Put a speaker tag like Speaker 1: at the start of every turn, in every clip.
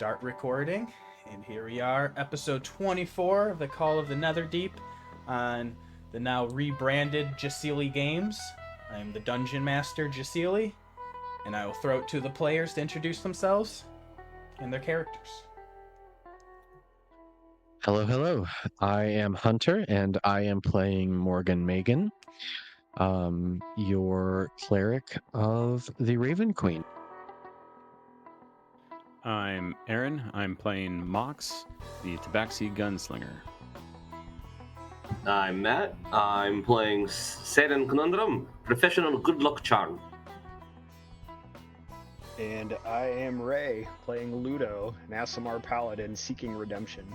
Speaker 1: start recording. And here we are, episode 24 of the Call of the Netherdeep on the now rebranded Jasili Games. I'm the Dungeon Master, Jasili, and I will throw it to the players to introduce themselves and their characters.
Speaker 2: Hello, hello. I am Hunter, and I am playing Morgen Megen, your cleric of the Raven Queen.
Speaker 3: I'm Aaron. I'm playing Mox, the Tabaxi Gunslinger.
Speaker 4: I'm Matt. I'm playing Saeryn Conundrum, professional good luck charm.
Speaker 5: And I am Ray, playing Ludo, an Aasimar paladin seeking redemption.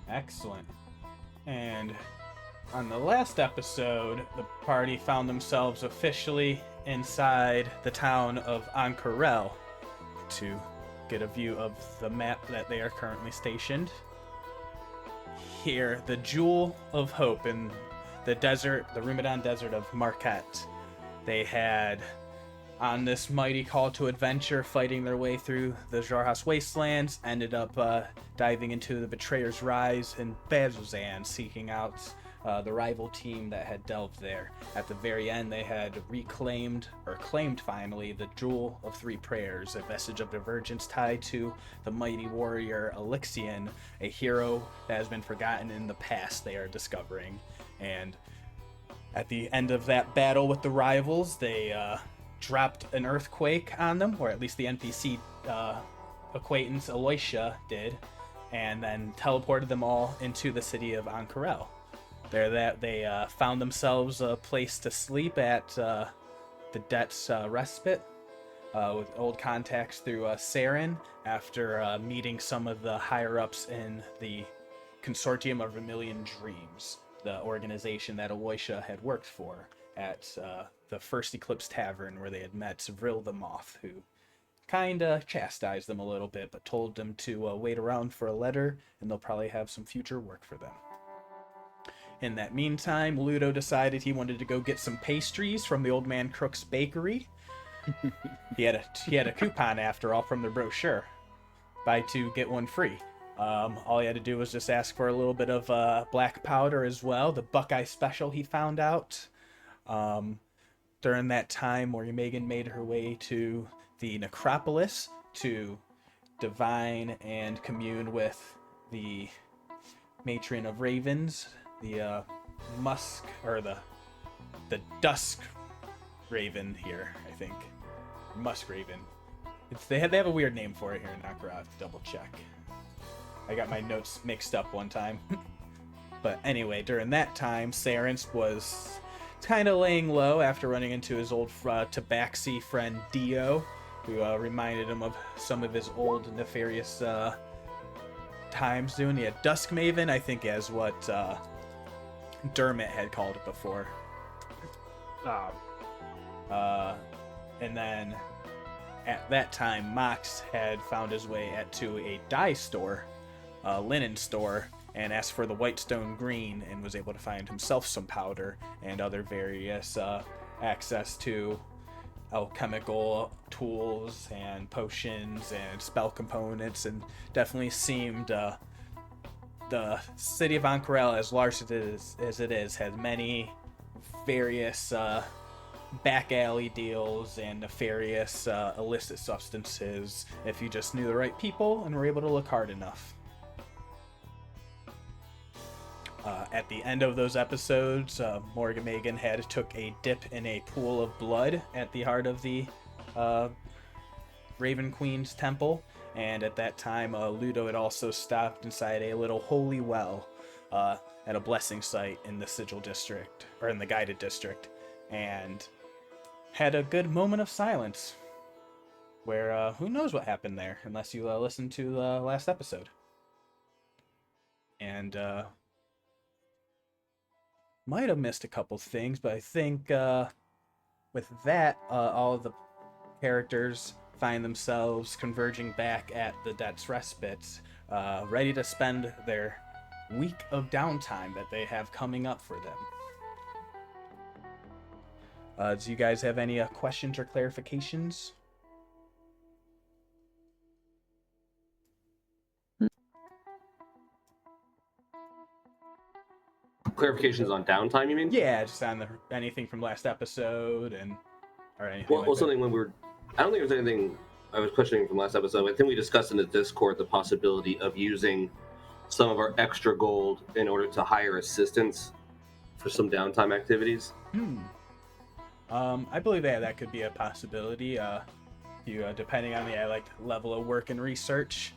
Speaker 1: Excellent. And on the last episode, the party found themselves officially inside the town of Ank'Harel to get a view of the map that they are currently stationed. Here, the Jewel of Hope in the desert, the Rumadan desert of Marquette. They had, on this mighty call to adventure, fighting their way through the Xhorhas wastelands, ended up diving into the Betrayer's Rise in Bazuzan, seeking out the rival team that had delved there. At the very end, they had reclaimed, or claimed finally, the Jewel of Three Prayers, a vestige of divergence tied to the mighty warrior Alyxian, a hero that has been forgotten in the past, they are discovering. And at the end of that battle with the rivals, they dropped an earthquake on them, or at least the NPC acquaintance Alyxian did, and then teleported them all into the city of Ank'Harel. There, they found themselves a place to sleep at the Debt's Respite with old contacts through Saeryn after meeting some of the higher-ups in the Consortium of Vermillion Dreams, the organization that Alyxian had worked for at the First Eclipse Tavern, where they had met Vril the Moth, who kinda chastised them a little bit, but told them to wait around for a letter, and they'll probably have some future work for them. In that meantime, Ludo decided he wanted to go get some pastries from the Old Man Crook's bakery. He had a coupon, after all, from the brochure. Buy two, get one free. All he had to do was just ask for a little bit of black powder as well, the Buckeye Special, he found out. During that time, Megen made her way to the necropolis to divine and commune with the matron of ravens, the the dusk raven here, I think. Musk raven. They have a weird name for it here in Ank'Harel. Double check. I got my notes mixed up one time. But anyway, during that time, Saeryn was kind of laying low after running into his old Tabaxi friend Dio, who reminded him of some of his old nefarious times doing. He had Dusk Maven, I think, as what Dermot had called it before. And then at that time, Mox had found his way to a dye store, a linen store, and asked for the Whitestone Green, and was able to find himself some powder and other various access to alchemical tools and potions and spell components, and definitely seemed the city of Ank'Harel, as large as it is, has many various back alley deals and nefarious illicit substances if you just knew the right people and were able to look hard enough. At the end of those episodes, Morgen Megen had took a dip in a pool of blood at the heart of the Raven Queen's temple, and at that time, Ludo had also stopped inside a little holy well at a blessing site in the Sigil District, or in the Guided District, and had a good moment of silence, where who knows what happened there, unless you listen to the last episode. And might have missed a couple things, but I think with that, all of the characters find themselves converging back at the Debt's Respite, ready to spend their week of downtime that they have coming up for them. Do you guys have any questions or clarifications?
Speaker 4: Clarifications on downtime, you mean?
Speaker 1: Yeah, just on anything from last episode or anything.
Speaker 4: Well, something when I don't think there's anything I was questioning from last episode. I think we discussed in the Discord the possibility of using some of our extra gold in order to hire assistants for some downtime activities.
Speaker 1: I believe that could be a possibility. Depending on the level of work and research.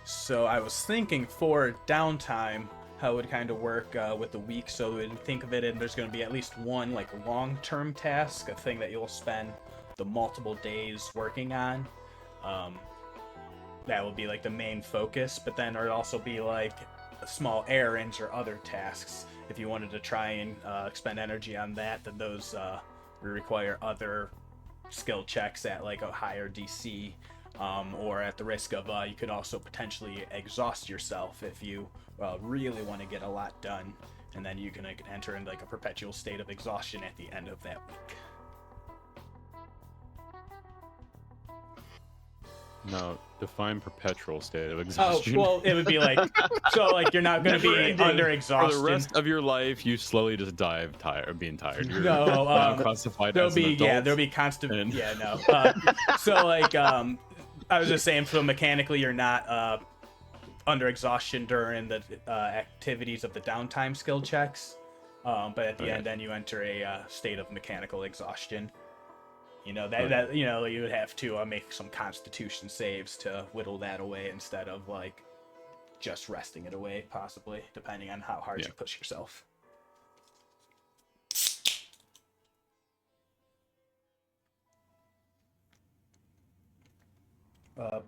Speaker 1: So I was thinking for downtime, how it would kind of work with the week. So we think of it, and there's going to be at least one long-term task, a thing that you'll spend the multiple days working on. That will be the main focus. But then there'd also be small errands or other tasks. If you wanted to try and expend energy on that, then those would require other skill checks at a higher DC. Or at the risk of you could also potentially exhaust yourself if you really want to get a lot done, and then you can enter into a perpetual state of exhaustion at the end of that week.
Speaker 3: No, define perpetual state of exhaustion.
Speaker 1: Oh, well, it would be you're not going to be under exhaustion.
Speaker 3: For the rest of your life, you slowly just die of being tired. You're
Speaker 1: No,
Speaker 3: classified
Speaker 1: there'll
Speaker 3: as an
Speaker 1: be
Speaker 3: adult.
Speaker 1: there'll be constant.
Speaker 3: and-
Speaker 1: Yeah, no. I was just saying, so mechanically, you're not under exhaustion during the activities of the downtime skill checks, but at the end, then you enter a state of mechanical exhaustion. That you would have to make some Constitution saves to whittle that away instead of just resting it away, possibly, depending on how hard you push yourself.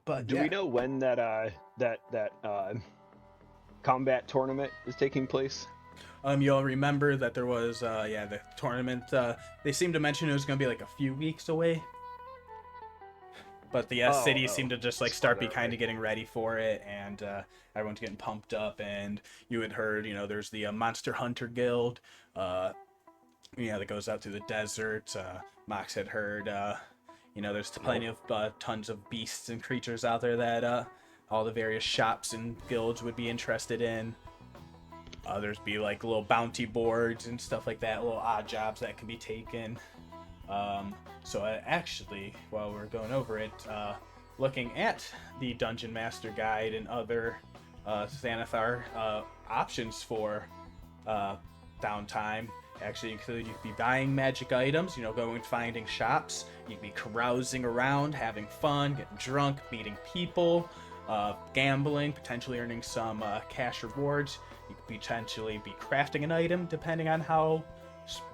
Speaker 1: But
Speaker 5: Do we know when that combat tournament is taking place?
Speaker 1: You'll remember that there was the tournament. They seemed to mention it was going to be a few weeks away, but the city seemed to just start kind of getting ready for it, and everyone's getting pumped up. And you had heard, there's the Monster Hunter Guild, that goes out through the desert. Mox had heard, there's plenty of tons of beasts and creatures out there that all the various shops and guilds would be interested in. There's be little bounty boards and stuff like that, little odd jobs that can be taken. So actually, while we're going over it, looking at the Dungeon Master Guide and other Xanathar options for downtime, actually include you could be buying magic items, going and finding shops. You could be carousing around, having fun, getting drunk, meeting people, gambling, potentially earning some cash rewards. You could potentially be crafting an item depending on how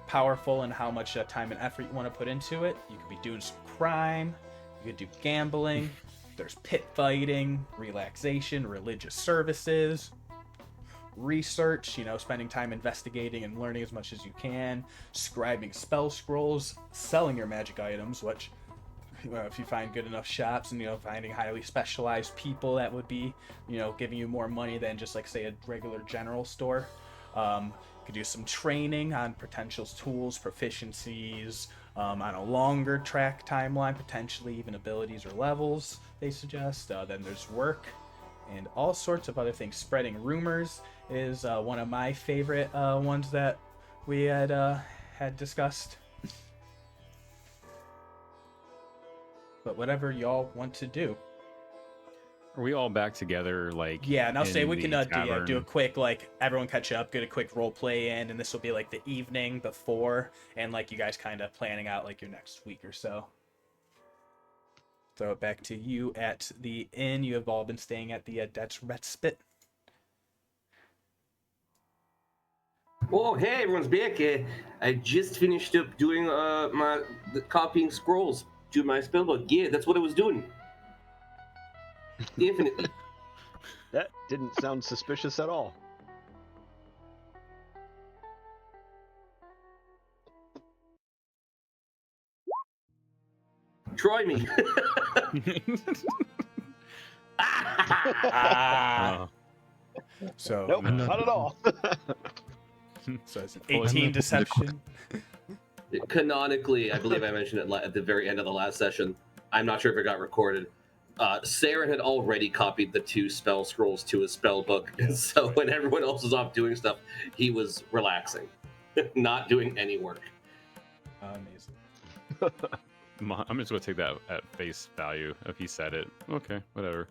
Speaker 1: powerful and how much time and effort you want to put into it. You could be doing some crime. You could do gambling. There's pit fighting, relaxation, religious services, research, spending time investigating and learning as much as you can, scribing spell scrolls, selling your magic items, which if you find good enough shops and finding highly specialized people that would be giving you more money than just say a regular general store. Could do some training on potential tools, proficiencies, on a longer track timeline, potentially even abilities or levels they suggest. Then there's work and all sorts of other things. Spreading rumors is one of my favorite ones that we had discussed. But whatever y'all want to do.
Speaker 3: Are we all back together?
Speaker 1: Yeah, and I'll say we
Speaker 3: in
Speaker 1: can
Speaker 3: the
Speaker 1: do a quick everyone catch up, get a quick role play in, and this will be the evening before, and you guys kind of planning out your next week or so. Throw it back to you at the inn. You have all been staying at the Debt's Respite.
Speaker 4: Oh, hey, everyone's back. I just finished up doing copying scrolls to my spellbook. Yeah, that's what I was doing. Definitely.
Speaker 5: That didn't sound suspicious at all.
Speaker 4: Try me.
Speaker 1: So
Speaker 5: Nope, not at all.
Speaker 1: So it's an 18 deception.
Speaker 4: Canonically, I believe I mentioned it at the very end of the last session. I'm not sure if it got recorded, Saeryn had already copied the 2 spell scrolls to his spell book, and so when everyone else was off doing stuff, he was relaxing, not doing any work.
Speaker 1: Amazing.
Speaker 3: I'm just gonna take that at face value. If he said it, okay, whatever.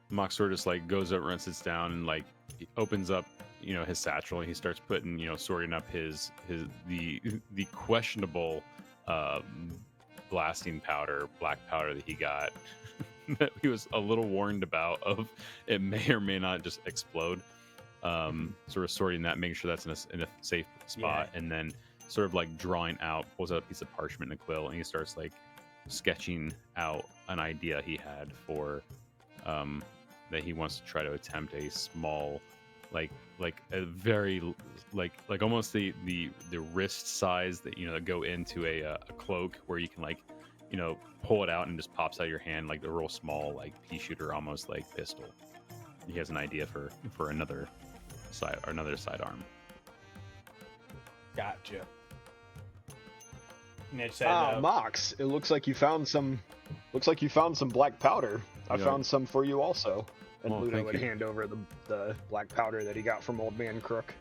Speaker 3: Mox sort of just like goes over and sits down and like he opens up, his satchel, and he starts putting, sorting up the questionable blasting powder, black powder that he got that he was a little warned about of it may or may not just explode. Sort of sorting that, making sure that's in a safe spot, and then sort of like drawing out, pulls out a piece of parchment and a quill, and he starts like sketching out an idea he had for that he wants to try to attempt a small, like a very like almost the wrist size that that go into a cloak, where you can like pull it out and just pops out of your hand, like a real small like pea shooter, almost like pistol. He has an idea for another sidearm.
Speaker 1: Gotcha. Mitch said,
Speaker 5: Mox, it looks like you found some black powder. I found some for you also. And Ludo would hand over the black powder that he got from Old Man Crook.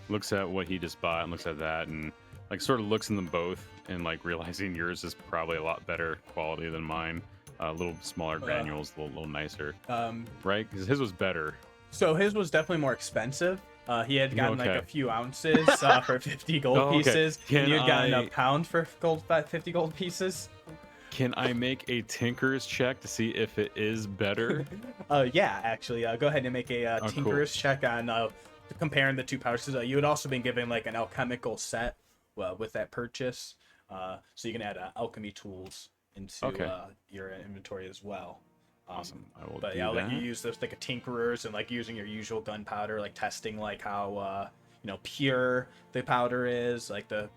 Speaker 3: Looks at what he just bought and looks at that and like sort of looks in them both and like realizing yours is probably a lot better quality than mine. A little smaller granules, a little nicer. Right? Because his was better.
Speaker 1: So his was definitely more expensive. He had gotten like a few ounces for 50 gold pieces. And you had gotten a pound for 50 gold pieces.
Speaker 3: Can I make a tinker's check to see if it is better?
Speaker 1: Yeah, actually. Go ahead and make a tinker's check on comparing the two powders. You had also been given like an alchemical set with that purchase. So you can add alchemy tools into your inventory as well.
Speaker 3: Awesome. I will
Speaker 1: but
Speaker 3: do
Speaker 1: yeah,
Speaker 3: that.
Speaker 1: like you use those like a tinkerers and like using your usual gunpowder, like testing like how pure the powder is, like the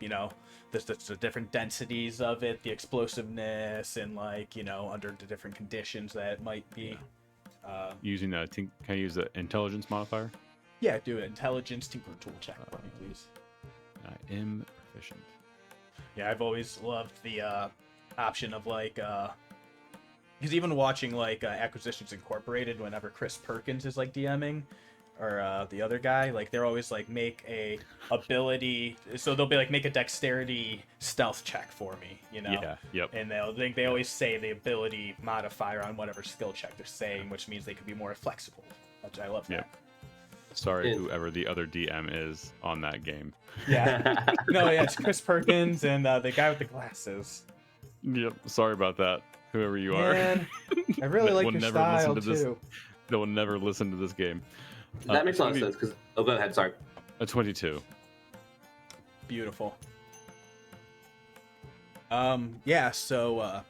Speaker 1: the different densities of it, the explosiveness, and like under the different conditions that it might be.
Speaker 3: Using can I use the intelligence modifier?
Speaker 1: Yeah, do an intelligence tinker tool check for me, please.
Speaker 3: I am proficient.
Speaker 1: Yeah, I've always loved the option of like because even watching like Acquisitions Incorporated, whenever Chris Perkins is like DMing, or the other guy, like they're always like make a ability, so they'll be like make a dexterity stealth check for me,
Speaker 3: Yeah. Yep.
Speaker 1: And they always say the ability modifier on whatever skill check they're saying, which means they could be more flexible, which I love that.
Speaker 3: Yep. Sorry, whoever the other DM is on that game.
Speaker 1: Yeah. No, yeah, it's Chris Perkins and the guy with the glasses.
Speaker 3: Yep. Sorry about that, whoever you are.
Speaker 1: Man, I really like your style too.
Speaker 3: They will never listen to this game.
Speaker 4: That makes a lot of sense. Because go ahead. Sorry.
Speaker 3: A 22.
Speaker 1: Beautiful. Yeah. So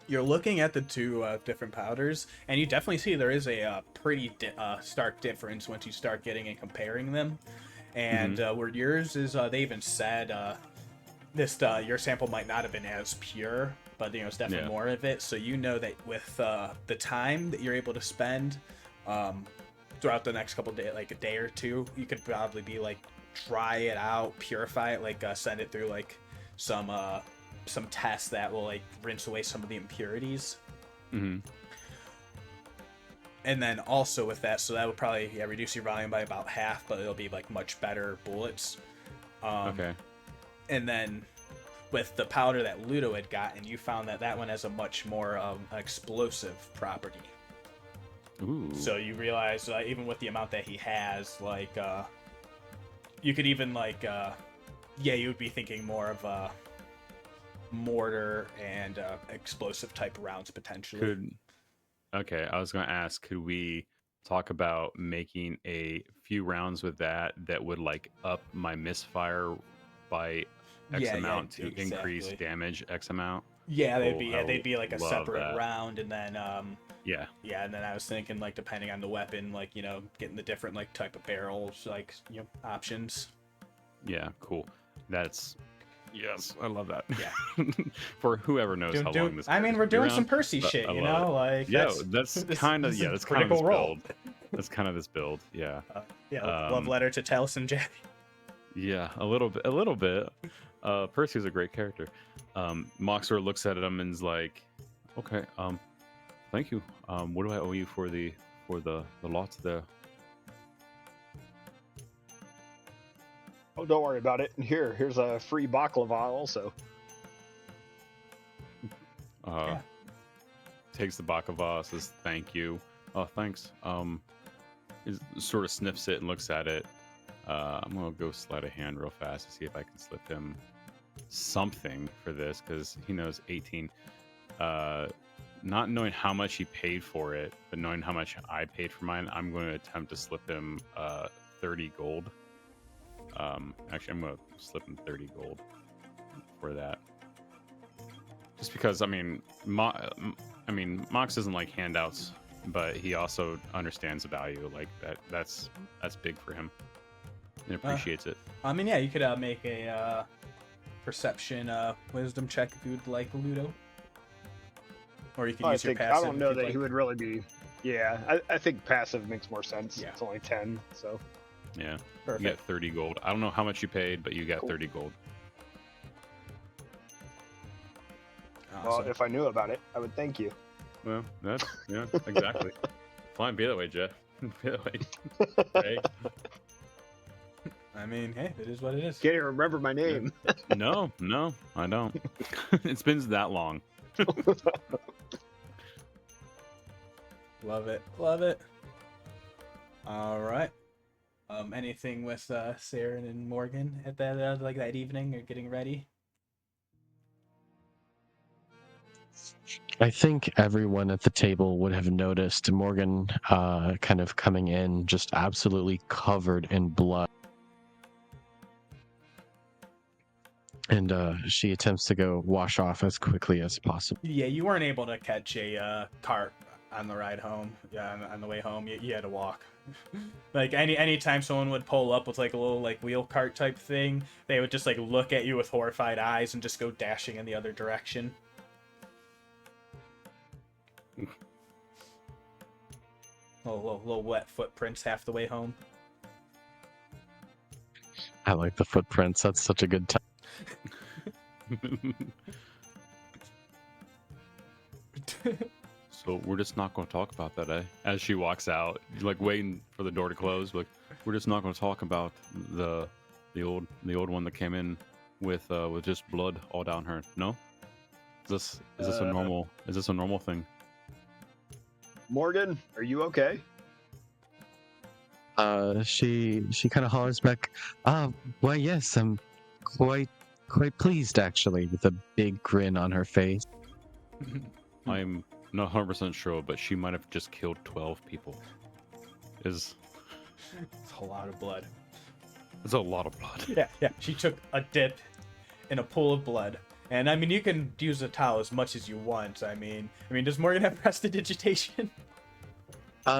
Speaker 1: you're looking at the two different powders, and you definitely see there is a pretty stark difference once you start getting and comparing them. And where yours is, they even said your sample might not have been as pure, but it's definitely more of it. So that with the time that you're able to spend throughout the next couple days, like a day or two, you could probably be like try it out, purify it, like send it through like some tests that will like rinse away some of the impurities. And then also with that, so that would probably reduce your volume by about half, but it'll be like much better bullets.
Speaker 3: Okay.
Speaker 1: And then with the powder that Ludo had gotten, you found that one has a much more explosive property.
Speaker 3: Ooh.
Speaker 1: So you realize even with the amount that he has, like you could even like you would be thinking more of a mortar and explosive type rounds potentially.
Speaker 3: Okay, I was going to ask, could we talk about making a few rounds with that would like up my misfire by X amount to increase damage X amount?
Speaker 1: Yeah, they'd be like a separate round, and then
Speaker 3: yeah,
Speaker 1: and then I was thinking like depending on the weapon, like getting the different like type of barrels, like options.
Speaker 3: Yeah, cool. Yes, I love that.
Speaker 1: Yeah.
Speaker 3: For whoever knows how long this.
Speaker 1: I mean, we're doing some Percy shit, like
Speaker 3: that's kind of this
Speaker 1: Critical Role.
Speaker 3: build. That's kind of this build, yeah.
Speaker 1: Love letter to Taliesin Jack.
Speaker 3: Yeah, a little bit. Percy's a great character. Moxor looks at him and is like, "Okay, thank you. What do I owe you for the lots there?"
Speaker 5: Oh, don't worry about it. Here's a free baklava also.
Speaker 1: Yeah.
Speaker 3: Takes the baklava, says thank you. Oh, thanks. Sort of sniffs it and looks at it. I'm gonna go slide a hand real fast to see if I can slip him something for this because he knows 18. Not knowing how much he paid for it, but knowing how much I paid for mine, I'm going to attempt to slip him 30 gold. Actually, I'm going to slip him 30 gold for that. Just because, I mean, Mox doesn't like handouts, but he also understands the value. Like that's big for him and appreciates it.
Speaker 1: I mean, yeah, you could make a perception wisdom check if you'd like, Ludo. Or you can use your passive.
Speaker 5: I don't know
Speaker 1: if
Speaker 5: that
Speaker 1: you'd
Speaker 5: he
Speaker 1: like.
Speaker 5: would really be. Yeah, I think passive makes more sense.
Speaker 1: Yeah.
Speaker 5: It's only 10, so.
Speaker 3: Yeah.
Speaker 1: Perfect.
Speaker 3: You get 30 gold. I don't know how much you paid, but you got
Speaker 5: Cool.
Speaker 3: 30 gold.
Speaker 5: Well,
Speaker 1: Awesome.
Speaker 5: if I knew about it, I would thank you.
Speaker 3: Well, that's yeah, exactly. Fine, be that way, Jeff. Be that way. Right?
Speaker 1: I mean, hey, it is what it is.
Speaker 5: Can't even remember my name.
Speaker 3: No, I don't. It's been that long.
Speaker 1: Love it. Love it. All right. Anything with Saeryn and Morgan at that like that evening or getting ready?
Speaker 2: I think everyone at the table would have noticed Morgan kind of coming in just absolutely covered in blood. And she attempts to go wash off as quickly as possible.
Speaker 1: Yeah, you weren't able to catch a cart on the ride home. Yeah, on the way home, you had to walk. Like anytime someone would pull up with like a little like wheel cart type thing, they would just like look at you with horrified eyes and just go dashing in the other direction. Little wet footprints half the way home.
Speaker 2: I like the footprints. That's such a good time.
Speaker 3: So we're just not going to talk about that, eh? As she walks out, like waiting for the door to close, like we're just not going to talk about the old one that came in with just blood all down her. No, is this a normal thing?
Speaker 5: Morgan, are you okay?
Speaker 2: She kind of hollers back, why yes, I'm quite pleased actually, with a big grin on her face.
Speaker 3: I'm not 100% sure, but she might have just killed 12 people.
Speaker 1: It's a lot of blood.
Speaker 3: It's a lot of blood.
Speaker 1: Yeah. She took a dip in a pool of blood. And I mean, you can use a towel as much as you want. I mean, does Morgan have prestidigitation?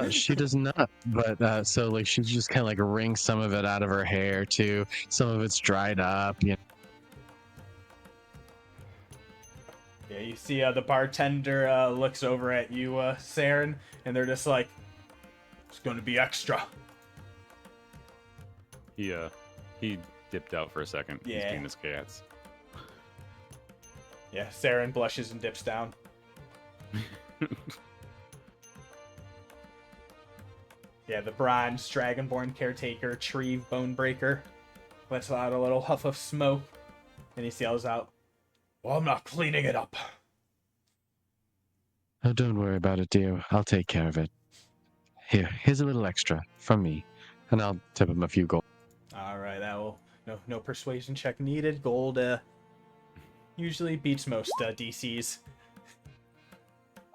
Speaker 2: She does not, but so like she just kind of like wrings some of it out of her hair too. Some of it's dried up. You know.
Speaker 1: Yeah, you see the bartender looks over at you, Saeryn, and they're just like, it's going to be extra.
Speaker 3: He dipped out for a second.
Speaker 1: Yeah.
Speaker 3: He's being his cats.
Speaker 1: Yeah, Saeryn blushes and dips down. Yeah, the bronze dragonborn caretaker, Tree Bonebreaker, lets out a little huff of smoke, and he yells out, "Well, I'm not cleaning it up."
Speaker 2: Oh, don't worry about it, dear. I'll take care of it. Here's a little extra from me, and I'll tip him a few gold.
Speaker 1: All right, that will no persuasion check needed. Gold usually beats most DCs.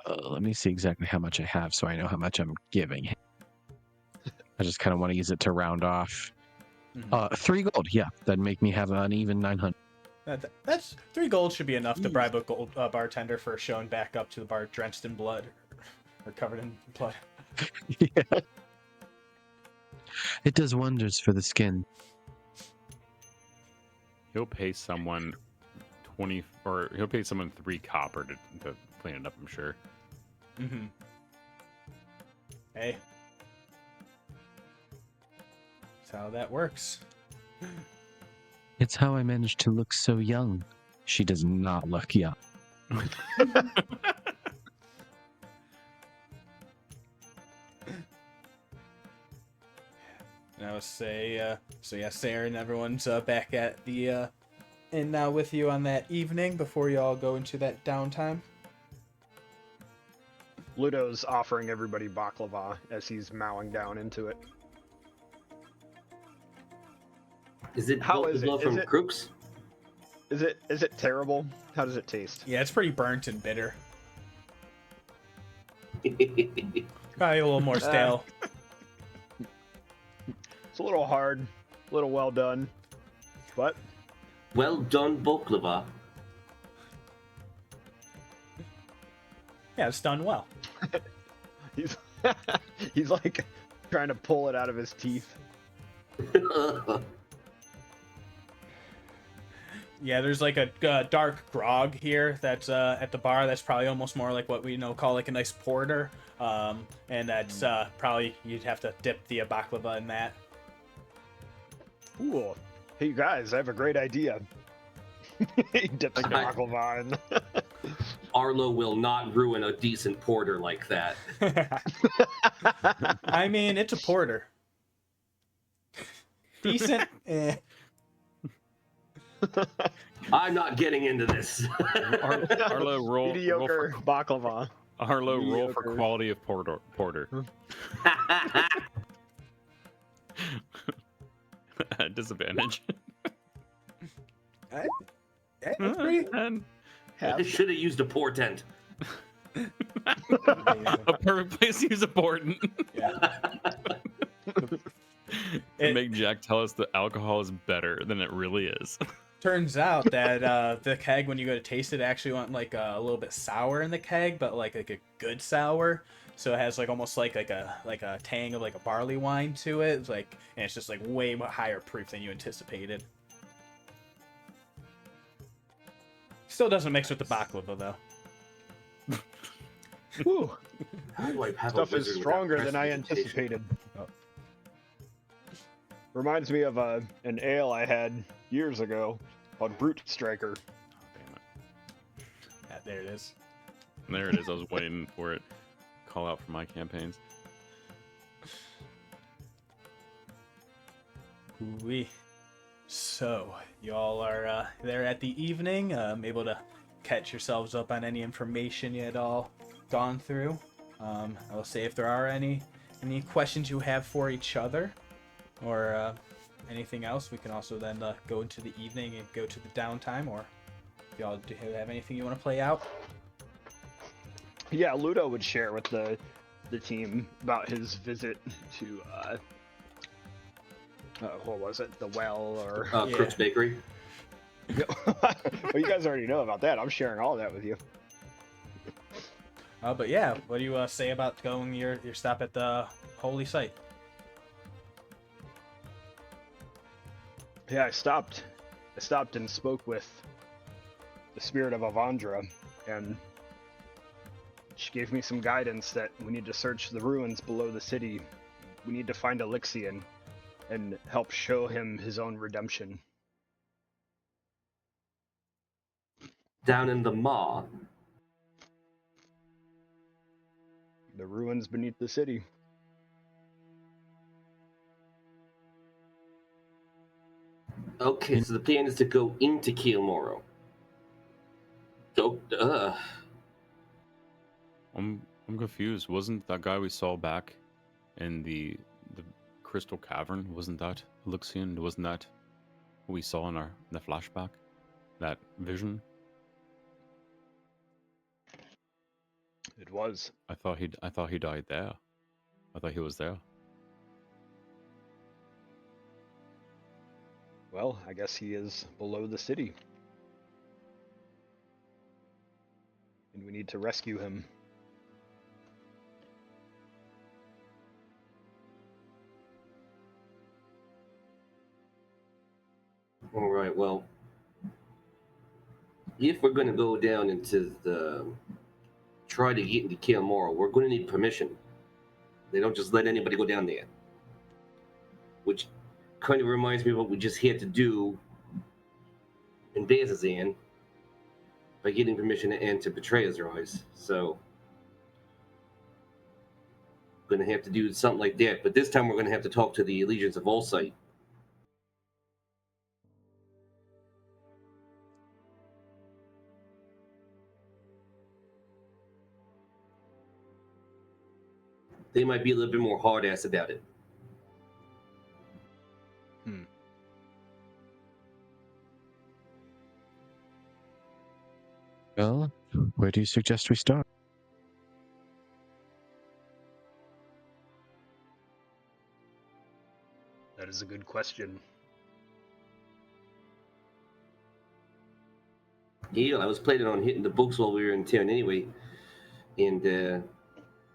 Speaker 2: Let me see exactly how much I have, so I know how much I'm giving him. I just kind of want to use it to round off. 3 gold, yeah. That'd make me have an even 900.
Speaker 1: That's 3 gold should be enough to bribe a gold bartender for showing back up to the bar drenched in blood or covered in blood.
Speaker 2: Yeah. It does wonders for the skin.
Speaker 3: He'll pay someone 20, or he'll pay someone 3 copper to clean it up, I'm sure.
Speaker 1: Mm-hmm. Hey. That's how that works.
Speaker 2: It's how I managed to look so young. She does not look young.
Speaker 1: And I would say, so yeah, Saeryn, everyone's back at the inn now with you on that evening before you all go into that downtime.
Speaker 5: Ludo's offering everybody baklava as he's mowing down into it.
Speaker 4: Is it
Speaker 5: How is it?
Speaker 4: baklava from
Speaker 5: Is it-
Speaker 4: Crooks?
Speaker 5: Is it terrible? How does it taste?
Speaker 1: Yeah, it's pretty burnt and bitter. Probably a little more stale.
Speaker 5: It's a little hard, a little well done, but
Speaker 4: Well done, baklava.
Speaker 1: Yeah, it's done well.
Speaker 5: he's he's like trying to pull it out of his teeth.
Speaker 1: Yeah, there's like a dark grog here that's at the bar. That's probably almost more like what we call like a nice porter. And that's probably you'd have to dip the baklava in that.
Speaker 5: Ooh, hey you guys, I have a great idea. He dips the baklava in.
Speaker 4: Arlo will not ruin a decent porter like that.
Speaker 1: I mean, it's a porter. Decent.
Speaker 4: I'm not getting into this.
Speaker 3: Arlo, roll
Speaker 5: Mediocre baklava.
Speaker 3: Arlo, roll for
Speaker 5: Mediocre.
Speaker 3: quality of porter. Disadvantage.
Speaker 1: That's pretty.
Speaker 3: And
Speaker 4: I should have used a portent.
Speaker 3: a perfect place to use a portent.
Speaker 1: Yeah.
Speaker 3: To make Jack tell us that alcohol is better than it really is.
Speaker 1: Turns out that the keg, when you go to taste it, actually went like a little bit sour in the keg, but like a good sour. So it has like almost like a tang of like a barley wine to it. It's like, and it's just like way higher proof than you anticipated. Still doesn't mix with the baklava though.
Speaker 5: Whew.
Speaker 4: How do I have
Speaker 5: Stuff
Speaker 4: a
Speaker 5: is
Speaker 4: wizard
Speaker 5: stronger
Speaker 4: without
Speaker 5: than I
Speaker 4: prestidigitation?
Speaker 5: anticipated. Reminds me of an ale I had years ago called Brute Striker.
Speaker 1: Yeah, there it is.
Speaker 3: There it is. I was waiting for it. Call out for my campaigns.
Speaker 1: Ooh-wee. So, y'all are there at the evening, able to catch yourselves up on any information you had all gone through. I will say if there are any questions you have for each other, or anything else, we can also then go into the evening and go to the downtime, or if y'all do have anything you want to play out.
Speaker 5: Yeah, Ludo would share with the team about his visit to what was it? The well or
Speaker 4: Crooks Bakery.
Speaker 5: well, you guys already know about that. I'm sharing all that with you.
Speaker 1: But yeah, what do you say about going your stop at the holy site?
Speaker 5: Yeah, I stopped and spoke with the spirit of Avandra, and she gave me some guidance that we need to search the ruins below the city. We need to find Alyxian and help show him his own redemption.
Speaker 4: Down in the maw.
Speaker 5: The ruins beneath the city.
Speaker 4: Okay, so the plan is to go into Keelmorrow.
Speaker 3: I'm confused. Wasn't that guy we saw back in the crystal cavern? Wasn't that Alyxian? Wasn't that what we saw in the flashback? That vision?
Speaker 5: It was.
Speaker 3: I thought he died there. I thought he was there.
Speaker 5: Well, I guess he is below the city. And we need to rescue him.
Speaker 4: All right, well, if we're going to go down into try to get into Keelmorrow, we're going to need permission. They don't just let anybody go down there. Which kind of reminds me of what we just had to do in Bazazan by getting permission to enter Betrayer's. So going to have to do something like that. But this time we're going to have to talk to the Legions of Allsight. They might be a little bit more hard-ass about it.
Speaker 2: Well, where do you suggest we start?
Speaker 5: That is a good question.
Speaker 4: Yeah, I was planning on hitting the books while we were in town anyway. And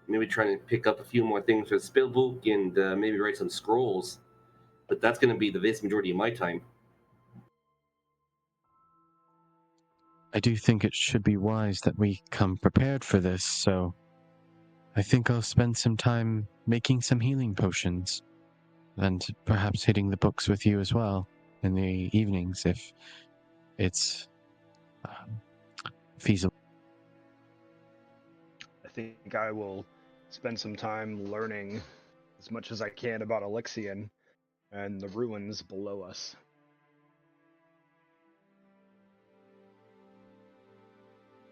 Speaker 4: maybe trying to pick up a few more things for the spell book and maybe write some scrolls. But that's going to be the vast majority of my time.
Speaker 2: I do think it should be wise that we come prepared for this, so I think I'll spend some time making some healing potions and perhaps hitting the books with you as well in the evenings if it's feasible.
Speaker 5: I think I will spend some time learning as much as I can about Alyxian and the ruins below us.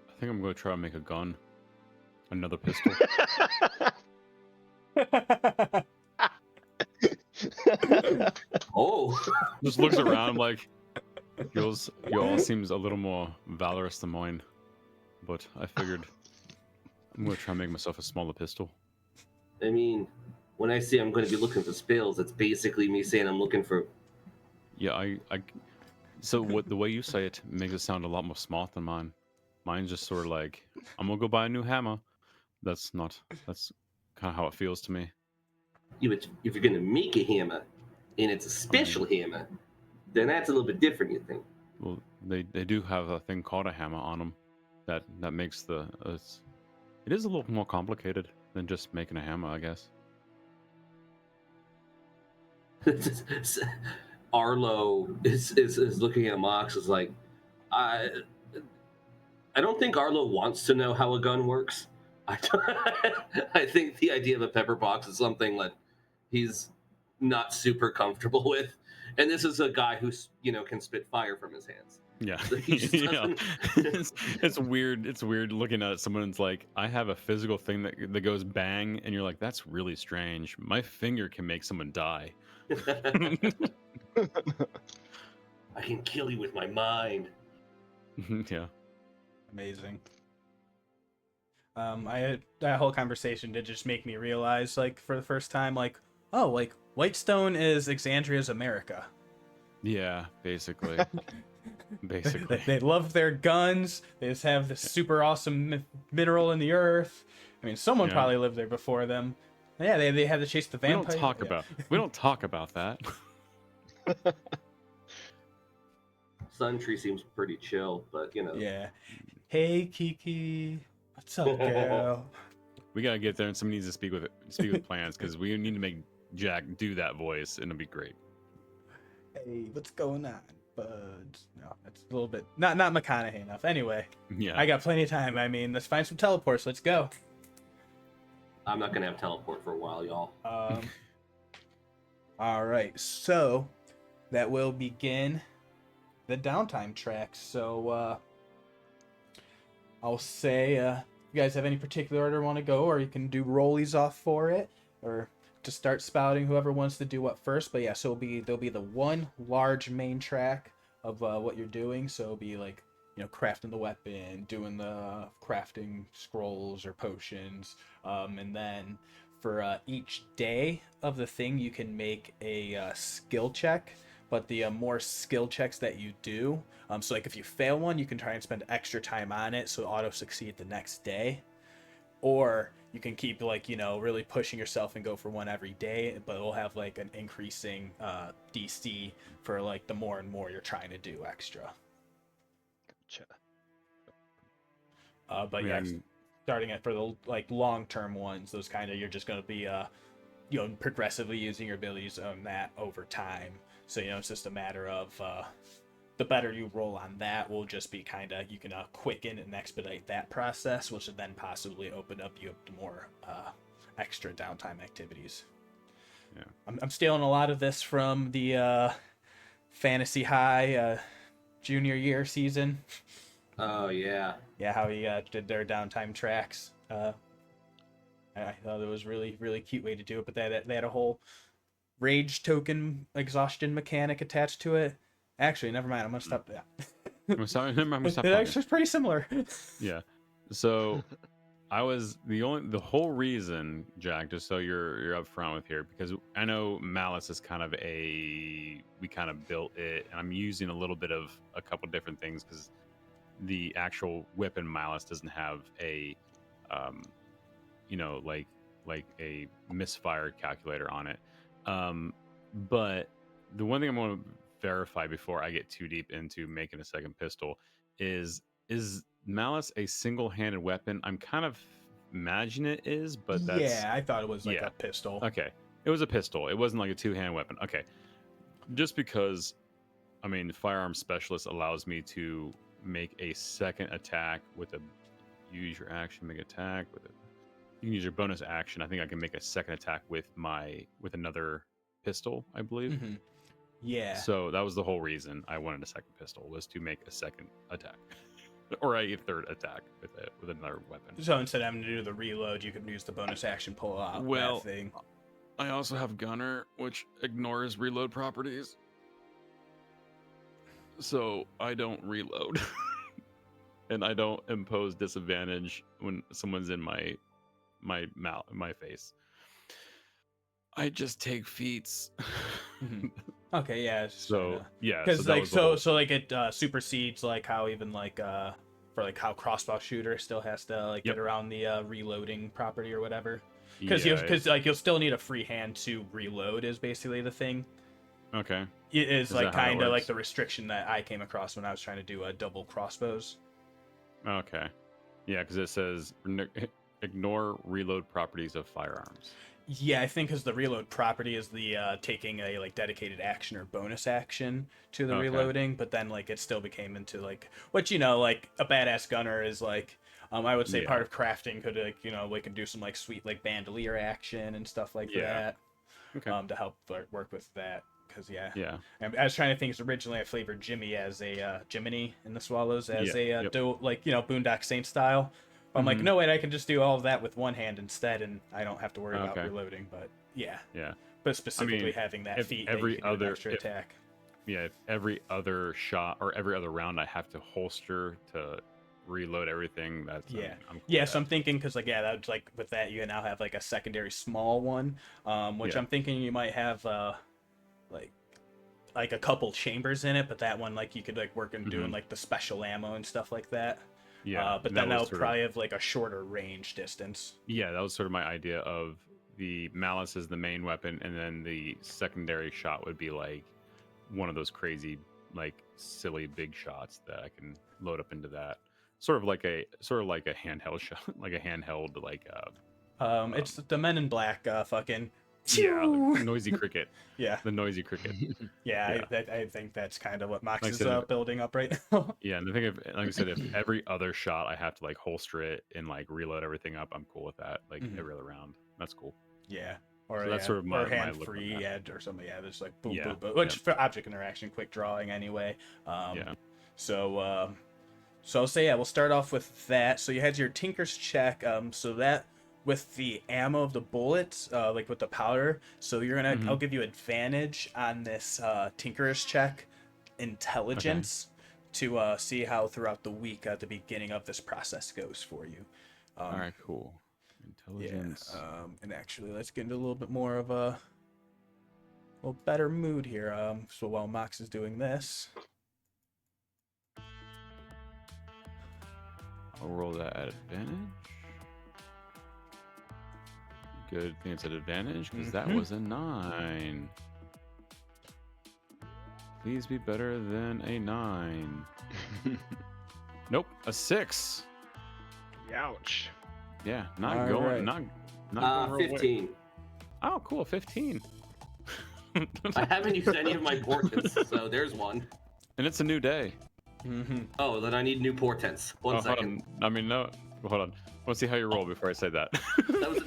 Speaker 3: I think I'm going to try and make a gun. Another pistol.
Speaker 4: Oh!
Speaker 3: Just looks around like, yours all seems a little more valorous than mine. But I figured I'm going to try and make myself a smaller pistol.
Speaker 4: I mean, when I say I'm going to be looking for spells, it's basically me saying I'm looking for...
Speaker 3: Yeah, so what the way you say it makes it sound a lot more smart than mine. Mine's just sort of like, I'm going to go buy a new hammer. That's kind of how it feels to me.
Speaker 4: Yeah, but if you're going to make a hammer, and it's a special hammer, then that's a little bit different, you think?
Speaker 3: Well, they do have a thing called a hammer on them that makes it is a little more complicated than just making a hammer, I guess.
Speaker 4: Arlo is looking at Mox is like, I don't think Arlo wants to know how a gun works. I think the idea of a pepper box is something that he's not super comfortable with. And this is a guy who's, can spit fire from his hands.
Speaker 3: Yeah.
Speaker 4: So he just
Speaker 3: Yeah. It's weird. It's weird looking at someone's like, I have a physical thing that goes bang, and you're like, that's really strange. My finger can make someone die.
Speaker 4: I can kill you with my mind.
Speaker 3: Yeah.
Speaker 1: Amazing. That whole conversation did just make me realize, like, for the first time, like, oh, like, Whitestone is Exandria's America.
Speaker 3: Yeah, basically. Basically.
Speaker 1: They love their guns. They just have this super awesome mineral in the earth. I mean, someone probably lived there before them. Yeah, they had to chase the vampire.
Speaker 3: We don't talk about that.
Speaker 4: Suntree seems pretty chill, but
Speaker 1: Yeah. Hey, Kiki. What's up, girl?
Speaker 3: We gotta get there, and somebody needs to speak with plans, because we need to make Jack do that voice, and it'll be great.
Speaker 1: Hey, what's going on, buds? No, that's a little bit not McConaughey enough. Anyway,
Speaker 3: Yeah.
Speaker 1: I got plenty of time. I mean, let's find some teleports. Let's go.
Speaker 4: I'm not gonna have teleport for a while, y'all.
Speaker 1: All right, so that will begin the downtime track. So I'll say, you guys have any particular order want to go, or you can do rollies off for it, or to start spouting whoever wants to do what first. But yeah, so there'll be the one large main track of what you're doing. So it'll be like, crafting the weapon, doing the crafting scrolls or potions, and then for each day of the thing, you can make a skill check. But the more skill checks that you do, so like if you fail one, you can try and spend extra time on it so auto succeed the next day. Or you can keep really pushing yourself and go for one every day, but it'll have like an increasing DC for like the more and more you're trying to do extra.
Speaker 5: Gotcha.
Speaker 1: But yeah, starting it for the long-term ones, those kind of you're just going to be progressively using your abilities on that over time. So it's just a matter of the better you roll on that will just be kind of, you can quicken and expedite that process, which would then possibly open up you up to more extra downtime activities.
Speaker 3: Yeah.
Speaker 1: I'm stealing a lot of this from the Fantasy High junior year season.
Speaker 4: Oh yeah.
Speaker 1: Yeah, how he did their downtime tracks. I thought it was really, really cute way to do it, but they had a whole rage token exhaustion mechanic attached to it. Actually, never mind. I'm gonna stop that.
Speaker 3: I'm sorry, I'm gonna stop
Speaker 1: It
Speaker 3: talking.
Speaker 1: actually is pretty similar.
Speaker 3: Yeah. So I was the whole reason, Jack, just so you're up front with here, because I know Malice is kind of we kind of built it, and I'm using a little bit of a couple different things because the actual weapon Malice doesn't have a like a misfire calculator on it. But the one thing I'm going to verify before I get too deep into making a second pistol is Malice a single-handed weapon? I'm kind of imagining it is, but that's...
Speaker 1: Yeah, I thought it was like a pistol.
Speaker 3: Okay. It was a pistol. It wasn't like a two-hand weapon. Okay. Just because, I mean, firearm specialist allows me to make a second attack with a... Use your action, make attack with a... You can use your bonus action. I think I can make a second attack with another pistol, I believe.
Speaker 1: Mm-hmm. Yeah.
Speaker 3: So that was the whole reason I wanted a second pistol, was to make a second attack. Or a third attack with another weapon.
Speaker 1: So instead of having to do the reload, you could use the bonus action pull out that thing.
Speaker 3: I also have Gunner, which ignores reload properties. So I don't reload. And I don't impose disadvantage when someone's in my face. I just take feats.
Speaker 1: Mm-hmm. Okay, yeah.
Speaker 3: So yeah,
Speaker 1: because so it supersedes like how even like for like how crossbow shooter still has to like get around the reloading property or whatever. Because you'll still need a free hand to reload is basically the thing.
Speaker 3: Okay.
Speaker 1: It is like kind of like the restriction that I came across when I was trying to do double crossbows.
Speaker 3: Okay. Yeah, because it says ignore reload properties of firearms.
Speaker 1: Yeah, I think because the reload property is the taking a like dedicated action or bonus action to the reloading, but then like it still became into like what like a badass gunner is like. I would say part of crafting could like we could do some like sweet like bandolier action and stuff like that. Okay. To help work with that. Because I was trying to think. Originally, I flavored Jimmy as a Jiminy in the Swallows as Boondock Saint style. I'm like, no, wait, I can just do all of that with one hand instead, and I don't have to worry about reloading. But yeah. But specifically having that feat, every other extra attack.
Speaker 3: Yeah, if every other shot or every other round I have to holster to reload everything. That's I'm cool
Speaker 1: so I'm thinking because that's like with that you now have like a secondary small one, which I'm thinking you might have like a couple chambers in it, but that one like you could like work in doing like the special ammo and stuff like that.
Speaker 3: Yeah,
Speaker 1: but then that would probably have like a shorter range distance.
Speaker 3: Yeah, that was sort of my idea of the Malice as the main weapon, and then the secondary shot would be like one of those crazy, like silly big shots that I can load up into that. Sort of like a handheld shot, like a handheld
Speaker 1: it's the Men in Black fucking.
Speaker 3: Yeah, noisy cricket. The noisy cricket.
Speaker 1: I think that's kind of what Mox is building up right now.
Speaker 3: Yeah, and the thing, like I said, if every other shot I have to like holster it and like reload everything up, I'm cool with that. Like every other round, that's cool.
Speaker 1: Yeah, or
Speaker 3: so that's sort of my
Speaker 1: hand free edge or something. Yeah, there's like boom, boom, boom, which for object interaction, quick drawing anyway. So I'll say we'll start off with that. So you had your Tinker's check. So that. With the ammo of the bullets, like with the powder, so you're gonna I'll give you advantage on this Tinker's check intelligence to see how throughout the week at the beginning of this process goes for you.
Speaker 3: All right, cool. Intelligence.
Speaker 1: And actually, let's get into a little bit more of a better mood here. So while Mox is doing this,
Speaker 3: I'll roll that at advantage. Good thing it's an advantage because that was a 9. Please be better than a 9. Nope, a 6.
Speaker 5: Ouch.
Speaker 3: Yeah, not going
Speaker 4: 15.
Speaker 3: Oh, cool, 15.
Speaker 4: I haven't used any of my portents, so there's one.
Speaker 3: And it's a new day.
Speaker 1: Mm-hmm.
Speaker 4: Oh, then I need new portents. One second.
Speaker 3: Hold on. I mean, no. Hold on. Let's see how you roll before I say that.
Speaker 4: That was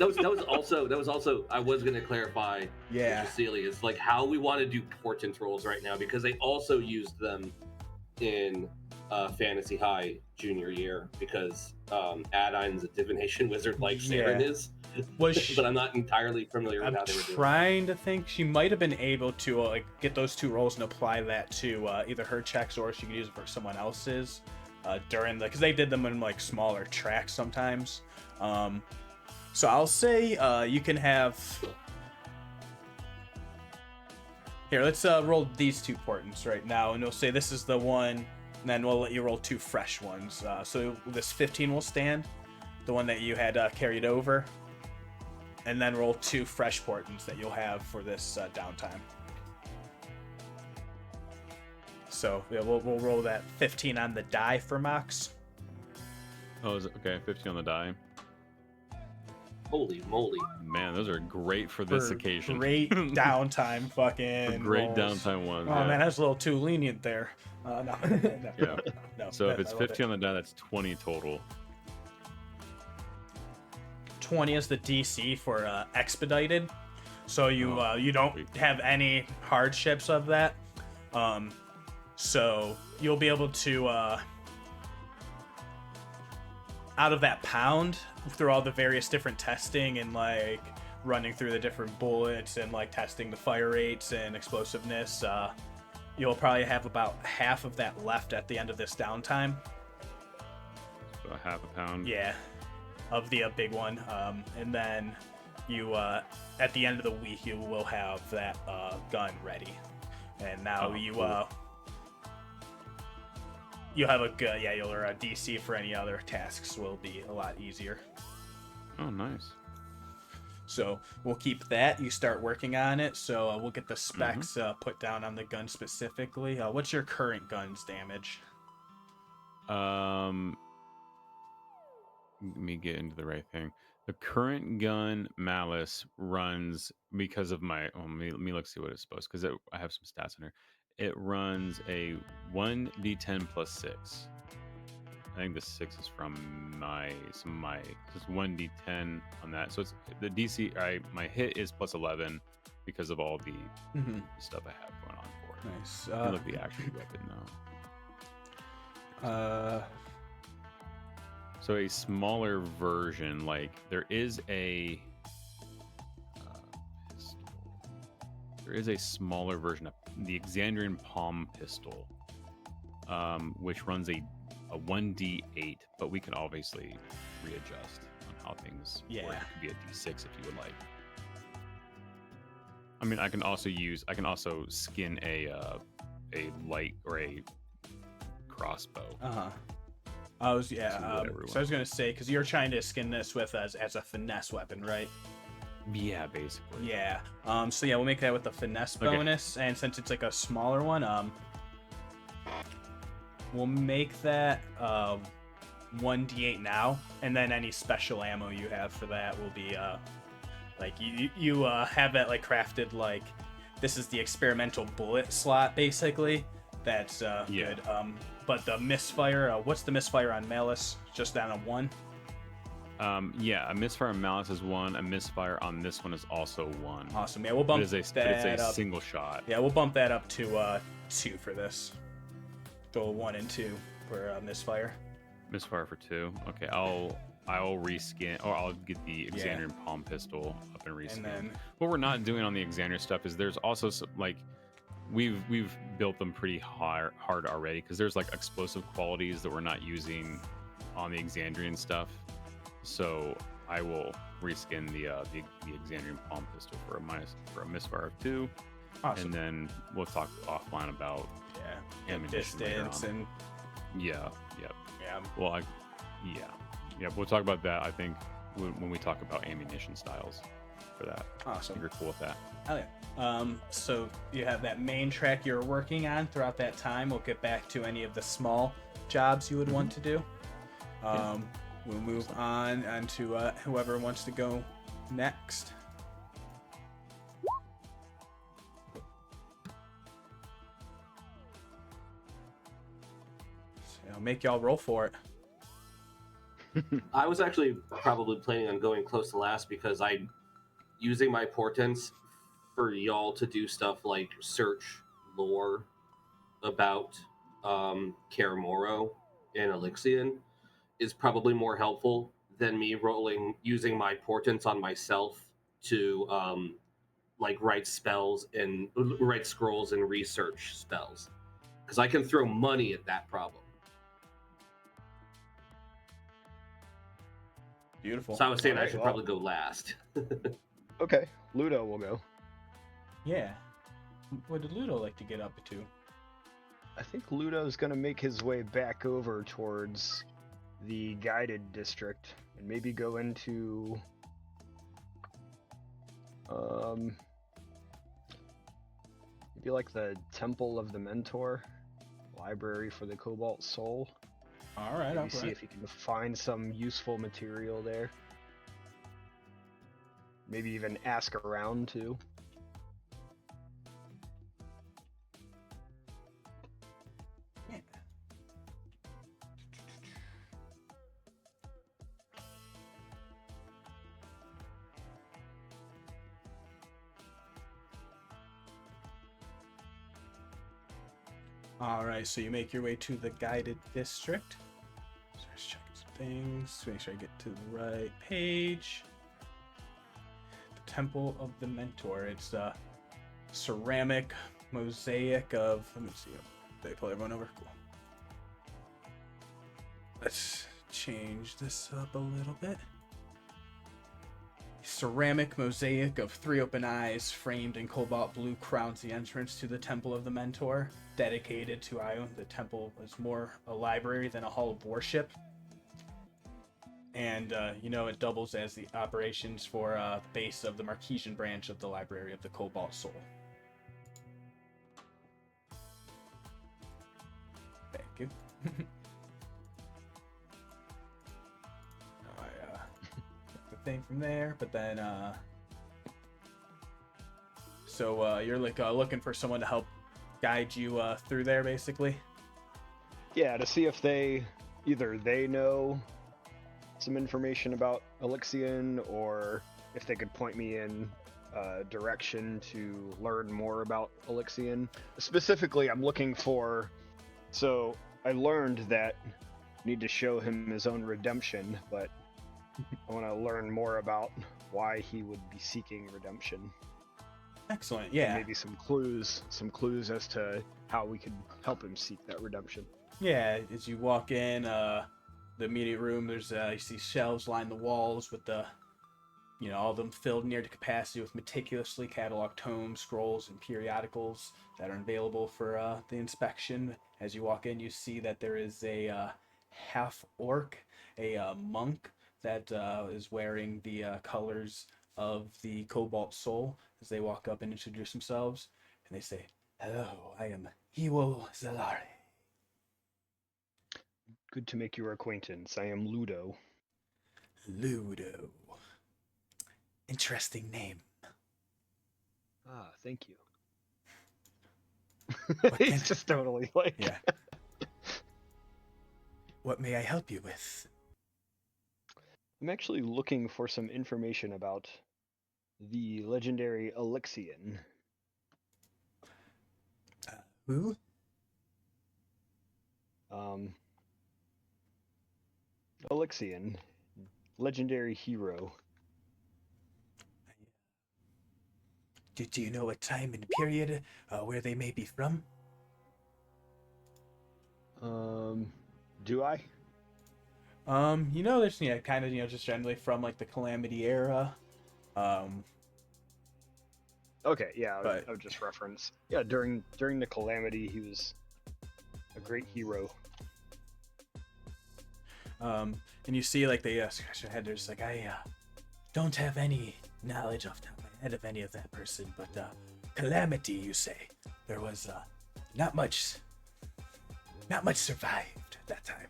Speaker 4: also. I was going to clarify.
Speaker 1: Yeah.
Speaker 4: Jasilionis, like how we want to do portent rolls right now, because they also used them in Fantasy High junior year, because Adine's a divination wizard like Saeryn is. But I'm not entirely familiar with how they were doing.
Speaker 1: Trying to think. She might have been able to like get those 2 rolls and apply that to either her checks, or she could use it for someone else's during because they did them in like smaller tracks sometimes. So I'll say you can have. Here, let's roll these 2 portents right now, and we'll say this is the one, and then we'll let you roll 2 fresh ones. So this 15 will stand, the one that you had carried over, and then roll 2 fresh portents that you'll have for this downtime. So yeah, we'll roll that 15 on the die for Mox.
Speaker 3: Oh, is it? Okay, 15 on the die.
Speaker 4: Holy moly.
Speaker 3: Man, those are great for this occasion.
Speaker 1: Great downtime fucking
Speaker 3: Great
Speaker 1: rolls.
Speaker 3: downtime ones.
Speaker 1: Oh
Speaker 3: yeah.
Speaker 1: man, that's a little too lenient there. No.
Speaker 3: Yeah.
Speaker 1: No,
Speaker 3: So if
Speaker 1: I
Speaker 3: it's
Speaker 1: love
Speaker 3: 15
Speaker 1: it.
Speaker 3: on the die, that's 20 total.
Speaker 1: 20 is the DC for expedited, so you don't have any hardships of that. So you'll be able to out of that pound, through all the various different testing and like running through the different bullets and like testing the fire rates and explosiveness, you'll probably have about half of that left at the end of this downtime.
Speaker 3: So a half a pound.
Speaker 1: Yeah, of the big one. And then you at the end of the week you will have that gun ready. And now
Speaker 3: Cool.
Speaker 1: You have a good, your DC for any other tasks will be a lot easier.
Speaker 3: Oh, nice.
Speaker 1: So we'll keep that. You start working on it. So we'll get the specs put down on the gun specifically. What's your current gun's damage?
Speaker 3: Let me get into the right thing. The current gun Malice runs because of my. Oh, let me look see what it's supposed, because I have some stats in here. It runs a 1d10 plus 6. I think the 6 is from it's 1d10 on that. So it's the DC. My hit is plus 11 because of all the stuff I have going on for it.
Speaker 1: Nice.
Speaker 3: I look the actual weapon though. So a smaller version, like there is a pistol. There is a smaller version of the Exandrian palm pistol, which runs a 1d8, but we can obviously readjust on how things work. It could be a d6 if you would like. I mean, I can also skin a light or a crossbow.
Speaker 1: I was gonna say, because you're trying to skin this with as a finesse weapon, right?
Speaker 3: Yeah, basically.
Speaker 1: Yeah. So yeah, we'll make that with the finesse bonus, and since it's like a smaller one, we'll make that 1d8 now, and then any special ammo you have for that will be like you have that like crafted, like this is the experimental bullet slot basically. That's good. But the misfire, what's the misfire on Malice? Just down a 1?
Speaker 3: A misfire on Malice is 1. A misfire on this one is also 1.
Speaker 1: Awesome. Yeah, we'll bump
Speaker 3: It's
Speaker 1: that
Speaker 3: a
Speaker 1: up.
Speaker 3: single shot.
Speaker 1: Yeah, we'll bump that up to 2 for this. So 1 and 2 for misfire.
Speaker 3: Misfire for 2. Okay, I'll reskin, or I'll get the Exandrian palm pistol up and reskin.
Speaker 1: And then
Speaker 3: what we're not doing on the Exandria stuff is there's also some, like we've built them pretty hard already, because there's like explosive qualities that we're not using on the Exandrian stuff. So I will reskin the Exandrian palm pistol for a misfire of 2.
Speaker 1: Awesome.
Speaker 3: And then we'll talk offline about ammunition later
Speaker 1: distance
Speaker 3: on.
Speaker 1: and
Speaker 3: Yeah.
Speaker 1: yeah.
Speaker 3: We'll talk about that, I think, when we talk about ammunition styles for that.
Speaker 1: Awesome.
Speaker 3: You're cool with that.
Speaker 1: Oh yeah. So you have that main track you're working on throughout that time. We'll get back to any of the small jobs you would want to do. We'll move on to whoever wants to go next. make y'all roll for it.
Speaker 4: I was actually probably planning on going close to last because I'm using my portents for y'all to do stuff like search lore about Karamoro and Alyxian is probably more helpful than me using my portents on myself to like write spells and write scrolls and research spells, because I can throw money at that problem.
Speaker 1: Beautiful.
Speaker 4: So I was saying I
Speaker 5: Alright,
Speaker 4: should
Speaker 5: well.
Speaker 4: probably go last.
Speaker 5: Okay, Ludo will go.
Speaker 1: Yeah. What did Ludo like to get up to?
Speaker 5: I think Ludo's gonna make his way back over towards the guided district and maybe go into maybe like the Temple of the Mentor, library for the Cobalt Soul.
Speaker 1: All right.
Speaker 5: Maybe see if he can find some useful material there. Maybe even ask around too.
Speaker 1: Yeah. All right, so you make your way to the guided district. So let's check some things. Make sure I get to the right page. The Temple of the Mentor. It's a ceramic mosaic of. Let me see. Did I pull everyone over? Cool. Let's change this up a little bit. Ceramic mosaic of 3 open eyes framed in cobalt blue crowns the entrance to the Temple of the Mentor, dedicated to Ion. The temple was more a library than a hall of worship. And, it doubles as the operations for the base of the Marquesian branch of the Library of the Cobalt Soul. Thank you. Thing from there, but then so you're like looking for someone to help guide you through there, basically.
Speaker 5: Yeah, to see if they know some information about Alyxian, or if they could point me in direction to learn more about Alyxian. Specifically, I'm looking for. So I learned that I need to show him his own redemption, but I want to learn more about why he would be seeking redemption.
Speaker 1: Excellent. Yeah.
Speaker 5: And maybe some clues as to how we could help him seek that redemption.
Speaker 1: Yeah. As you walk in, the immediate room, there's you see shelves line the walls with the, all of them filled near to capacity with meticulously cataloged tomes, scrolls, and periodicals that are available for the inspection. As you walk in, you see that there is a half orc, a monk that is wearing the colors of the Cobalt Soul as they walk up and introduce themselves. And they say, "Hello, I am Iwo Zalari."
Speaker 5: Good to make your acquaintance. I am Ludo.
Speaker 1: Ludo. Interesting name.
Speaker 5: Ah, thank you.
Speaker 1: What
Speaker 5: He's
Speaker 1: can-
Speaker 5: just totally like...
Speaker 1: Yeah. What may I help you with?
Speaker 5: I'm actually looking for some information about the legendary Alyxian.
Speaker 1: Who?
Speaker 5: Alyxian, legendary hero.
Speaker 1: Do you know a time and period where they may be from?
Speaker 5: Do I?
Speaker 1: There's kind of just generally from like the Calamity era.
Speaker 5: Okay, yeah,
Speaker 1: But-
Speaker 5: I would just reference. Yeah, during the Calamity, he was a great hero.
Speaker 1: And you see like they scratch their head. They're just like, I don't have any knowledge off the top of my head of any of that person, but Calamity, you say there was not much survived at that time.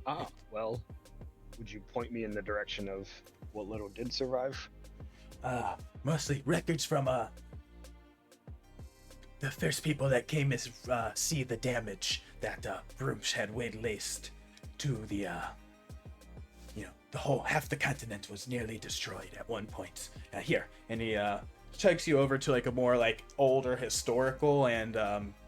Speaker 5: Ah, well, would you point me in the direction of what little did survive?
Speaker 1: Mostly records from the first people that came to see the damage that Brooms had waylaid to the, the whole half the continent was nearly destroyed at one point. Here, and he takes you over to like a more like older historical, and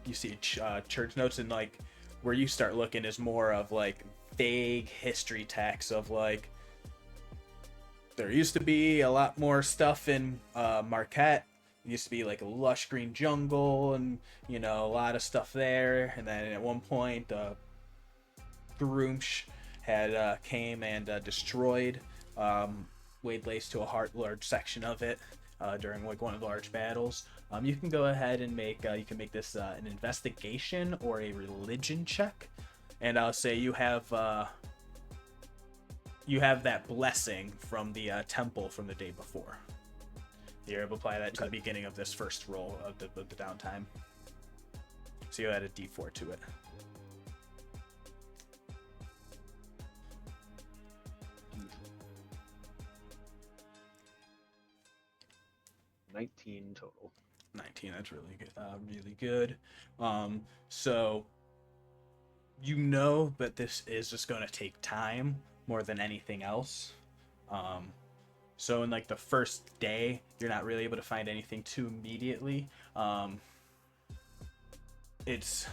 Speaker 1: you see church notes, and like where you start looking is more of like vague history texts of like there used to be a lot more stuff in Marquette. It used to be like a lush green jungle, and a lot of stuff there. And then at one point, Groomsh had came and destroyed Waylaid to a large section of it during like one of the large battles. You can go ahead and make this an investigation or a religion check, and I'll say you have that blessing from the temple from the day before. You're able to apply that to the beginning of this first roll of the downtime. So you add a D4 to it.
Speaker 5: $19 total.
Speaker 1: 19. That's really good. Really good. So but this is just going to take time more than anything else. So in like the first day, you're not really able to find anything too immediately. It's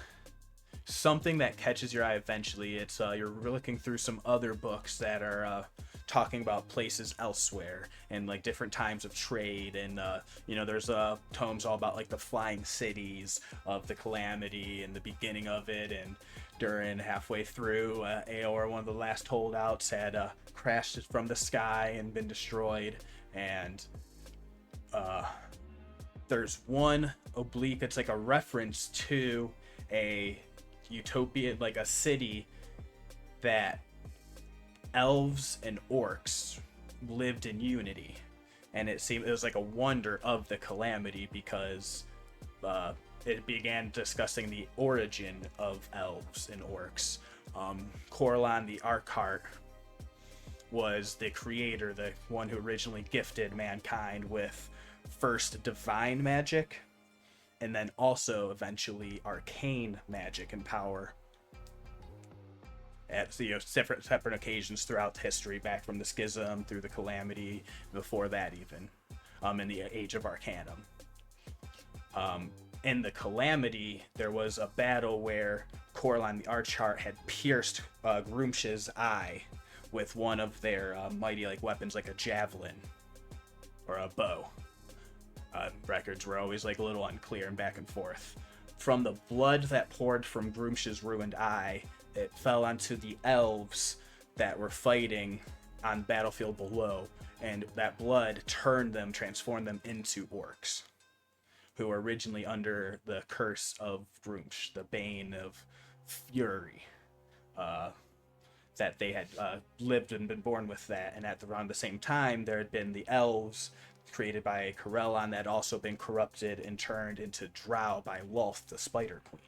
Speaker 1: something that catches your eye eventually. It's you're looking through some other books that are talking about places elsewhere and like different times of trade, and there's tomes all about like the flying cities of the Calamity and the beginning of it, and during halfway through, Aor, one of the last holdouts, had crashed from the sky and been destroyed, and there's one oblique. It's like a reference to a utopia, like a city that elves and orcs lived in unity, and it was like a wonder of the Calamity because it began discussing the origin of elves and orcs. Corlan the Arcart was the creator, the one who originally gifted mankind with first divine magic, and then also eventually arcane magic and power at separate occasions throughout history, back from the Schism through the Calamity, before that even, in the Age of Arcanum. In the Calamity, there was a battle where Corlan the Archart had pierced Groomsh's eye with one of their mighty like weapons, like a javelin or a bow. Records were always like a little unclear and back and forth. From the blood that poured from Groomsh's ruined eye, it fell onto the elves that were fighting on the battlefield below, and that blood transformed them into orcs, who were originally under the curse of Groomsh, the bane of fury. That they had lived and been born with that, and around the same time, there had been the elves created by Ank'Harel that had also been corrupted and turned into drow by Lolth, the Spider Queen.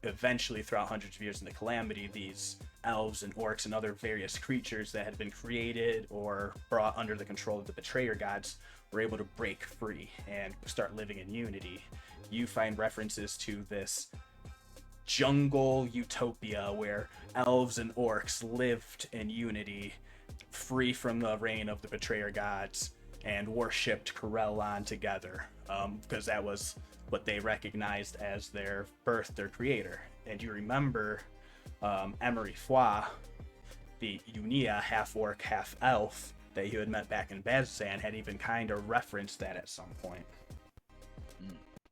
Speaker 1: Eventually, throughout hundreds of years in the Calamity, these elves and orcs and other various creatures that had been created or brought under the control of the Betrayer gods were able to break free and start living in unity. You find references to this jungle utopia where elves and orcs lived in unity, free from the reign of the Betrayer gods, and worshipped Corellan together, because that was what they recognized as their creator. And you remember Emery Foy, the Unia, half orc, half elf, that you had met back in Bazan, had even kind of referenced that at some point.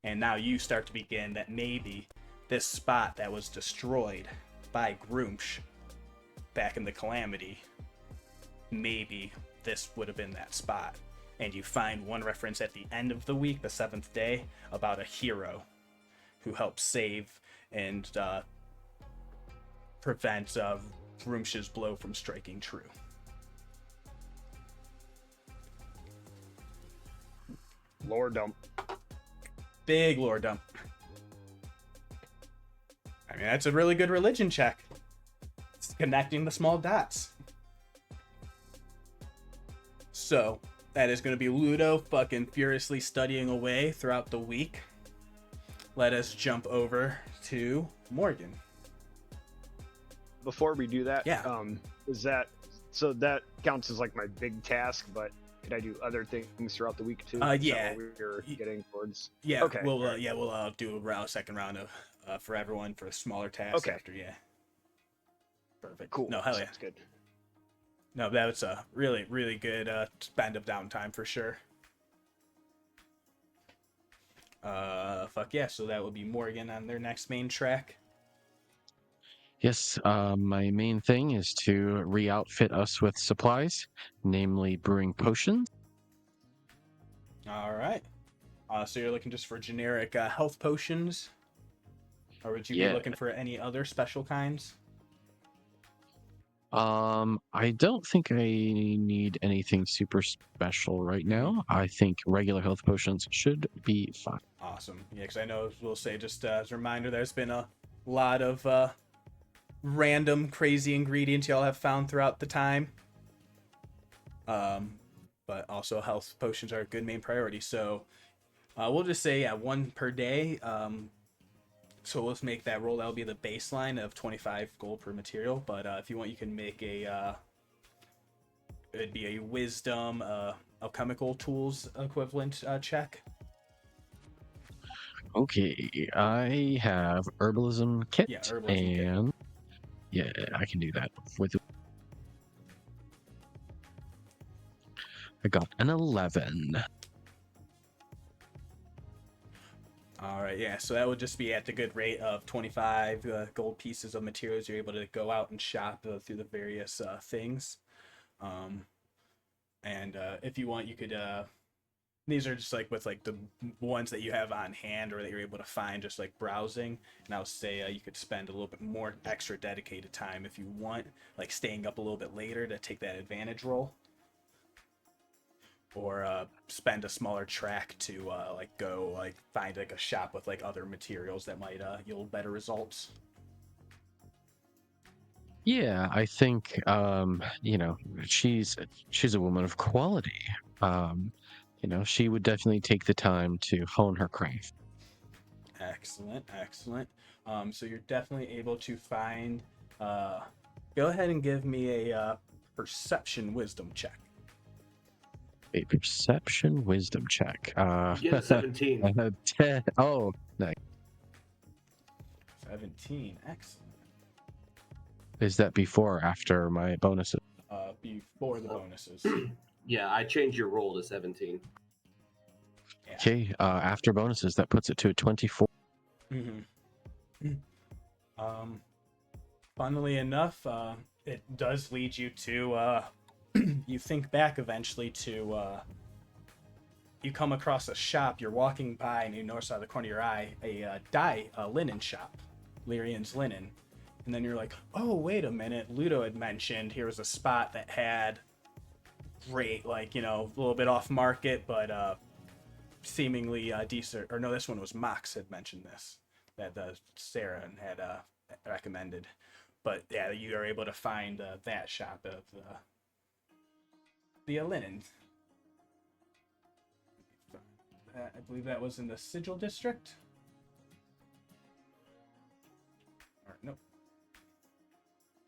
Speaker 1: And now you start to begin that maybe this spot that was destroyed by Groomsh back in the Calamity, maybe this would have been that spot. And you find one reference at the end of the week, the 7th day, about a hero who helped save and prevent Groomsh's blow from striking true.
Speaker 5: Lore dump.
Speaker 1: Big lore dump. I mean, that's a really good religion check. It's connecting the small dots. So, that is going to be Ludo fucking furiously studying away throughout the week. Let us jump over to Morgen.
Speaker 5: Before we do that,
Speaker 1: Yeah.
Speaker 5: Is that so? That counts as like my big task, but could I do other things throughout the week too? Is that
Speaker 1: Yeah.
Speaker 5: what we're getting towards.
Speaker 1: Yeah.
Speaker 5: Okay.
Speaker 1: We'll we'll do a second round of for everyone for a smaller task
Speaker 5: Okay.
Speaker 1: after. Yeah. Perfect.
Speaker 5: Cool.
Speaker 1: No, hell yeah.
Speaker 5: Sounds good.
Speaker 1: No, that was a really good spend of downtime for sure. Fuck yeah. So that will be Morgen on their next main track.
Speaker 2: Yes, my main thing is to re-outfit us with supplies, namely brewing potions.
Speaker 1: All right. So you're looking just for generic health potions, or would you be
Speaker 2: Yeah.
Speaker 1: looking for any other special kinds?
Speaker 2: I don't think I need anything super special right now. I think regular health potions should be fine.
Speaker 1: Awesome. Yeah, because I know we'll say just as a reminder, there's been a lot of random crazy ingredients y'all have found throughout the time. But also health potions are a good main priority. So we'll just say one per day. So let's make that roll. That'll be the baseline of 25 gold per material. But if you want, you can make it'd be a wisdom alchemical tools equivalent check.
Speaker 2: Okay, I have herbalism kit,
Speaker 1: Yeah, herbalism kit.
Speaker 2: and yeah, I can do that with. I got an 11.
Speaker 1: All right, yeah, so that would just be at the good rate of 25 gold pieces of materials. You're able to go out and shop through the various things. And if you want, you could, these are just like with like the ones that you have on hand or that you're able to find just like browsing. And I would say you could spend a little bit more extra dedicated time if you want, like staying up a little bit later to take that advantage roll. Or spend a smaller track to like go like find like a shop with like other materials that might yield better results.
Speaker 2: Yeah, I think she's a woman of quality. She would definitely take the time to hone her craft.
Speaker 1: Excellent. So you're definitely able to find. Go ahead and give me a perception wisdom check.
Speaker 2: A perception wisdom check.
Speaker 4: You get a 17.
Speaker 2: I had 10. Oh, nice.
Speaker 1: 17. Excellent.
Speaker 2: Is that before or after my bonuses?
Speaker 1: Before the bonuses.
Speaker 4: Yeah, I changed your roll to 17.
Speaker 1: Yeah.
Speaker 2: Okay, after bonuses, that puts it to a 24.
Speaker 1: Mm-hmm. Funnily enough, it does lead you to you think back eventually to you come across a shop. You're walking by and you notice out of the corner of your eye a linen shop, Lyrian's Linen, and then you're like, oh wait a minute, Ludo had mentioned here was a spot that had great, like, a little bit off market but seemingly decent. Or no, this one was Mox had mentioned this, that Saeryn had recommended. But yeah, you are able to find that shop of the linen. I believe that was in the Sigil district. Or nope.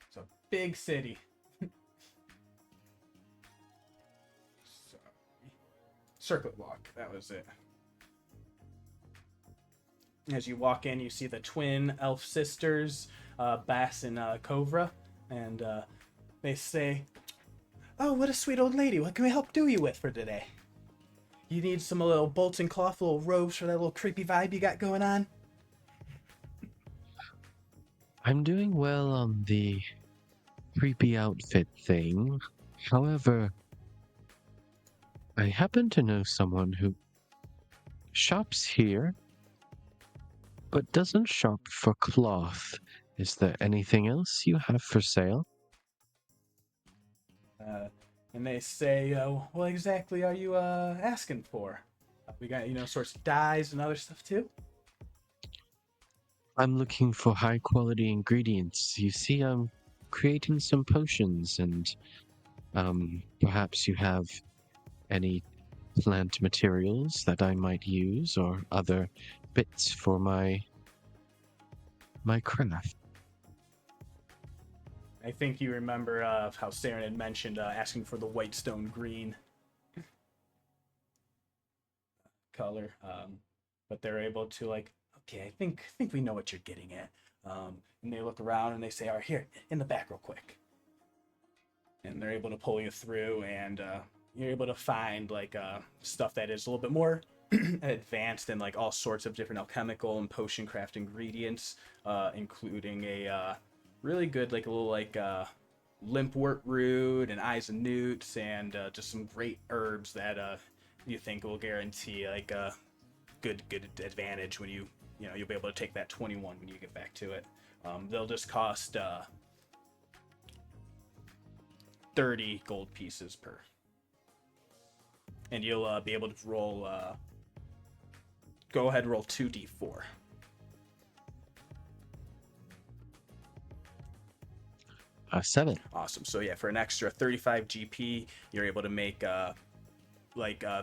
Speaker 1: It's a big city. Sorry. Circuit Walk, that was it. As you walk in, you see the twin elf sisters, Bass and Kovra, and they say, oh, what a sweet old lady. What can we help do you with for today? You need some little bolts and cloth, little robes for that little creepy vibe you got going on?
Speaker 2: I'm doing well on the creepy outfit thing. However, I happen to know someone who shops here, but doesn't shop for cloth. Is there anything else you have for sale?
Speaker 1: And they say, what exactly are you asking for? We got, sorts of dyes and other stuff too.
Speaker 2: I'm looking for high quality ingredients. You see, I'm creating some potions, and perhaps you have any plant materials that I might use, or other bits for my my craft.
Speaker 1: I think you remember how Saeryn had mentioned asking for the white stone green color, but they're able to like, okay, I think we know what you're getting at. And they look around and they say, "All right, here in the back, real quick." And they're able to pull you through, and you're able to find like stuff that is a little bit more advanced and like all sorts of different alchemical and potion craft ingredients, including a really good like a little like limpwort root and eyes and newts and just some great herbs that you think will guarantee like a good advantage when you know you'll be able to take that 21 when you get back to it. They'll just cost 30 gold pieces per, and you'll be able to roll go ahead and roll 2d4.
Speaker 2: Seven.
Speaker 1: Awesome. So yeah, for an extra 35 GP, you're able to make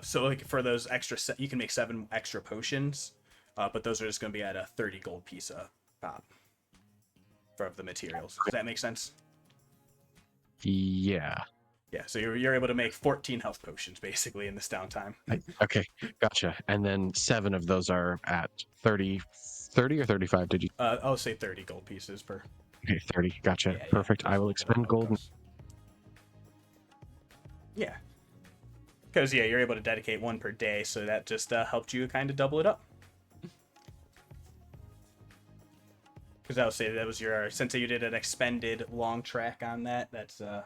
Speaker 1: so like for those extra you can make 7 extra potions, but those are just going to be at a 30 gold piece a pop for the materials. Does that make sense?
Speaker 2: Yeah.
Speaker 1: Yeah. So you're able to make 14 health potions basically in this downtime.
Speaker 2: Okay, gotcha. And then 7 of those are at 30 or 35, did you?
Speaker 1: I'll say 30 gold pieces per.
Speaker 2: Okay, 30, gotcha.
Speaker 1: Yeah,
Speaker 2: Perfect.
Speaker 1: yeah.
Speaker 2: I will expend gold.
Speaker 1: Yeah. Because, yeah, you're able to dedicate 1 per day, so that just helped you kind of double it up. Because I would say that was your, since you did an expended long track on that, that's a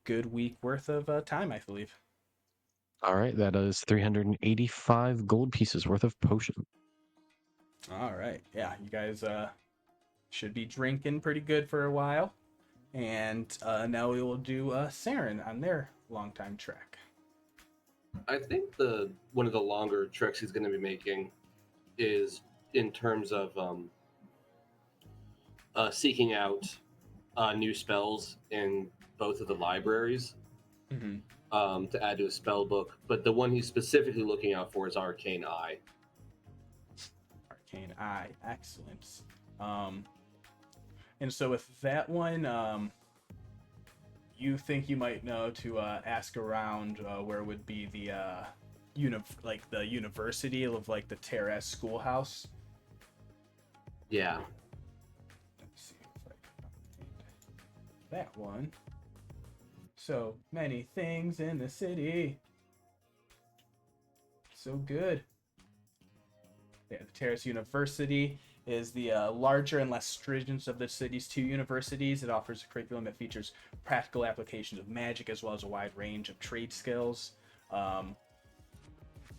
Speaker 1: good week worth of time, I believe.
Speaker 2: All right, that is 385 gold pieces worth of potion.
Speaker 1: All right. Yeah, you guys should be drinking pretty good for a while. And now we will do Saeryn on their long time trek.
Speaker 4: I think one of the longer treks he's going to be making is in terms of seeking out new spells in both of the libraries to add to his spell book. But the one he's specifically looking out for is Arcane Eye.
Speaker 1: Arcane Eye, excellent. And so with that one, you think you might know to ask around where would be the the university of like the Terras schoolhouse.
Speaker 4: Yeah.
Speaker 1: Let's see if I can find that one. So many things in the city. So good. Yeah, the Terras University is the larger and less stringent of the city's 2 universities. It offers a curriculum that features practical applications of magic as well as a wide range of trade skills.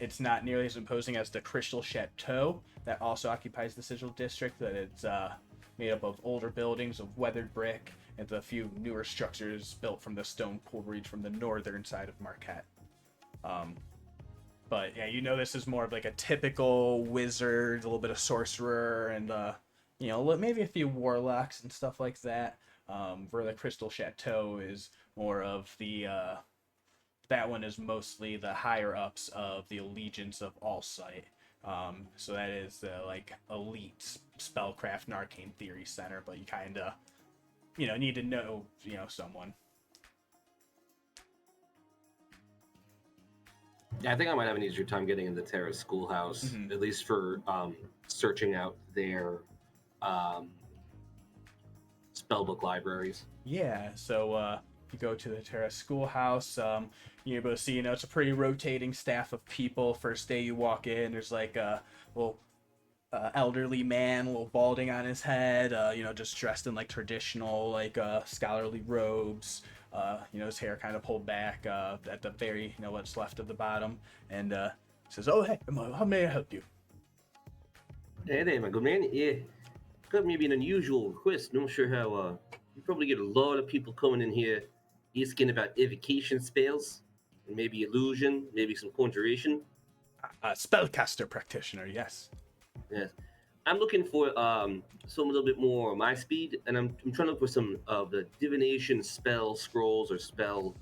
Speaker 1: It's not nearly as imposing as the Crystal Chateau that also occupies the Sigil District, but it's made up of older buildings of weathered brick and a few newer structures built from the stone quarried from the northern side of Marquette. But yeah, you know this is more of like a typical wizard, a little bit of sorcerer, and maybe a few warlocks and stuff like that. Where the Crystal Chateau is more of the that one is mostly the higher ups of the Allegiance of Allsight. So that is the like elite spellcraft and arcane theory center, but you kind of need to know someone.
Speaker 4: Yeah, I think I might have an easier time getting into Terra's schoolhouse, at least for searching out their spellbook libraries.
Speaker 1: Yeah, so you go to the Terra schoolhouse, you're able to see, it's a pretty rotating staff of people. First day you walk in, there's like a little elderly man, a little balding on his head, just dressed in like traditional like scholarly robes. His hair kind of pulled back at the very, what's left of the bottom, and says, "Oh, hey, how may I help you?"
Speaker 4: Hey there, my good man. Yeah, got maybe an unusual request. Not sure how. You probably get a lot of people coming in here asking about evocation spells, and maybe illusion, maybe some conjuration.
Speaker 1: Spellcaster practitioner, yes.
Speaker 4: Yes. I'm looking for some a little bit more my speed, and I'm trying to look for some of the divination spell scrolls or spell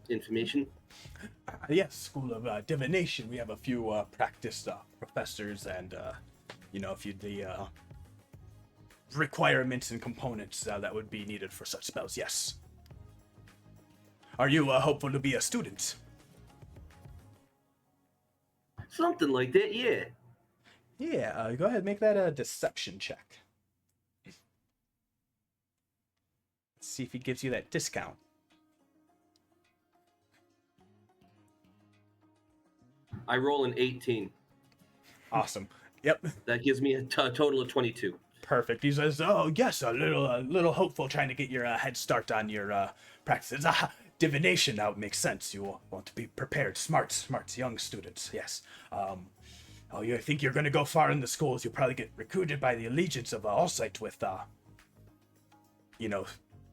Speaker 4: information.
Speaker 1: Yes, School of Divination. We have a few practiced professors and, a few the requirements and components that would be needed for such spells. Yes. Are you hopeful to be a student?
Speaker 4: Something like that, yeah.
Speaker 1: Yeah. Go ahead, make that a deception check. Let's see if he gives you that discount.
Speaker 4: I roll an 18.
Speaker 1: Awesome. Yep.
Speaker 4: That gives me a total of 22.
Speaker 1: Perfect. He says, "Oh yes, a little hopeful, trying to get your head start on your practices. Divination. That would make sense. You want to be prepared, smart, young students. Yes. Oh, you think you're going to go far in the schools? You'll probably get recruited by the allegiance of Allsight with,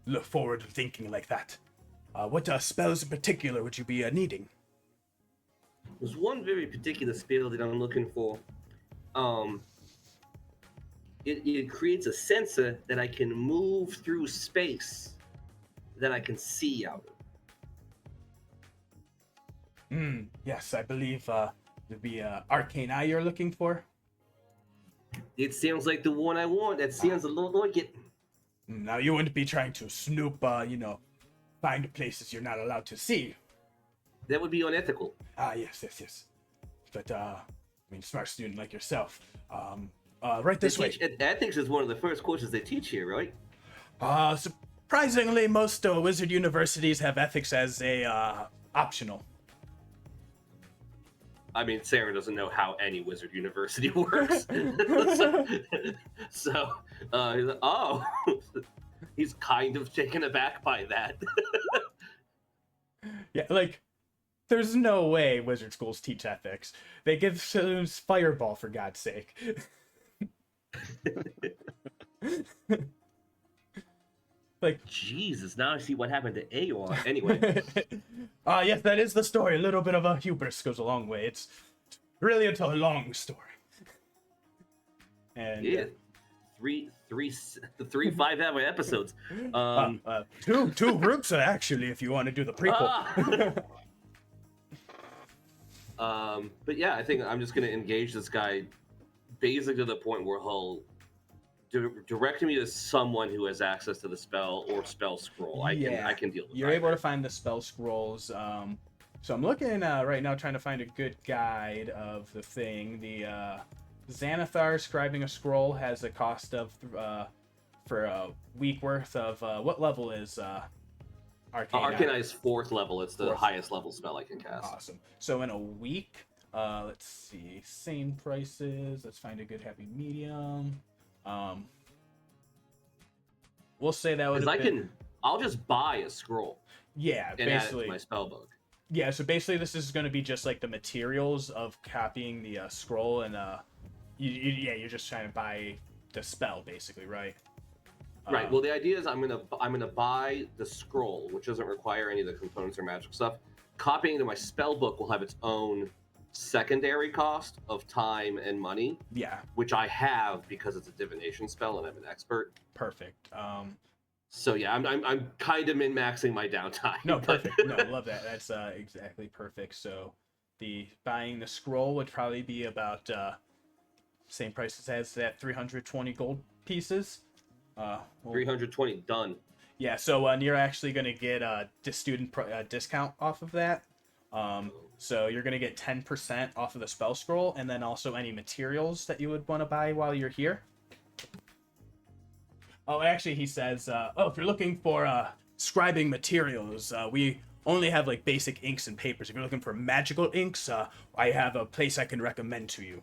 Speaker 1: look forward thinking like that. What spells in particular would you be needing?
Speaker 4: There's one very particular spell that I'm looking for. It creates a sensor that I can move through space that I can see out of.
Speaker 1: Yes, I believe it'd be Arcane Eye you're looking for.
Speaker 4: It sounds like the one I want. That sounds a little like it.
Speaker 1: Now, you wouldn't be trying to snoop, find places you're not allowed to see.
Speaker 4: That would be unethical.
Speaker 1: Yes. But, smart student like yourself. Right this way.
Speaker 4: Ethics is one of the first courses they teach here, right?
Speaker 1: Surprisingly, most wizard universities have ethics as a optional.
Speaker 4: I mean, Saeryn doesn't know how any wizard university works. so he's like, oh, he's kind of taken aback by that.
Speaker 1: Yeah, there's no way wizard schools teach ethics. They give students fireball, for God's sake.
Speaker 4: Jesus, now I see what happened to Aor. Anyway.
Speaker 1: Yes, that is the story. A little bit of a hubris goes a long way. It's really a long story. And
Speaker 4: yeah, three 5-hour episodes.
Speaker 1: Two groups actually, if you want to do the prequel.
Speaker 4: But yeah, I think I'm just gonna engage this guy, basically to the point where he'll direct me to someone who has access to the spell or spell scroll. I can deal with.
Speaker 1: You're able to find the spell scrolls. So I'm looking right now, trying to find a good guide of the thing. The Xanathar scribing a scroll has a cost of for a week worth of what level is Arcane?
Speaker 4: Arcane is 4th level. It's the highest level spell I can cast.
Speaker 1: Awesome. So in a week, let's see, same prices. Let's find a good happy medium. We'll say that would.
Speaker 4: I'll just buy a scroll.
Speaker 1: Yeah,
Speaker 4: and add it
Speaker 1: basically
Speaker 4: to my spell book.
Speaker 1: Yeah, so basically this is going to be just like the materials of copying the scroll, and you're just trying to buy the spell, basically, right?
Speaker 4: Right. Well, the idea is I'm gonna buy the scroll, which doesn't require any of the components or magic stuff. Copying to my spell book will have its own secondary cost of time and money.
Speaker 1: Yeah. Which
Speaker 4: I have because it's a divination spell and I'm an expert.
Speaker 1: Perfect.
Speaker 4: So yeah, I'm kind of min-maxing my downtime.
Speaker 1: No, perfect. No, love that. That's exactly perfect. So the buying the scroll would probably be about same price as that 320 gold pieces.
Speaker 4: 320 done.
Speaker 1: Yeah, so you're actually going to get a student discount off of that. So you're going to get 10% off of the spell scroll, and then also any materials that you would want to buy while you're here. Oh, actually, he says, if you're looking for scribing materials, we only have like basic inks and papers. If you're looking for magical inks, I have a place I can recommend to you.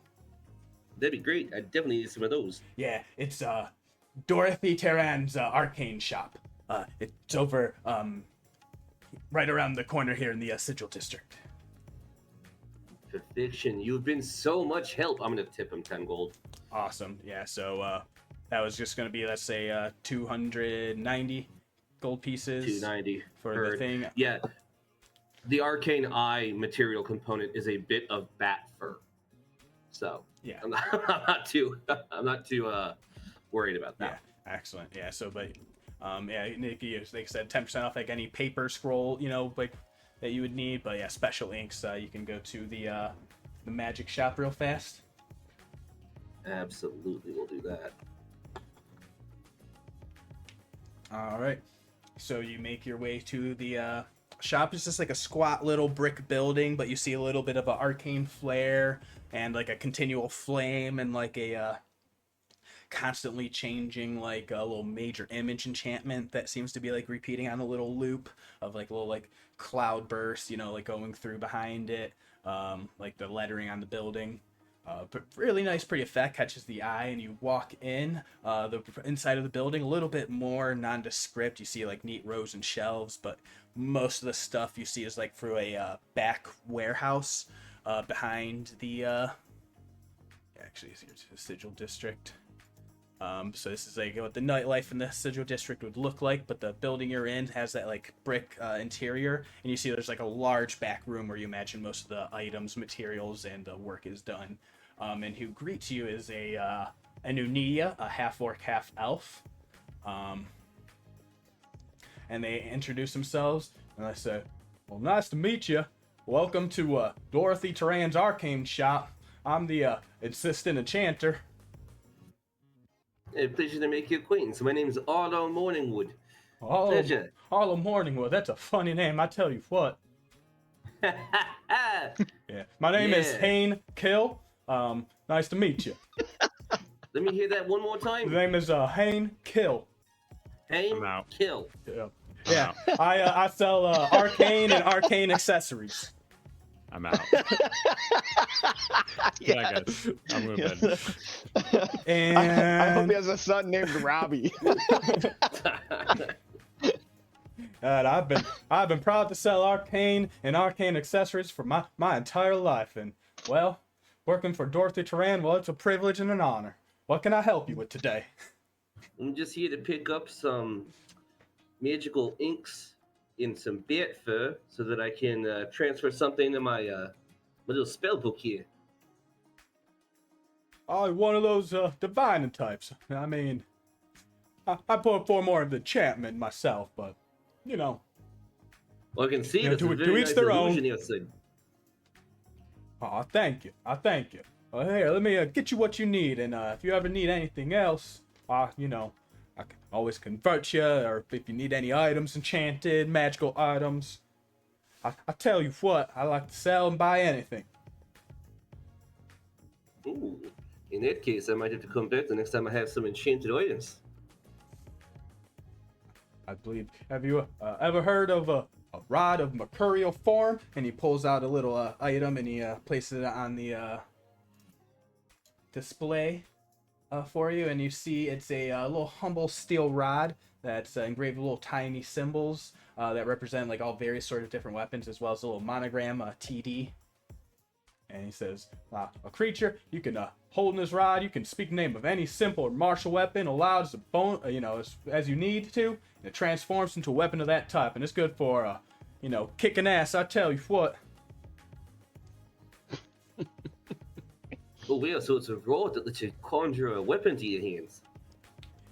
Speaker 4: That'd be great. I definitely need some of those.
Speaker 1: Yeah, it's Dorothy Terran's arcane shop. It's over right around the corner here in the Sigil district.
Speaker 4: Perfection. You've been so much help. I'm gonna tip him 10 gold.
Speaker 1: Awesome. Yeah, so that was just gonna be, let's say, 290 gold pieces.
Speaker 4: 290
Speaker 1: for the thing.
Speaker 4: Yeah. The arcane eye material component is a bit of bat fur. So
Speaker 1: yeah,
Speaker 4: I'm not too worried about that.
Speaker 1: Yeah, excellent. Yeah, so but Nikki, like I said, 10% off like any paper scroll, like that you would need. But yeah, special inks, you can go to the magic shop real fast.
Speaker 4: Absolutely, we'll do that.
Speaker 1: All right. So you make your way to the shop. It's just like a squat little brick building, but you see a little bit of an arcane flare and like a continual flame and like a constantly changing like a little major image enchantment that seems to be like repeating on a little loop of like a little like cloud burst, like going through behind it, like the lettering on the building. But really nice, pretty effect, catches the eye, and you walk in the inside of the building, a little bit more nondescript. You see like neat rows and shelves, but most of the stuff you see is like through a back warehouse behind the actually it's the Sigil District. So this is like what the nightlife in the Sigil District would look like, but the building you're in has that like brick interior, and you see there's like a large back room where you imagine most of the items, materials, and work is done. And who greets you is a Nunia, a half-orc, half-elf. And they introduce themselves, and I say, well, nice to meet you. Welcome to Dorothy Turan's Arcane shop. I'm the assistant enchanter.
Speaker 4: A pleasure to make your acquaintance. My name is Arlo Morningwood. Pleasure.
Speaker 1: Arlo Morningwood, that's a funny name, I tell you what. Yeah. My name is Hane Kill. Nice to meet you.
Speaker 4: Let me hear that one more time.
Speaker 1: The name is Hane Kill.
Speaker 4: Hane Kill.
Speaker 1: Yeah. I sell arcane and arcane accessories.
Speaker 3: I'm out. Yeah, guys. I'm moving.
Speaker 1: And
Speaker 5: I hope he has a son named Robbie.
Speaker 1: And I've been proud to sell arcane and arcane accessories for my entire life, and well, working for Dorothy Turan, well, it's a privilege and an honor. What can I help you with today?
Speaker 4: I'm just here to pick up some magical inks in some bat fur so that I can transfer something to my my little spell book here.
Speaker 1: Oh, one of those divining types. I mean, I put for more of the enchantment myself, but
Speaker 4: Well, I can see
Speaker 1: You know,
Speaker 4: that's
Speaker 1: to
Speaker 4: a very
Speaker 1: each
Speaker 4: nice
Speaker 1: their own.
Speaker 4: illusion you're saying.
Speaker 1: I thank you. Well, here, let me get you what you need, and if you ever need anything else, I can always convert you, or if you need any items, enchanted, magical items. I tell you what, I like to sell and buy anything.
Speaker 4: Ooh, in that case, I might have to come back the next time I have some enchanted items.
Speaker 1: I believe. Have you ever heard of a rod of mercurial form? And he pulls out a little item and he places it on the display for you, and you see it's a little humble steel rod that's engraved with little tiny symbols that represent like all various sort of different weapons, as well as a little monogram TD. And he says, a creature you can hold in this rod, you can speak the name of any simple or martial weapon aloud as a bone, as you need to, and it transforms into a weapon of that type, and it's good for kicking ass. I tell you what.
Speaker 4: Oh, well, so it's a rod that lets you conjure a weapon to your hands.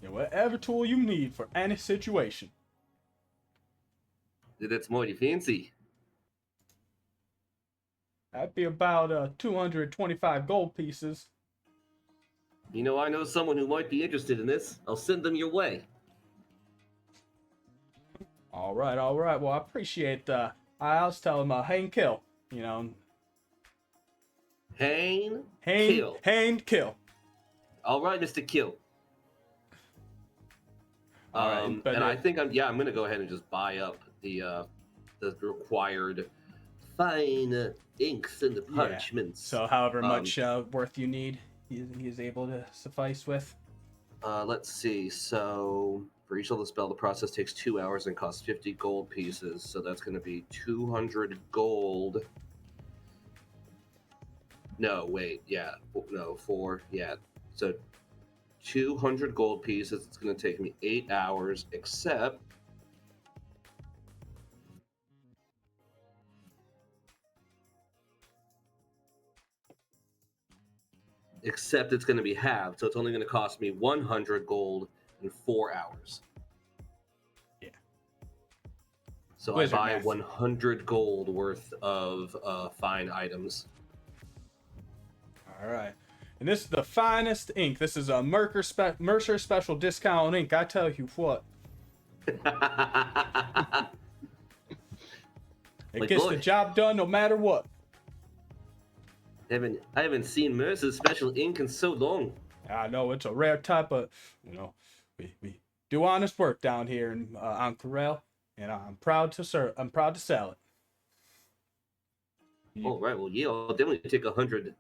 Speaker 1: Whatever tool you need for any situation.
Speaker 4: That's mighty fancy.
Speaker 1: That'd be about 225 gold pieces.
Speaker 4: I know someone who might be interested in this. I'll send them your way.
Speaker 1: All right. Well, I appreciate I'll tell him Hane Kill.
Speaker 4: Hane
Speaker 1: Kill.
Speaker 4: All right, Mr. Kill.
Speaker 1: All right, but
Speaker 4: and I think I'm gonna go ahead and just buy up the required fine inks and the parchments.
Speaker 1: So however much worth you need, he's able to suffice with.
Speaker 4: Let's see. So for each level spell, the process takes 2 hours and costs 50 gold pieces. So that's going to be 200 gold. No, wait. Yeah. No, 4. Yeah. So 200 gold pieces. It's going to take me 8 hours, except it's going to be halved, so it's only going to cost me 100 gold in 4 hours.
Speaker 1: Yeah.
Speaker 4: So
Speaker 1: Wizard
Speaker 4: I buy
Speaker 1: math.
Speaker 4: 100 gold worth of fine items.
Speaker 1: All right. And this is the finest ink. This is a Mercer special discount ink. I tell you what. It gets the job done no matter what.
Speaker 4: I haven't seen Mercer's special ink in so long.
Speaker 1: I know it's a rare type of, we do honest work down here in Ank'Harel, and I'm proud to sell it.
Speaker 4: All right, well, yeah, I'll definitely take 100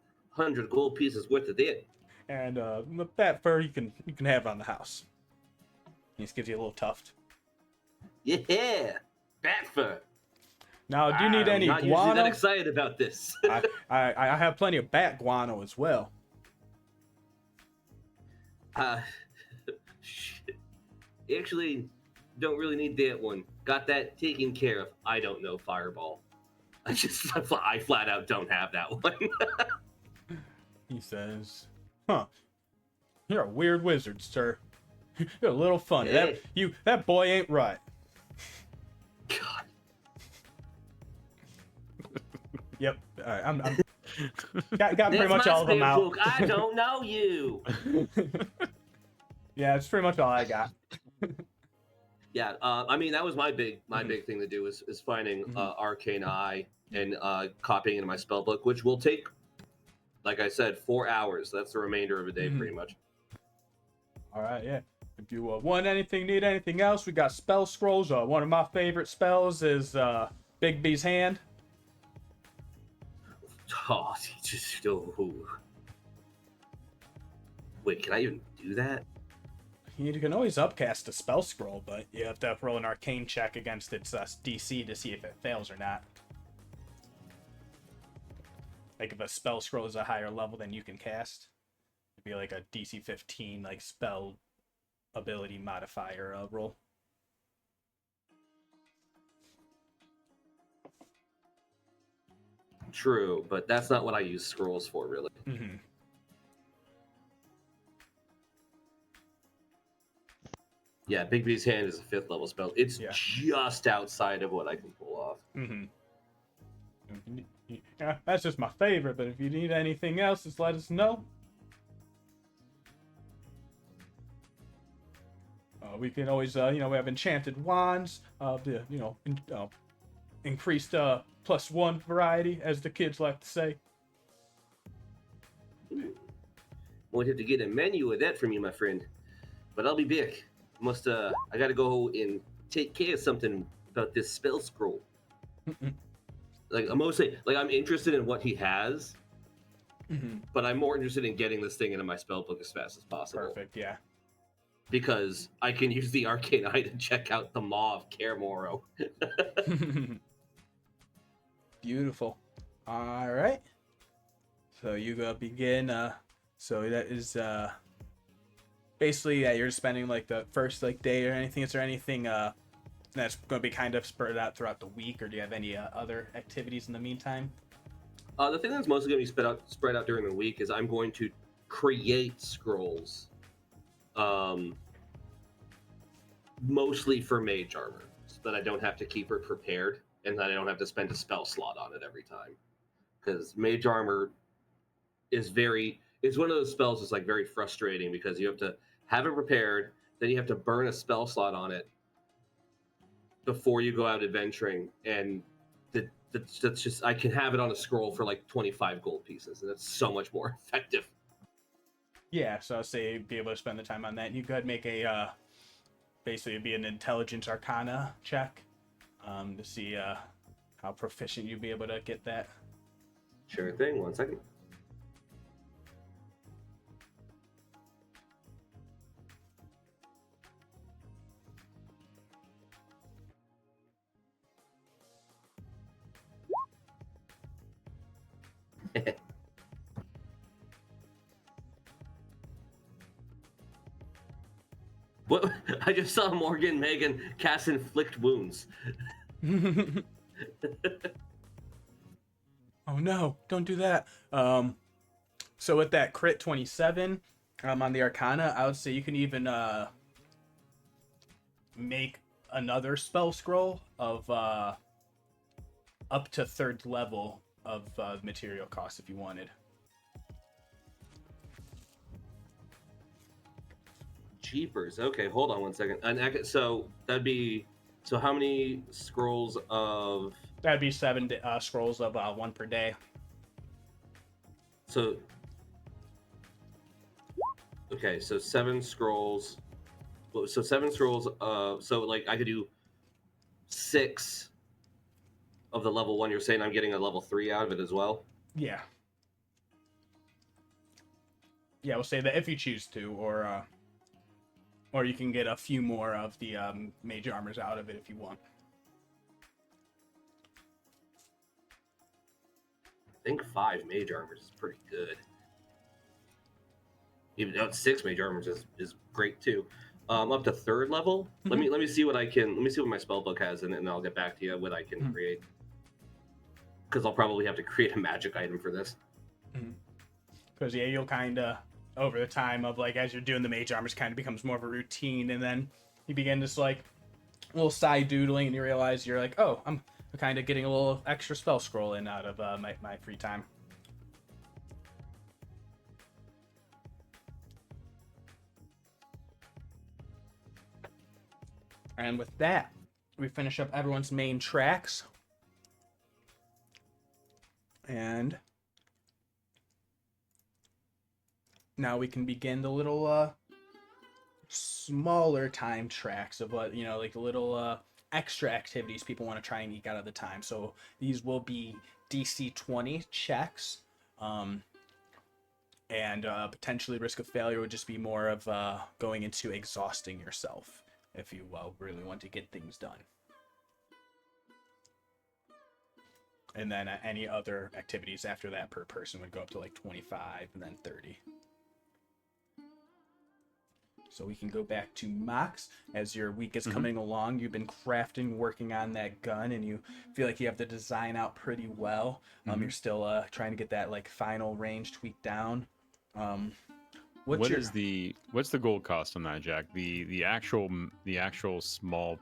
Speaker 4: gold pieces worth of that.
Speaker 1: And that fur you can have on the house. He just gives you a little tuft.
Speaker 4: Yeah, bat fur.
Speaker 1: Now, do you need any
Speaker 4: I'm not usually that
Speaker 1: guano?
Speaker 4: excited about this.
Speaker 1: I have plenty of bat guano as well.
Speaker 4: Shit. Actually, don't really need that one. Got that taken care of. I don't know Fireball. I flat out don't have that one.
Speaker 1: He says, "Huh? You're a weird wizard, sir. You're a little funny.
Speaker 4: Hey.
Speaker 1: That boy ain't right."
Speaker 4: God.
Speaker 1: Yep. All right, I'm got pretty
Speaker 4: That's
Speaker 1: much
Speaker 4: my
Speaker 1: all of them out.
Speaker 4: book. I don't know you.
Speaker 1: Yeah, it's pretty much all I got.
Speaker 4: Yeah, I mean that was my big thing to do is finding Arcane Eye and copying into my spell book, which will take, like I said, 4 hours. That's the remainder of a day, pretty much.
Speaker 1: All right, yeah. If you want anything, need anything else, we got spell scrolls. One of my favorite spells is Big B's Hand.
Speaker 4: Oh, just wait, can I even do that?
Speaker 1: You can always upcast a spell scroll, but you have to roll an arcane check against its DC to see if it fails or not. Like if a spell scroll is a higher level than you can cast, it'd be like a DC 15 like spell ability modifier roll.
Speaker 4: True, but that's not what I use scrolls for, really.
Speaker 1: Mm-hmm.
Speaker 4: Yeah, Big B's Hand is a 5th level spell. It's
Speaker 1: Yeah.
Speaker 4: just outside of what I can pull off.
Speaker 1: Mm-hmm. Yeah, that's just my favorite, but if you need anything else, just let us know. We can always, we have enchanted wands, increased +1 variety, as the kids like to say.
Speaker 4: Won't have to get a menu of that from you, my friend. But I'll be back. I gotta go and take care of something about this spell scroll. Like, I'm interested in what he has, but I'm more interested in getting this thing into my spell book as fast as possible.
Speaker 1: Perfect, yeah.
Speaker 4: Because I can use the Arcane Eye to check out the Maw of Kaer
Speaker 1: Beautiful. All right. So you begin. So that is basically you're spending like the first day or anything. Is there anything that's going to be kind of spread out throughout the week, or do you have any other activities in the meantime?
Speaker 4: The thing that's mostly going to be spread out during the week is I'm going to create scrolls. Mostly for mage armor, so that I don't have to keep it prepared and that I don't have to spend a spell slot on it every time. Because mage armor is it's one of those spells that's like very frustrating because you have to have it prepared, then you have to burn a spell slot on it before you go out adventuring, and that's just I can have it on a scroll for like 25 gold pieces, and it's so much more effective.
Speaker 1: Yeah, so I'll say be able to spend the time on that. You could make a basically it'd be an intelligence arcana check to see how proficient you'd be able to get that.
Speaker 4: Sure thing. 1 second. What? I just saw Morgen Megen cast Inflict Wounds.
Speaker 1: Oh no, don't do that. So with that crit 27 on the Arcana, I would say you can even make another spell scroll of up to 3rd level of material cost if you wanted.
Speaker 4: Jeepers. Okay, hold on one second. So that'd be, so how many scrolls of?
Speaker 1: That'd be 7 scrolls of 1 per day.
Speaker 4: So okay, so 7 scrolls. So 7 scrolls. So like I could do 6 of the level 1. You're saying I'm getting a level 3 out of it as well?
Speaker 1: Yeah. Yeah, we'll say that if you choose to, or you can get a few more of the mage armors out of it if you want.
Speaker 4: I think 5 mage armors is pretty good. Even though 6 mage armors is great too. Up to 3rd level. Let me see what I can. Let me see what my spellbook has, and I'll get back to you what I can create. Because I'll probably have to create a magic item for this.
Speaker 1: Because yeah, you'll kind of over the time of like as you're doing the mage armors, kind of becomes more of a routine, and then you begin just like a little side doodling, and you realize you're like, oh, I'm kind of getting a little extra spell scroll in out of my free time. And with that, we finish up everyone's main tracks. And now we can begin the little smaller time tracks of what, like the little extra activities people want to try and eke out of the time. So these will be DC 20 checks. And potentially risk of failure would just be more of going into exhausting yourself if you really want to get things done. And then any other activities after that per person would go up to like 25 and then 30. So we can go back to Mox. As your week is coming along, you've been crafting, working on that gun, and you feel like you have the design out pretty well. You're still trying to get that like final range tweaked down. What's
Speaker 3: the gold cost on that, Jack? The actual small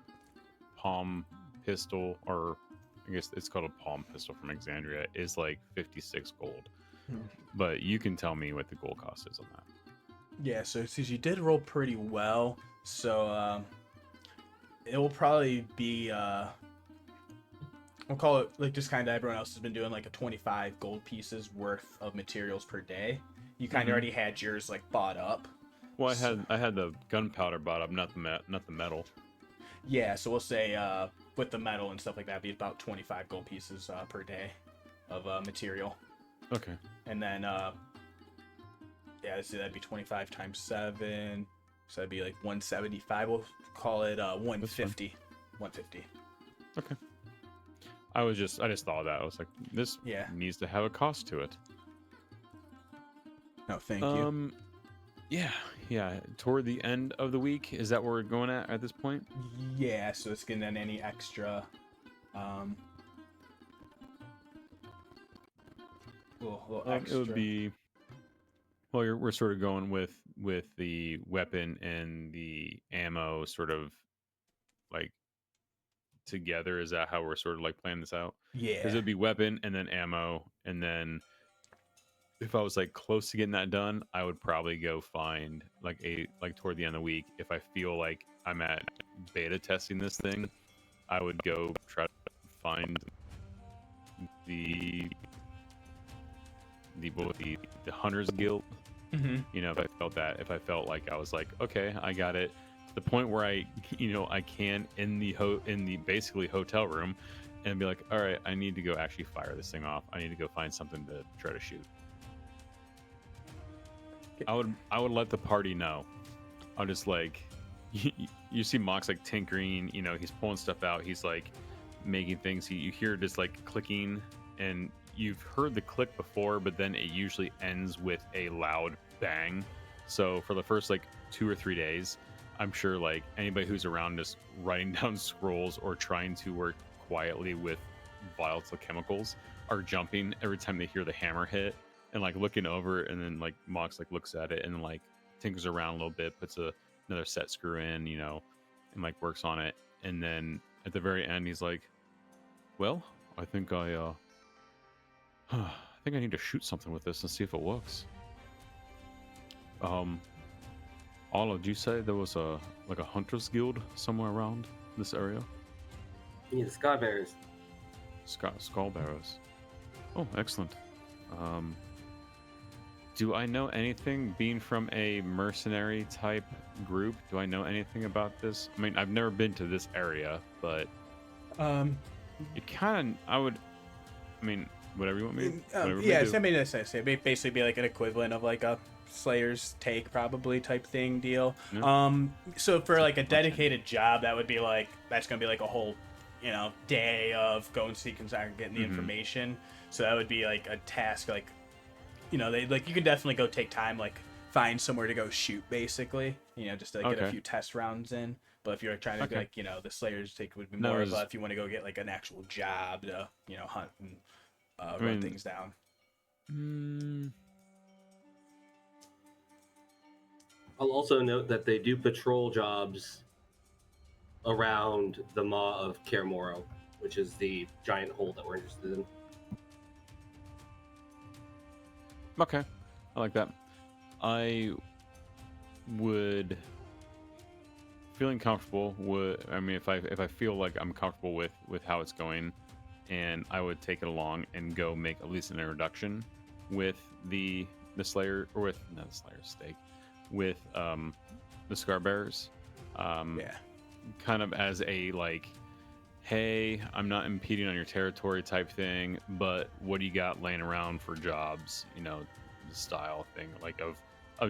Speaker 3: palm pistol, or I guess it's called a palm pistol from Exandria, is like 56 gold. But you can tell me what the gold cost is on that.
Speaker 1: Yeah, so since you did roll pretty well, so it will probably be we'll call it like just kind of everyone else has been doing like a 25 gold pieces worth of materials per day. You kind of already had yours like bought up.
Speaker 3: Well, I had the gunpowder bought up, not the metal.
Speaker 1: Yeah, so we'll say with the metal and stuff like that, it'd be about 25 gold pieces per day of material.
Speaker 3: Okay.
Speaker 1: And then yeah, let's see, that'd be 25 times 7, so that'd be like 175. We'll call it 150. 150.
Speaker 3: Okay. I just thought of that. I was like, this needs to have a cost to it.
Speaker 1: No, thank you.
Speaker 3: Yeah. Toward the end of the week, is that where we're going at this point?
Speaker 1: Yeah, so it's getting in any extra little extra.
Speaker 3: It would be, well, we're sort of going with the weapon and the ammo sort of like together. Is that how we're sort of like planning this out?
Speaker 1: Yeah.
Speaker 3: Because it would be weapon and then ammo, and then if I was like close to getting that done, I would probably go find like toward the end of the week, if I feel like I'm at beta testing this thing, I would go try to find the Hunter's Guild. If I felt like I was like, okay, I got it to the point where I can in the basically hotel room and be like, all right, I need to go actually fire this thing off. I need to go find something to try to shoot. I would let the party know. I'm just like, you see Mox like tinkering, he's pulling stuff out. He's like making things. You hear just like clicking, and you've heard the click before, but then it usually ends with a loud bang. So for the first like 2 or 3 days, I'm sure like anybody who's around just writing down scrolls or trying to work quietly with volatile chemicals are jumping every time they hear the hammer hit and like looking over, and then like Mox like looks at it and like tinkers around a little bit, puts another set screw in, and like works on it, and then at the very end he's like, well, I think I need to shoot something with this and see if it works. Arlo, did you say there was a hunters guild somewhere around this area?
Speaker 4: Yeah, the Sky Bears.
Speaker 3: Skull Barrows. Oh, excellent. Do I know anything, being from a mercenary type group, do I know anything about this? I mean, I've never been to this area, but it kind of, whatever you want me whatever we
Speaker 1: yeah,
Speaker 3: do.
Speaker 1: I mean, it's basically be like an equivalent of like a Slayer's Take probably type thing deal.
Speaker 3: Yeah.
Speaker 1: So for like a dedicated job, that would be like, that's gonna be like a whole, day of going to Consortium and getting the information. So that would be like a task, like, they like, you can definitely go take time, like find somewhere to go shoot basically, just to like, get a few test rounds in. But if you're trying to be like, the Slayer's Take would be more of a, if you want to go get like an actual job to, hunt and run things down.
Speaker 4: I'll also note that they do patrol jobs around the Maw of Kaer Morrow, which is the giant hole that we're interested in.
Speaker 3: Okay, I like that. I would feeling comfortable with. I mean, if I feel like I'm comfortable with how it's going, and I would take it along and go make at least an introduction with the Slayer, or with not the Slayer's Stake, with the Scar Bearers. Kind of as a like, hey, I'm not impeding on your territory type thing, but what do you got laying around for jobs? The style thing, like of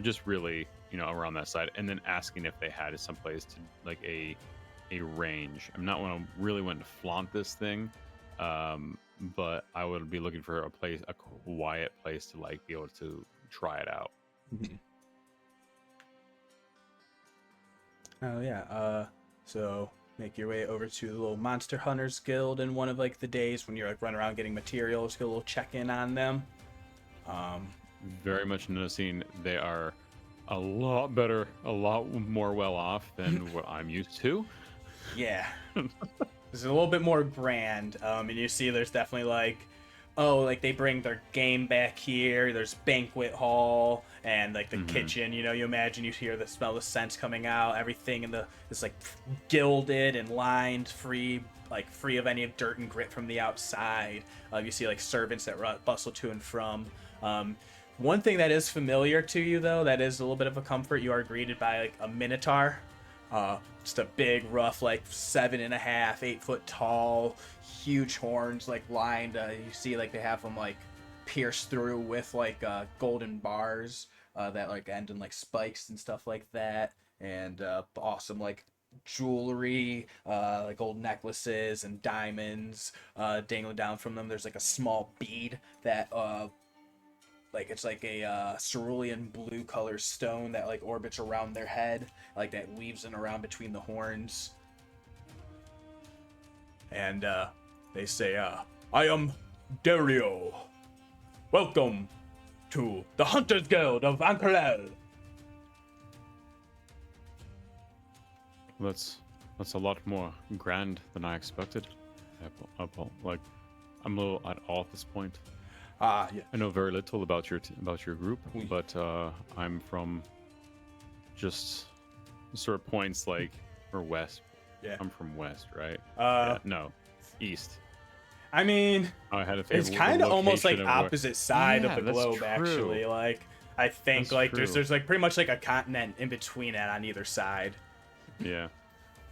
Speaker 3: just really, around that side, and then asking if they had someplace to like a range. I'm not really wanting to flaunt this thing, but I would be looking for a quiet place to like be able to try it out.
Speaker 1: Oh yeah. So make your way over to the little Monster Hunters Guild in one of like the days when you're like running around getting materials, get a little check in on them.
Speaker 3: Very much noticing they are a lot better, a lot more well off than what I'm used to.
Speaker 1: Yeah. This is a little bit more grand. And you see there's definitely like, like they bring their game back here. There's banquet hall and like the kitchen, you imagine, you hear the smell of scents coming out, everything in it's like gilded and lined, free of any dirt and grit from the outside. You see like servants that bustle to and from. One thing that is familiar to you though, that is a little bit of a comfort, you are greeted by like a minotaur. Just a big, rough, like 7.5, 8 foot tall, huge horns, like lined. You see, like they have them like pierced through with like golden bars that like end in like spikes and stuff like that, and awesome like jewelry, like gold necklaces and diamonds dangling down from them. There's like a small bead that like it's like a cerulean blue color stone that like orbits around their head, like that weaves in around between the horns. And they say, I am Dario. Welcome to the Hunters Guild of Ank'Harel.
Speaker 3: That's a lot more grand than I expected. Like, I'm a little at awe at this point.
Speaker 1: Yeah.
Speaker 3: I know very little about your group, but I'm from just sort of points like, or west.
Speaker 1: Yeah.
Speaker 3: I'm from west, right? No, east.
Speaker 1: I mean,
Speaker 3: I had
Speaker 1: it's kind of almost like opposite side of the globe, actually. Like, I think that's like there's like pretty much like a continent in between it on either side.
Speaker 3: Yeah.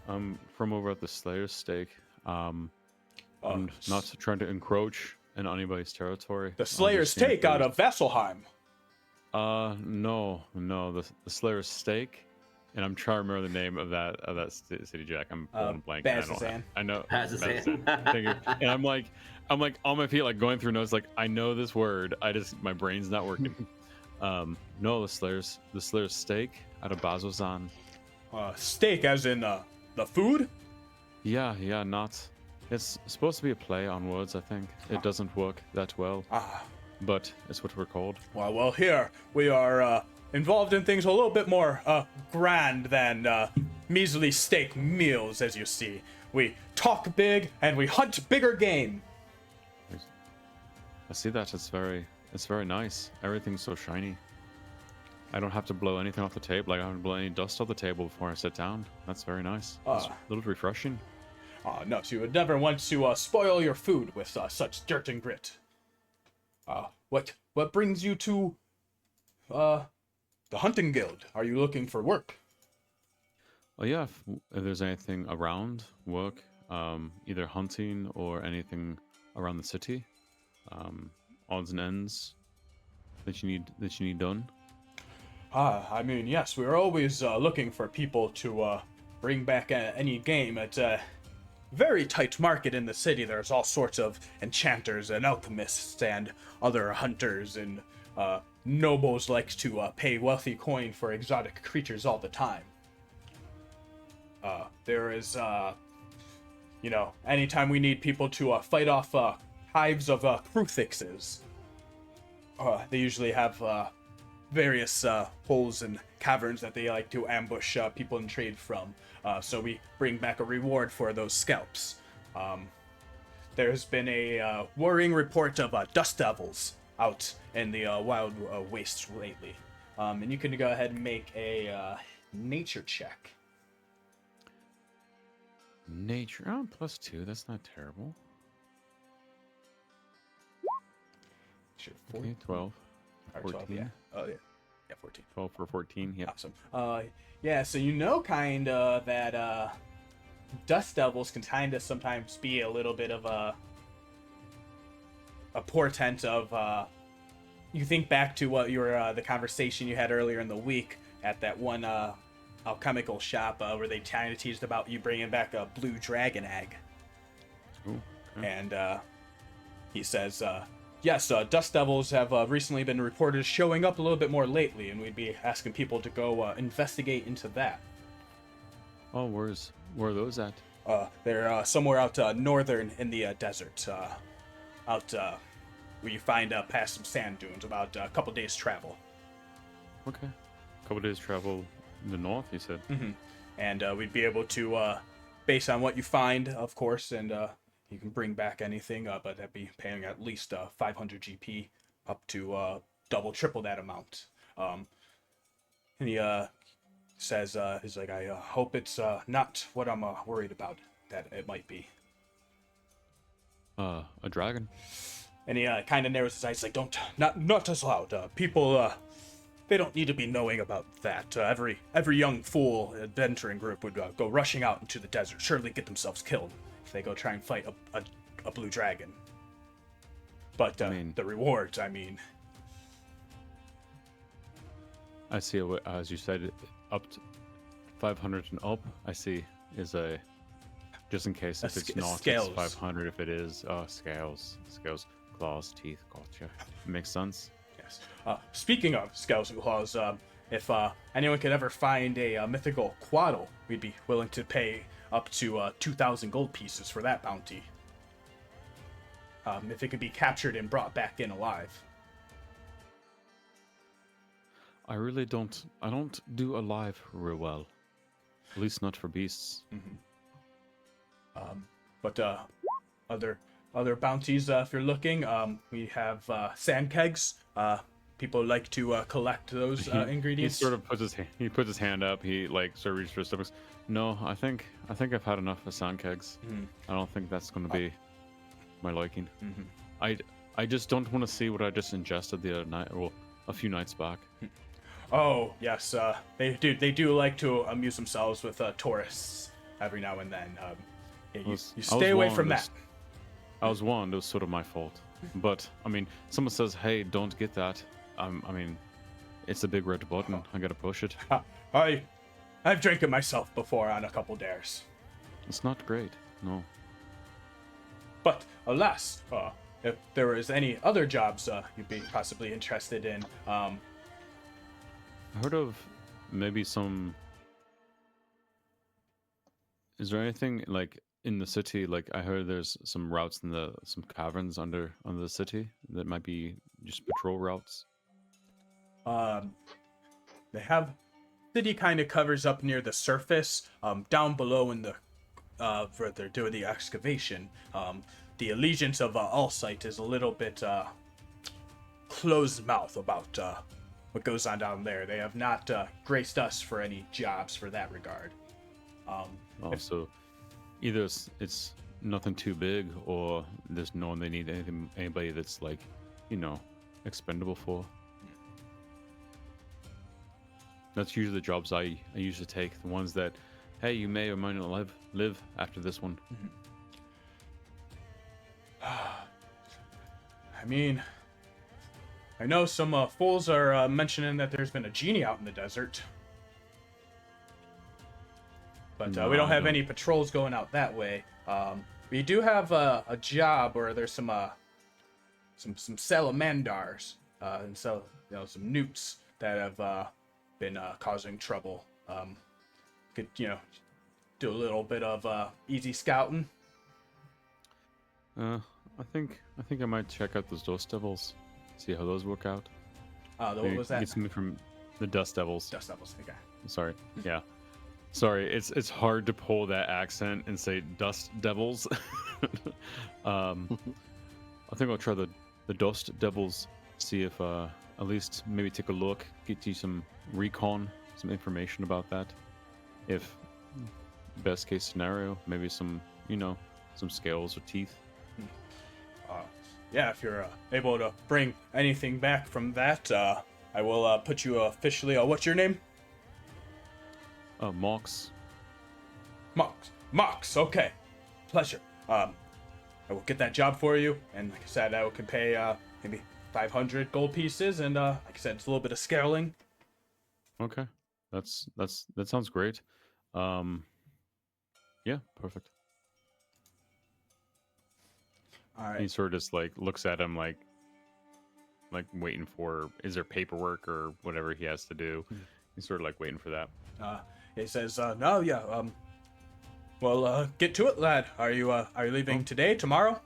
Speaker 3: I'm from over at the Slayer's Stake. I'm not trying to encroach in anybody's territory.
Speaker 1: The Slayer's Take out of Vasselheim.
Speaker 3: No, the Slayer's Stake, and I'm trying to remember the name of that city, Jack. I'm pulling a blank. I know.
Speaker 4: Bazzoxan.
Speaker 3: Thank you. And I'm like on my feet, like going through notes, like I know this word. My brain's not working. No, the Slayer's Stake out of Bazzoxan.
Speaker 1: Steak as in the food?
Speaker 3: Yeah, not. It's supposed to be a play on words, I think. It doesn't work that well. But it's what we're called.
Speaker 1: Well, here we are involved in things a little bit more grand than measly steak meals, as you see. We talk big and we hunt bigger game.
Speaker 3: I see that. It's very nice. Everything's so shiny. I don't have to blow anything off the table. Like, I don't have to blow any dust off the table before I sit down. That's very nice. It's a little refreshing.
Speaker 1: No, so you would never want to spoil your food with such dirt and grit. What brings you to the hunting guild? Are you looking for work?
Speaker 3: Well, yeah, if there's anything around work, either hunting or anything around the city, odds and ends that you need done.
Speaker 1: I mean, yes, we're always looking for people to bring back any game. It's a very tight market in the city. There's all sorts of enchanters and alchemists and other hunters, and nobles like to pay wealthy coin for exotic creatures all the time. There is, anytime we need people to fight off hives of Crutixes, they usually have various holes and caverns that they like to ambush people and trade from. So we bring back a reward for those scalps. There's been a worrying report of dust devils out in the wild wastes lately. And you can go ahead and make a nature check.
Speaker 3: Nature, +2. That's not terrible.
Speaker 1: Sure,
Speaker 3: Okay, 12.
Speaker 1: Or
Speaker 3: 14.
Speaker 1: 12, yeah. Oh, yeah. Yeah, 14.
Speaker 3: 12 for 14. Yep.
Speaker 1: Awesome. Yeah, so you know kinda that dust devils can kinda sometimes be a little bit of a portent of you think back to what your the conversation you had earlier in the week at that one alchemical shop where they kind of teased about you bringing back a blue dragon egg.
Speaker 3: Ooh, okay.
Speaker 1: And he says, yes, dust devils have recently been reported as showing up a little bit more lately, and we'd be asking people to go investigate into that.
Speaker 3: Oh, where are those at?
Speaker 1: They're somewhere out northern in the desert, out where you find past some sand dunes, about a couple days travel.
Speaker 3: Okay. A couple days travel in the north, you said.
Speaker 1: Mm-hmm. And we'd be able to, based on what you find, of course, and you can bring back anything, but that'd be paying at least 500 GP up to double, triple that amount. And he says, he's like, I hope it's not what I'm worried about that it might be.
Speaker 3: A dragon.
Speaker 1: And he kind of narrows his eyes, like, not as loud. People, they don't need to be knowing about that. Every young fool adventuring group would go rushing out into the desert, surely get themselves killed if they go try and fight a blue dragon. But the rewards, I mean.
Speaker 3: I see, as you said, up to 500 and up, I see, is a, just in case, if it's not,
Speaker 1: scales.
Speaker 3: It's 500, if it is, scales, claws, teeth, gotcha. Makes sense.
Speaker 1: Yes. Speaking of scales and claws, if anyone could ever find a mythical quaddle, we'd be willing to pay up to 2,000 gold pieces for that bounty. If it could be captured and brought back in alive.
Speaker 3: I don't do alive real well. At least not for beasts.
Speaker 1: Mm-hmm. But other bounties, if you're looking, we have sand kegs. People like to collect those ingredients.
Speaker 3: He sort of puts his hand up. He like sort of reaches for his stomach. No, I think I've had enough of sand kegs.
Speaker 1: Mm-hmm.
Speaker 3: I don't think that's going to be my liking.
Speaker 1: Mm-hmm.
Speaker 3: I just don't want to see what I just ingested the other night. Well, a few nights back.
Speaker 1: Oh yes, they do like to amuse themselves with tourists every now and then. You stay away from that.
Speaker 3: I was warned. It was sort of my fault. But I mean, someone says, "Hey, don't get that." I mean, it's a big red button. I gotta push it.
Speaker 1: I've drank it myself before on a couple dares.
Speaker 3: It's not great. No.
Speaker 1: But alas, if there was any other jobs you'd be possibly interested in,
Speaker 3: I heard of maybe some. Is there anything like in the city? Like I heard there's some routes in some caverns under the city that might be just patrol routes.
Speaker 1: They have city kind of covers up near the surface. Down below in the where they're doing the excavation, the allegiance of Allsight is a little bit closed mouth about what goes on down there. They have not graced us for any jobs for that regard.
Speaker 3: Also, either it's nothing too big, or there's no one they need anybody that's like, expendable for. That's usually the jobs I usually take. The ones that, hey, you may or might not live after this one.
Speaker 1: I mean, I know some fools are mentioning that there's been a genie out in the desert. But
Speaker 3: No,
Speaker 1: we don't
Speaker 3: I
Speaker 1: have
Speaker 3: don't.
Speaker 1: any patrols going out that way. We do have a job where there's some salamandars and so some newts that have been causing trouble. Could do a little bit of easy scouting.
Speaker 3: I think I might check out those Dust Devils, see how those work out.
Speaker 1: What
Speaker 3: Maybe
Speaker 1: was that?
Speaker 3: Get something from the Dust Devils.
Speaker 1: Dust Devils. Okay.
Speaker 3: Sorry. Yeah. Sorry. It's hard to pull that accent and say Dust Devils. I think I'll try the Dust Devils. See if at least maybe take a look, get you some recon, some information about that. If best case scenario, maybe some some scales or teeth.
Speaker 1: Yeah, if you're able to bring anything back from that, I will put you officially. What's your name?
Speaker 3: Mox.
Speaker 1: Mox. Okay, pleasure. I will get that job for you, and like I said, I can pay maybe 500 gold pieces, and like I said, it's a little bit of scaling.
Speaker 3: Okay, that sounds great. Yeah, perfect.
Speaker 1: All right.
Speaker 3: He sort of just like looks at him like waiting for, is there paperwork or whatever he has to do. He's sort of like waiting for that.
Speaker 1: He says, "No, yeah. Well, get to it, lad. Are you leaving today, tomorrow?"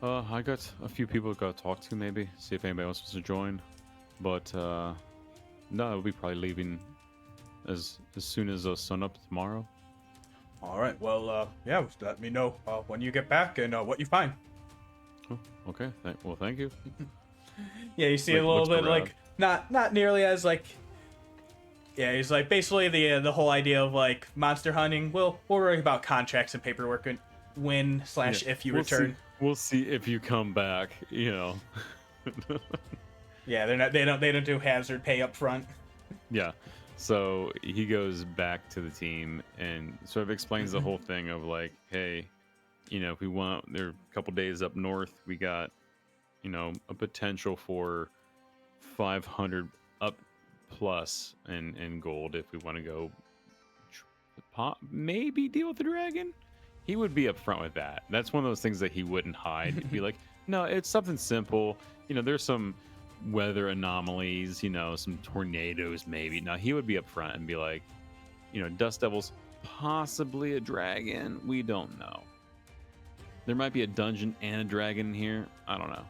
Speaker 3: I got a few people to talk to, maybe see if anybody else wants to join, but no, we'll be probably leaving as soon as sun up tomorrow.
Speaker 1: All right. Well, yeah. Let me know when you get back and what you find.
Speaker 3: Oh, okay. Well, thank you.
Speaker 1: Yeah, you see
Speaker 3: Like,
Speaker 1: a little
Speaker 3: looks
Speaker 1: bit
Speaker 3: around.
Speaker 1: like not nearly as like. Yeah, he's like basically the whole idea of like monster hunting. We'll worry about contracts and paperwork and when / if you
Speaker 3: We'll
Speaker 1: return.
Speaker 3: We'll see if you come back.
Speaker 1: Yeah, they don't do hazard pay up front.
Speaker 3: Yeah. So he goes back to the team and sort of explains the whole thing of like, hey, if we want, there are a couple days up north, we got, a potential for 500 up plus in gold if we want to go maybe deal with the dragon. He would be upfront with that. That's one of those things that he wouldn't hide. He'd be like, no, it's something simple. There's some weather anomalies, some tornadoes maybe. Now he would be upfront and be like, Dust Devils, possibly a dragon. We don't know. There might be a dungeon and a dragon in here. I don't know.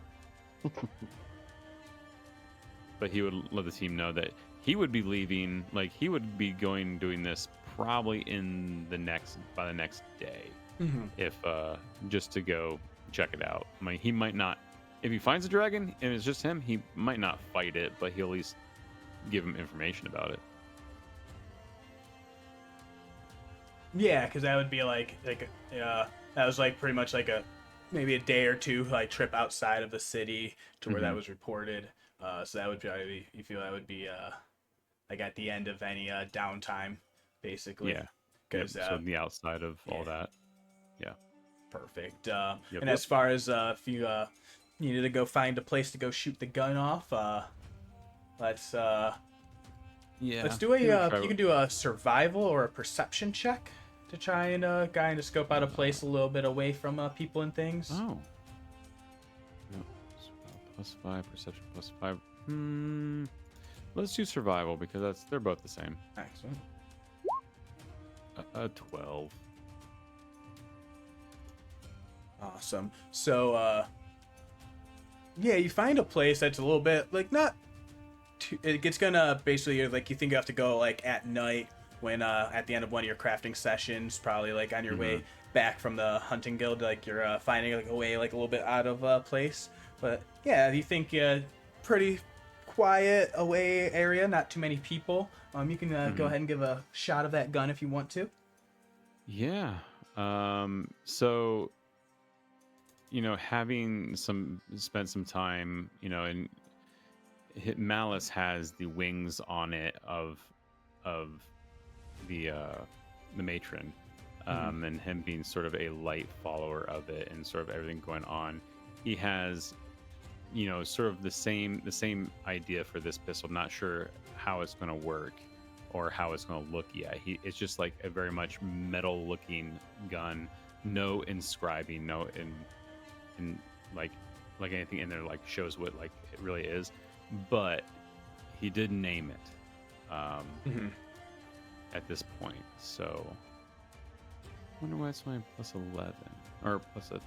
Speaker 3: But he would let the team know that he would be leaving, like he would be doing this probably by the next day. If just to go check it out. I mean, he might not, if he finds a dragon and it's just him, he might not fight it, but he'll at least give him information about it.
Speaker 1: Yeah, because that would be that was like pretty much like maybe a day or two like trip outside of the city to where that was reported. So that would probably you feel that would be like at the end of any downtime, basically.
Speaker 3: Yeah.
Speaker 1: Because
Speaker 3: so the outside of all that. Yeah.
Speaker 1: Perfect. And as far as if you needed to go find a place to go shoot the gun off, let's do a you can do a survival or a perception check to try and kind of scope out a place a little bit away from people and things.
Speaker 3: Oh. No. +5, perception +5. Let's do survival because they're both the same.
Speaker 1: Excellent.
Speaker 3: 12.
Speaker 1: Awesome. So yeah, you find a place that's a little bit like not too, it's gonna basically like you think you have to go like at night when at the end of one of your crafting sessions, probably like on your way back from the hunting guild, like you're finding like a way like a little bit out of place. But yeah, you think pretty quiet away area, not too many people. You can go
Speaker 3: Mhm.
Speaker 1: ahead and give a shot of that gun if you want to.
Speaker 3: Yeah. So, having spent some time, and Malice has the wings on it of the matron, and him being sort of a light follower of it, and sort of everything going on. He has, sort of the same idea for this pistol. Not sure how it's going to work or how it's going to look yet. It's just like a very much metal looking gun, no inscribing, no in like anything in there like shows what like it really is, but he did name it at this point. So I wonder why it's my plus 11 or plus a.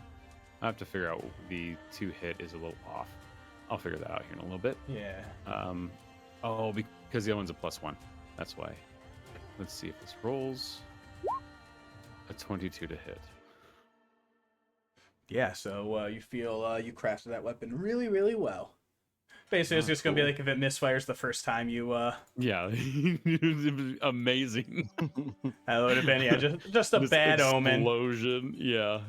Speaker 3: I have to figure out the 2 hit is a little off. I'll figure that out here in a little bit.
Speaker 1: Yeah.
Speaker 3: Oh, because the other one's a +1. That's why. Let's see if this rolls. A 22 to hit.
Speaker 1: Yeah, so you feel you crafted that weapon really, really well. Basically, it's just going to be
Speaker 3: Cool.
Speaker 1: like if it misfires the first time you...
Speaker 3: Yeah, it was amazing.
Speaker 1: that would have been, yeah, just a
Speaker 3: This
Speaker 1: bad omen.
Speaker 3: explosion. Yeah.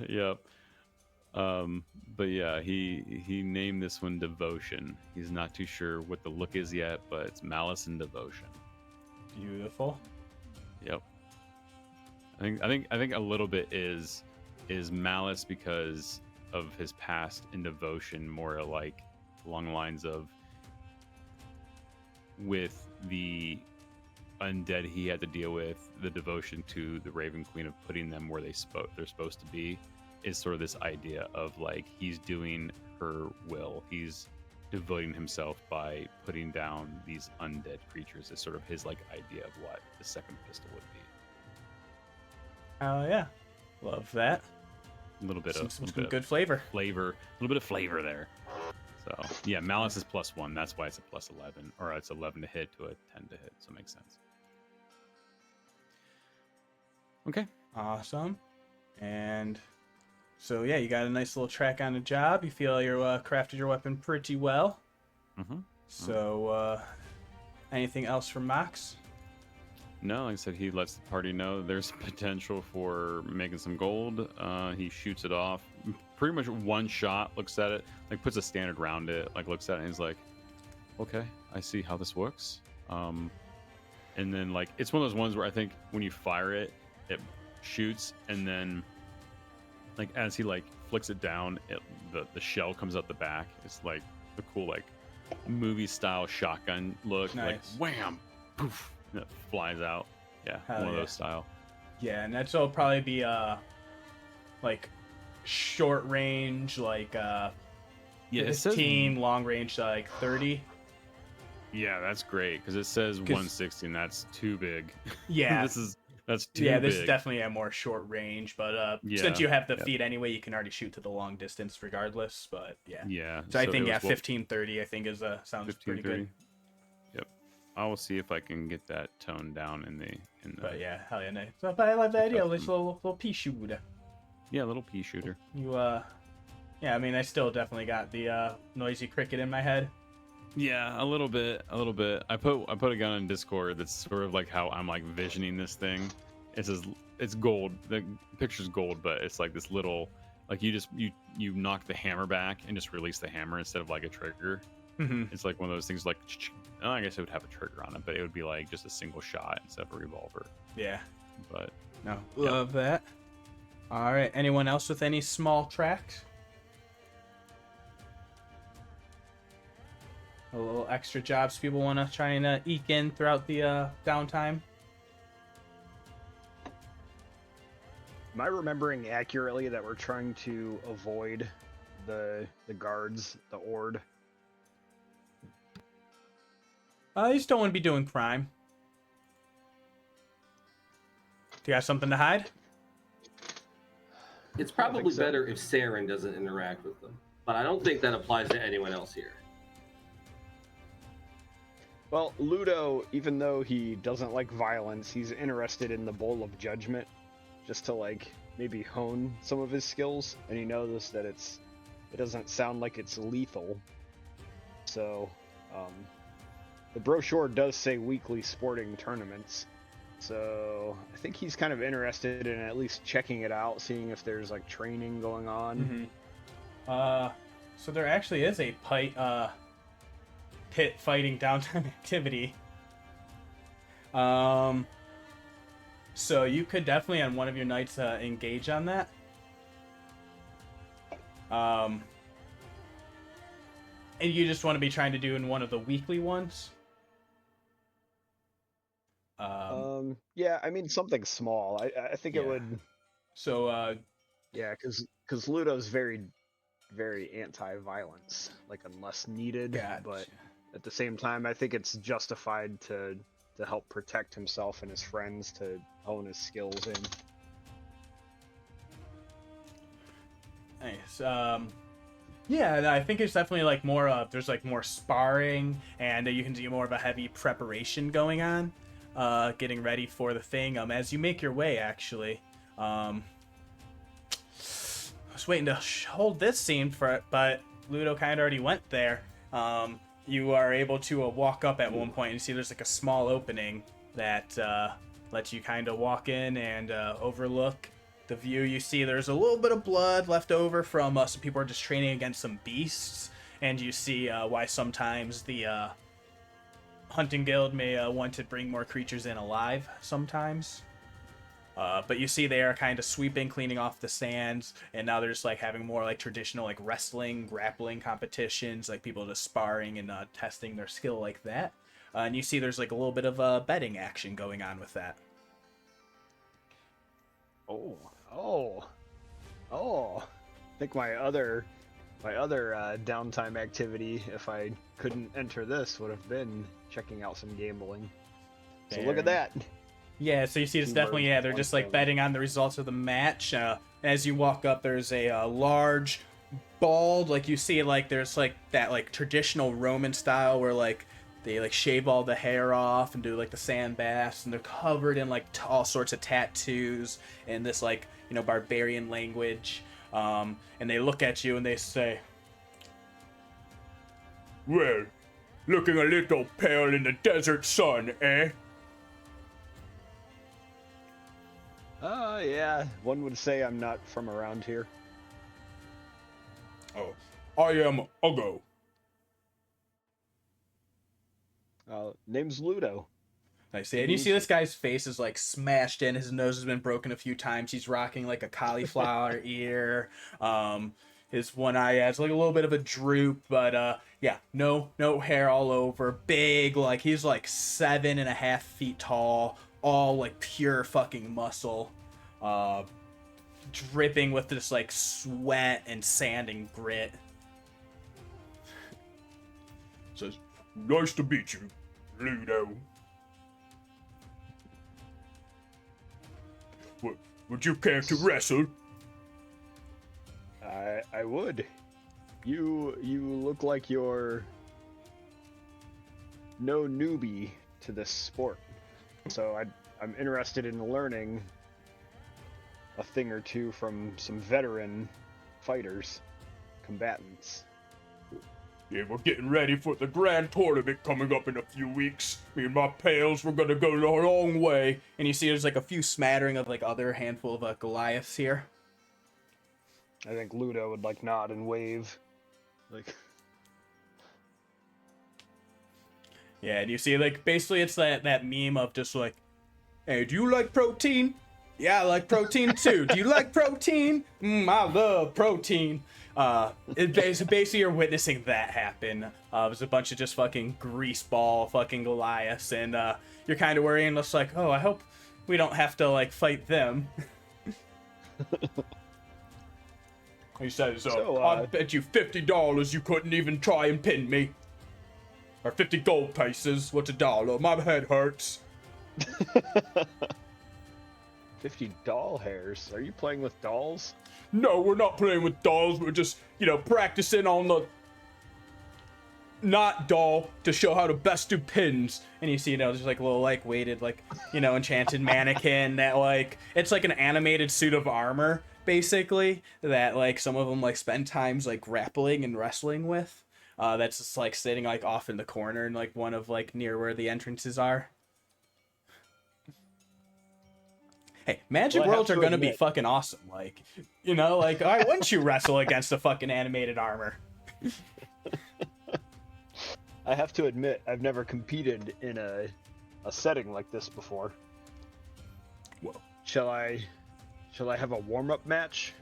Speaker 3: But yeah, he named this one Devotion. He's not too sure what the look is yet, but it's Malice and Devotion.
Speaker 1: Beautiful.
Speaker 3: Yep. I think a little bit is Malice because of his past, and Devotion more like along the lines of with the undead he had to deal with, the devotion to the Raven Queen of putting them where they're supposed to be is sort of this idea of like he's doing her will. He's devoting himself by putting down these undead creatures is sort of his like idea of what the second pistol would be.
Speaker 1: Oh, yeah. Love that.
Speaker 3: A little bit of
Speaker 1: Some good flavor.
Speaker 3: a little bit of flavor there. So yeah, Malice is +1. That's why it's a +11, or it's 11 to hit to a 10 to hit. So it makes sense. Okay.
Speaker 1: Awesome. And so, yeah, you got a nice little track on the job. You feel you crafted your weapon pretty well.
Speaker 3: Mm-hmm.
Speaker 1: So, anything else from Mox?
Speaker 3: No, like I said, he lets the party know there's potential for making some gold. He shoots it off. Pretty much one shot, looks at it, like puts a standard around it, like looks at it and he's like, okay, I see how this works. And then like, it's one of those ones where I think when you fire it, it shoots, and then like as he like flicks it down, the shell comes out the back. It's like the cool like movie style shotgun look.
Speaker 1: Nice.
Speaker 3: Like wham, poof, and it flies out. Yeah,
Speaker 1: Hell
Speaker 3: one of
Speaker 1: yeah.
Speaker 3: those style.
Speaker 1: Yeah, and that'll probably be like short range, like
Speaker 3: Yeah, it says
Speaker 1: 15, long range, like 30.
Speaker 3: Yeah, that's great because it says 160, and that's too big.
Speaker 1: Yeah.
Speaker 3: That's too
Speaker 1: Yeah,
Speaker 3: big.
Speaker 1: this is definitely a more short range, but
Speaker 3: Yeah,
Speaker 1: since you have the feet anyway, you can already shoot to the long distance regardless. But yeah,
Speaker 3: Yeah.
Speaker 1: so I think
Speaker 3: it was
Speaker 1: 15-30 I think is sounds pretty good.
Speaker 3: Yep. I will see if I can get that tone down in the.
Speaker 1: But yeah, hell yeah, nice. So, but I love the idea. This little pea shooter.
Speaker 3: Yeah, little pea shooter.
Speaker 1: You yeah, I mean, I still definitely got the noisy cricket in my head.
Speaker 3: Yeah, a little bit. I put a gun in Discord that's sort of like how I'm like visioning this thing. It's gold. The picture's gold, but it's like this little, like you knock the hammer back and just release the hammer instead of like a trigger.
Speaker 1: Mm-hmm.
Speaker 3: It's like one of those things like, I guess it would have a trigger on it, but it would be like just a single shot instead of a revolver.
Speaker 1: Yeah.
Speaker 3: But
Speaker 1: No, love that. All right. Anyone else with any small tracks? A little extra jobs people want to try and eke in throughout the downtime?
Speaker 5: Am I remembering accurately that we're trying to avoid the guards, the Ord?
Speaker 1: You just don't want to be doing crime. Do you have something to hide?
Speaker 4: It's probably
Speaker 5: so.
Speaker 4: better if Saeryn doesn't interact with them, but I don't think that applies to anyone else here.
Speaker 5: Well, Ludo, even though he doesn't like violence, he's interested in the Bowl of Judgment, just to like maybe hone some of his skills, and he knows that it doesn't sound like it's lethal. So, the brochure does say weekly sporting tournaments. So I think he's kind of interested in at least checking it out, seeing if there's like training going on.
Speaker 1: So there actually is a pit fighting downtime activity. So you could definitely on one of your nights engage on that. And you just want to be trying to do in one of the weekly ones.
Speaker 5: Yeah, I mean something small. I think it would.
Speaker 1: So
Speaker 5: Yeah, because Ludo's very anti-violence, like unless needed.
Speaker 1: Gotcha.
Speaker 5: But at the same time, I think it's justified to help protect himself and his friends, to hone his skills in.
Speaker 1: Nice. Yeah, I think it's definitely like more there's like more sparring, and you can do more of a heavy preparation going on, getting ready for the thing. As you make your way, actually, I was waiting to hold this scene for it, but Ludo kind of already went there. You are able to walk up at one point and see there's like a small opening that lets you kind of walk in and overlook the view. You see there's a little bit of blood left over from some people are just training against some beasts, and you see why sometimes the hunting guild may want to bring more creatures in alive sometimes. But you see they are kind of sweeping, cleaning off the sands, and now they're just like having more like traditional like wrestling, grappling competitions, like people just sparring and testing their skill like that. And you see there's like a little bit of betting action going on with that.
Speaker 5: I think my other downtime activity, if I couldn't enter this, would have been checking out some gambling. So look at that.
Speaker 1: Yeah, so you see it's definitely, they're just like betting on the results of the match. As you walk up, there's a large, bald, like you see like there's like that like traditional Roman style where like they like shave all the hair off and do like the sand baths, and they're covered in like all sorts of tattoos and this like, you know, barbarian language. And they look at you and they say, "Well, looking a little pale in the desert sun, eh?"
Speaker 5: Yeah, one would say I'm not from around here.
Speaker 1: "Oh, I am Ugo."
Speaker 5: Name's Ludo.
Speaker 1: Nice. And you see this guy's face is like smashed in. His nose has been broken a few times. He's rocking like a cauliflower ear. His one eye has like a little bit of a droop, but yeah, no hair all over. Big, like he's like 7.5 feet tall. All like pure fucking muscle, dripping with this like sweat and sand and grit. Says, "Nice to meet you, Ludo. Would you care to wrestle?"
Speaker 5: I would. You look like you're no newbie to this sport. So I'm interested in learning a thing or two from some veteran fighters, combatants.
Speaker 1: Yeah, we're getting ready for the grand tournament coming up in a few weeks. Me and my pals, we're gonna go a long way. And you see there's like a few smattering of like other handful of Goliaths here.
Speaker 5: I think Ludo would like nod and wave. Like,
Speaker 1: yeah, and you see like basically it's that meme of just like, "Hey, do you like protein? Yeah, I like protein too. Do you like protein? I love protein." Basically you're witnessing that happen. There's a bunch of just fucking greaseball fucking Goliaths, and you're kind of worrying, just like, "Oh, I hope we don't have to like fight them." He says, "I bet you $50 you couldn't even try and pin me. Or 50 gold pieces. What's $1? My head hurts."
Speaker 5: 50 doll hairs? Are you playing with dolls?
Speaker 1: "No, we're not playing with dolls. We're just, practicing on the not doll to show how to best do pins." And you see, there's like a little like weighted, like, enchanted mannequin that like, it's like an animated suit of armor, basically, that like some of them like spend times like grappling and wrestling with. that's just like sitting like off in the corner and like one of like near where the entrances are. Hey, Magic
Speaker 5: Well, I have
Speaker 1: Worlds are
Speaker 5: to
Speaker 1: gonna be
Speaker 5: admit-
Speaker 1: fucking awesome. Like, you know, like why wouldn't you wrestle against a fucking animated armor?
Speaker 5: I have to admit, I've never competed in a setting like this before.
Speaker 1: Whoa.
Speaker 5: Shall I have a warm-up match?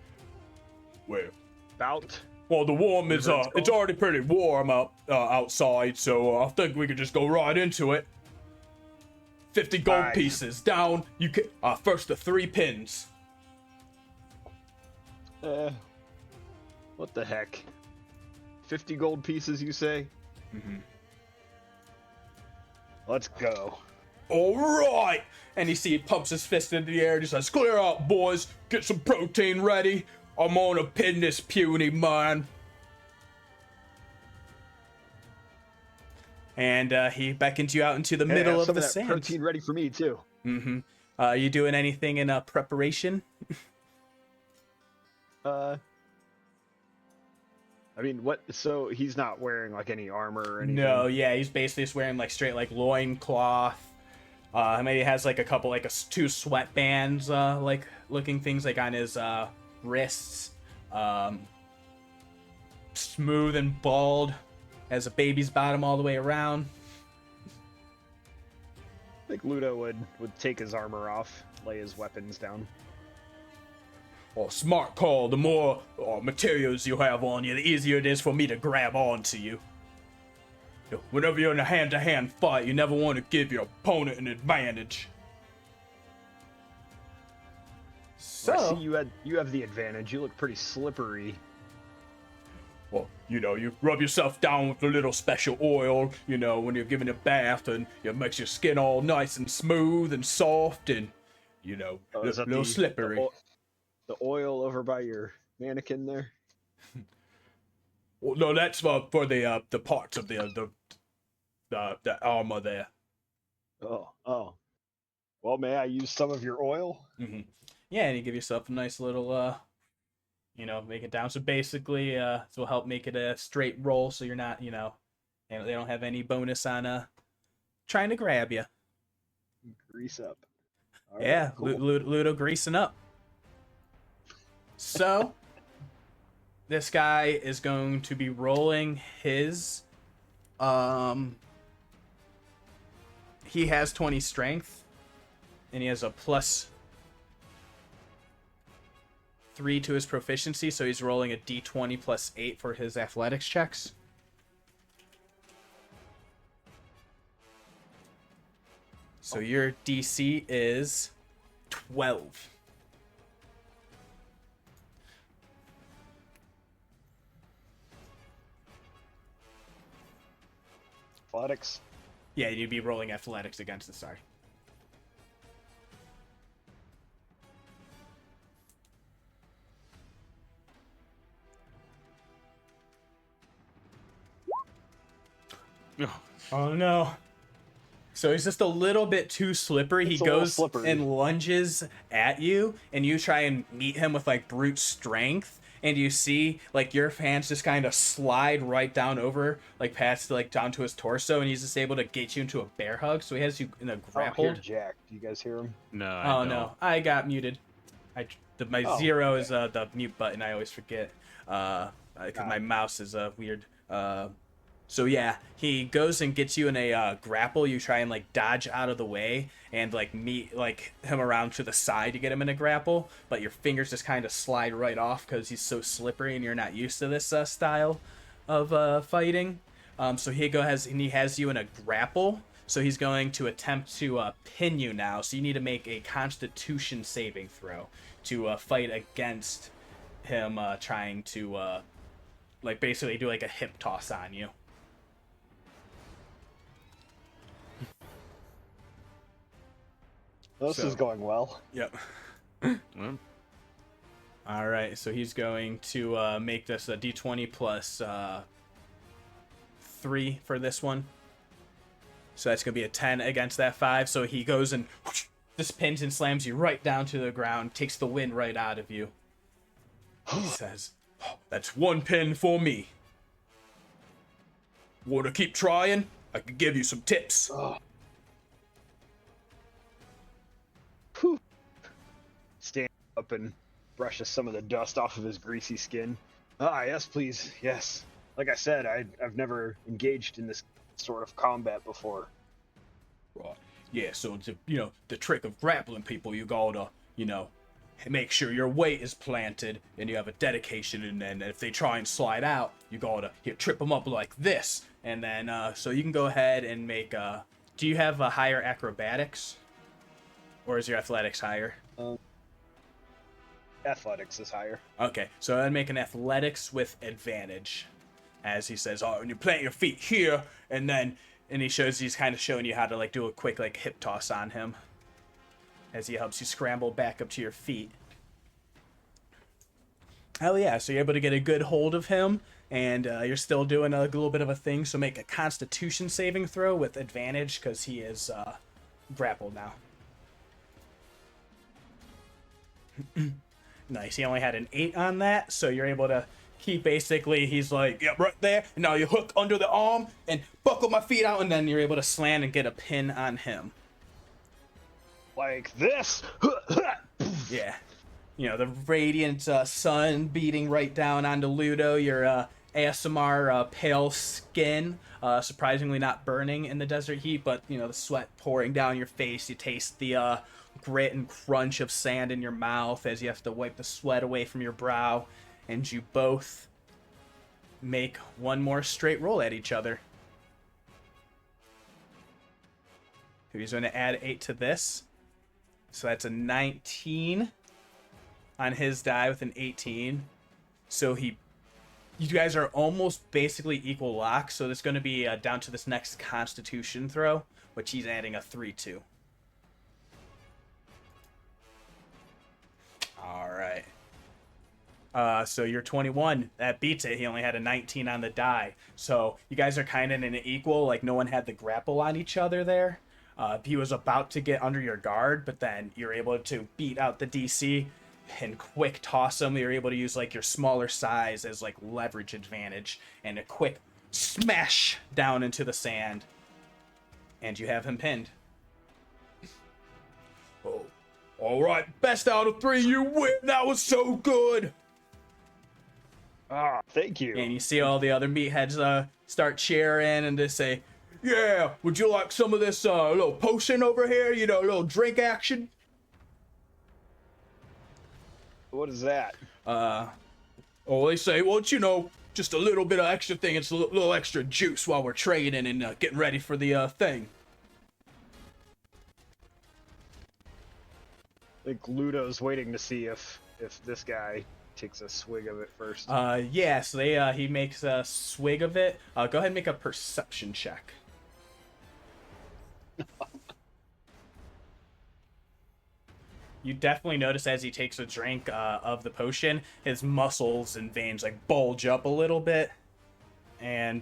Speaker 1: Where?
Speaker 5: Bout?
Speaker 1: Well, the warm is
Speaker 5: Whatever it's
Speaker 1: it's already pretty warm outside, so I think we could just go right into it. 50 gold
Speaker 5: Aye.
Speaker 1: pieces down. You can first the 3 pins.
Speaker 5: What the heck? 50 gold pieces, you say?
Speaker 1: Mm-hmm.
Speaker 5: Let's go.
Speaker 1: All right. And you see he pumps his fist into the air and he says, "Clear out, boys. Get some protein ready. I'm gonna pin this puny man." And he beckons you out into the
Speaker 5: Hey,
Speaker 1: middle
Speaker 5: have
Speaker 1: of
Speaker 5: some
Speaker 1: the
Speaker 5: that
Speaker 1: sand.
Speaker 5: protein ready for me too.
Speaker 1: Mm-hmm. You doing anything in preparation?
Speaker 5: I mean, what? So he's not wearing like any armor or anything.
Speaker 1: No, yeah, he's basically just wearing like straight like loincloth. Maybe has like a couple like 2 sweatbands, like looking things like on his wrists. Smooth and bald, has a baby's bottom all the way around.
Speaker 5: I think Ludo would take his armor off, lay his weapons down.
Speaker 1: Oh, smart call. The more materials you have on you, the easier it is for me to grab onto you. Whenever you're in a hand-to-hand fight, you never want to give your opponent an advantage. So,
Speaker 5: I see you have the advantage. You look pretty slippery.
Speaker 1: well, you know, you rub yourself down with a little special oil, you know, when you're giving a bath, and it makes your skin all nice and smooth and soft and, you know, a
Speaker 5: Is that
Speaker 1: little slippery.
Speaker 5: The oil over by your mannequin there?
Speaker 1: Well, no, that's for the parts of the armor there.
Speaker 5: Oh. Well, may I use some of your oil?
Speaker 1: Mm-hmm. Yeah, and you give yourself a nice little, you know, make it down. So basically, this will help make it a straight roll, so you're not, you know, and they don't have any bonus on trying to grab you.
Speaker 5: Grease up. All
Speaker 1: Yeah,
Speaker 5: right, cool.
Speaker 1: Ludo greasing up. So, this guy is going to be rolling his, he has 20 strength, and he has a +3 to his proficiency, so he's rolling a d20 +8 for his athletics checks. So your DC is 12.
Speaker 5: Athletics.
Speaker 1: Yeah, you'd be rolling athletics against it, sorry. Oh no. So he's just a little bit too slippery.
Speaker 5: It's
Speaker 1: He
Speaker 5: a little
Speaker 1: goes
Speaker 5: slippery.
Speaker 1: and lunges at you, and you try and meet him with like brute strength, and you see like your hands just kind of slide right down over, like past like down to his torso, and he's just able to get you into a bear hug. So he has you in a
Speaker 5: Oh, here,
Speaker 1: grappled.
Speaker 5: Jack. Do you guys hear him?
Speaker 3: No, I
Speaker 1: Oh
Speaker 3: don't.
Speaker 1: no, I got muted. My
Speaker 5: Oh,
Speaker 1: 0 is the mute button. I always forget. Because my mouse is weird. So yeah, he goes and gets you in a grapple. You try and like dodge out of the way and like meet like him around to the side to get him in a grapple, but your fingers just kind of slide right off because he's so slippery and you're not used to this style of fighting. So he has you in a grapple. So he's going to attempt to pin you now. So you need to make a Constitution saving throw to fight against him trying to like basically do like a hip toss on you.
Speaker 5: This is going well.
Speaker 1: Yep.
Speaker 3: Well,
Speaker 1: All right, so he's going to make this a d20 plus 3 for this one. So that's going to be a 10 against that 5. So he goes and just pins and slams you right down to the ground, takes the wind right out of you. He says, "Oh, that's 1 pin for me." Want to keep trying? I could give you some tips.
Speaker 5: Oh. Whew. Stand up and brushes some of the dust off of his greasy skin. Ah, yes, please, yes. Like I said, I've never engaged in this sort of combat before.
Speaker 1: Right. Yeah, so the trick of grappling people, you gotta, make sure your weight is planted and you have a dedication, and then if they try and slide out, you gotta trip them up like this, and then so you can go ahead and make. Do you have a higher acrobatics, or is your athletics higher?
Speaker 5: Athletics is higher.
Speaker 1: Okay, so I'd make an athletics with advantage, as he says, "Oh, and you plant your feet here, and he's kind of showing you how to do a quick hip toss on him, as he helps you scramble back up to your feet." Hell yeah! So you're able to get a good hold of him, and you're still doing a little bit of a thing. So make a Constitution saving throw with advantage because he is grappled now. Nice. He only had an 8 on that, so you're able to keep basically. He's like, "Yep, right there." And now you hook under the arm and buckle my feet out, and then you're able to slam and get a pin on him.
Speaker 5: Like this.
Speaker 1: Yeah. The radiant sun beating right down onto Ludo. Your ASMR pale skin, surprisingly not burning in the desert heat, but the sweat pouring down your face. You taste the grit and crunch of sand in your mouth as you have to wipe the sweat away from your brow, and you both make one more straight roll at each other. He's going to add 8 to this, so that's a 19 on his die with an 18. So you guys are almost basically equal lock, so it's going to be down to this next Constitution throw, which he's adding a 3 to. All right. So you're 21. That beats it. He only had a 19 on the die. So you guys are kind of in an equal. No one had the grapple on each other there. He was about to get under your guard, but then you're able to beat out the DC and quick toss him. You're able to use your smaller size as leverage advantage and a quick smash down into the sand. And you have him pinned. Oh. All right, best out of 3, you win. That was so good.
Speaker 5: Ah, thank you.
Speaker 1: And you see all the other meatheads start cheering and they say, "Yeah, would you like some of this little potion over here? Little drink action?"
Speaker 5: What is that?
Speaker 1: They say, "Well, it's, just a little bit of extra thing. It's a little extra juice while we're training and getting ready for the thing."
Speaker 5: I think Ludo's waiting to see if this guy takes a swig of it first.
Speaker 1: Yeah, so he makes a swig of it. Go ahead and make a perception check. You definitely notice as he takes a drink of the potion, his muscles and veins bulge up a little bit. And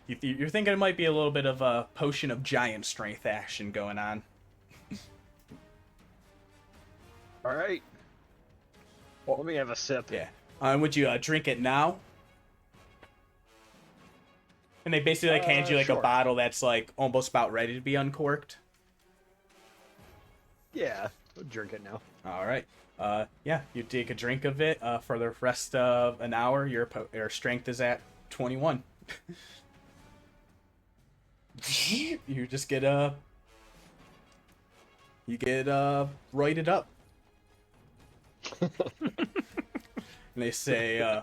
Speaker 1: you're thinking it might be a little bit of a potion of giant strength action going on.
Speaker 5: All right. Well, let me have a sip.
Speaker 1: Yeah. Would you drink it now? And they basically hand you
Speaker 5: sure.
Speaker 1: a bottle that's almost about ready to be uncorked.
Speaker 5: Yeah, we'll drink it now.
Speaker 1: All right. Yeah, you take a drink of it for the rest of an hour. Your strength is at 21. You just get righted up. And they say,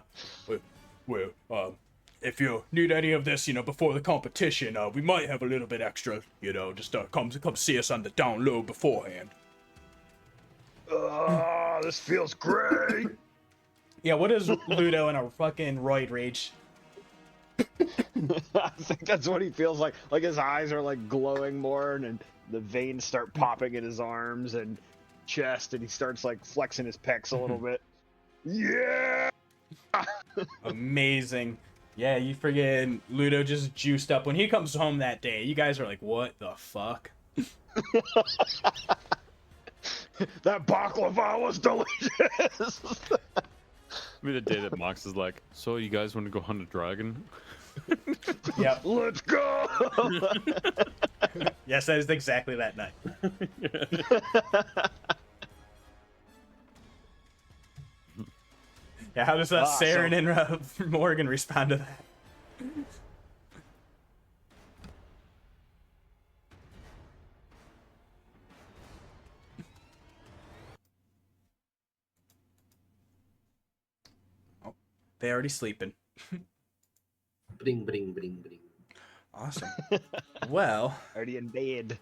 Speaker 1: if you need any of this, before the competition, we might have a little bit extra, just come see us on the down low beforehand.
Speaker 5: This feels great.
Speaker 1: Yeah, what is Ludo in a fucking roid rage?
Speaker 5: I think that's what he feels like. His eyes are glowing more, and the veins start popping in his arms and chest, and he starts flexing his pecs a little bit. Yeah.
Speaker 1: Amazing. Yeah, you friggin' Ludo just juiced up. When he comes home that day, you guys are like, what the fuck?
Speaker 5: That baklava was delicious.
Speaker 3: Maybe the day that Mox is like, "So you guys want to go hunt a dragon?"
Speaker 1: Yep.
Speaker 5: Let's go.
Speaker 1: Yes, that is exactly that night. Yeah, how does Saeryn and Morgen respond to that? Oh, they already sleeping.
Speaker 4: Bling, bling, bling, bling.
Speaker 1: Awesome. Well,
Speaker 5: Already in bed.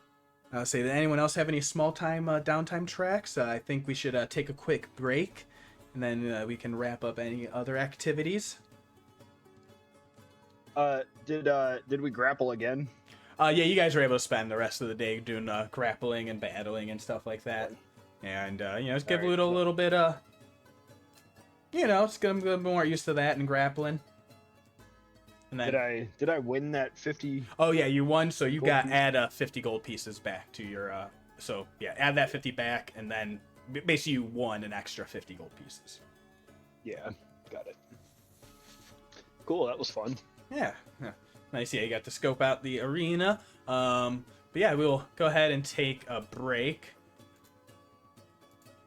Speaker 1: I'll say, did anyone else have any small time downtime tracks? I think we should take a quick break, and then we can wrap up any other activities.
Speaker 5: Did we grapple again?
Speaker 1: Yeah, you guys were able to spend the rest of the day doing grappling and battling and stuff like that, and just give Ludo a little bit it's gonna be more used to that and grappling. And then,
Speaker 5: Did I win that 50?
Speaker 1: Oh yeah, you won, so you got
Speaker 5: piece?
Speaker 1: add 50 gold pieces back to your so yeah, add that 50 back, and then basically you won an extra 50 gold pieces.
Speaker 5: Yeah, got it. Cool, that was fun.
Speaker 1: Yeah. Nice. Yeah, you got to scope out the arena. But yeah, we'll go ahead and take a break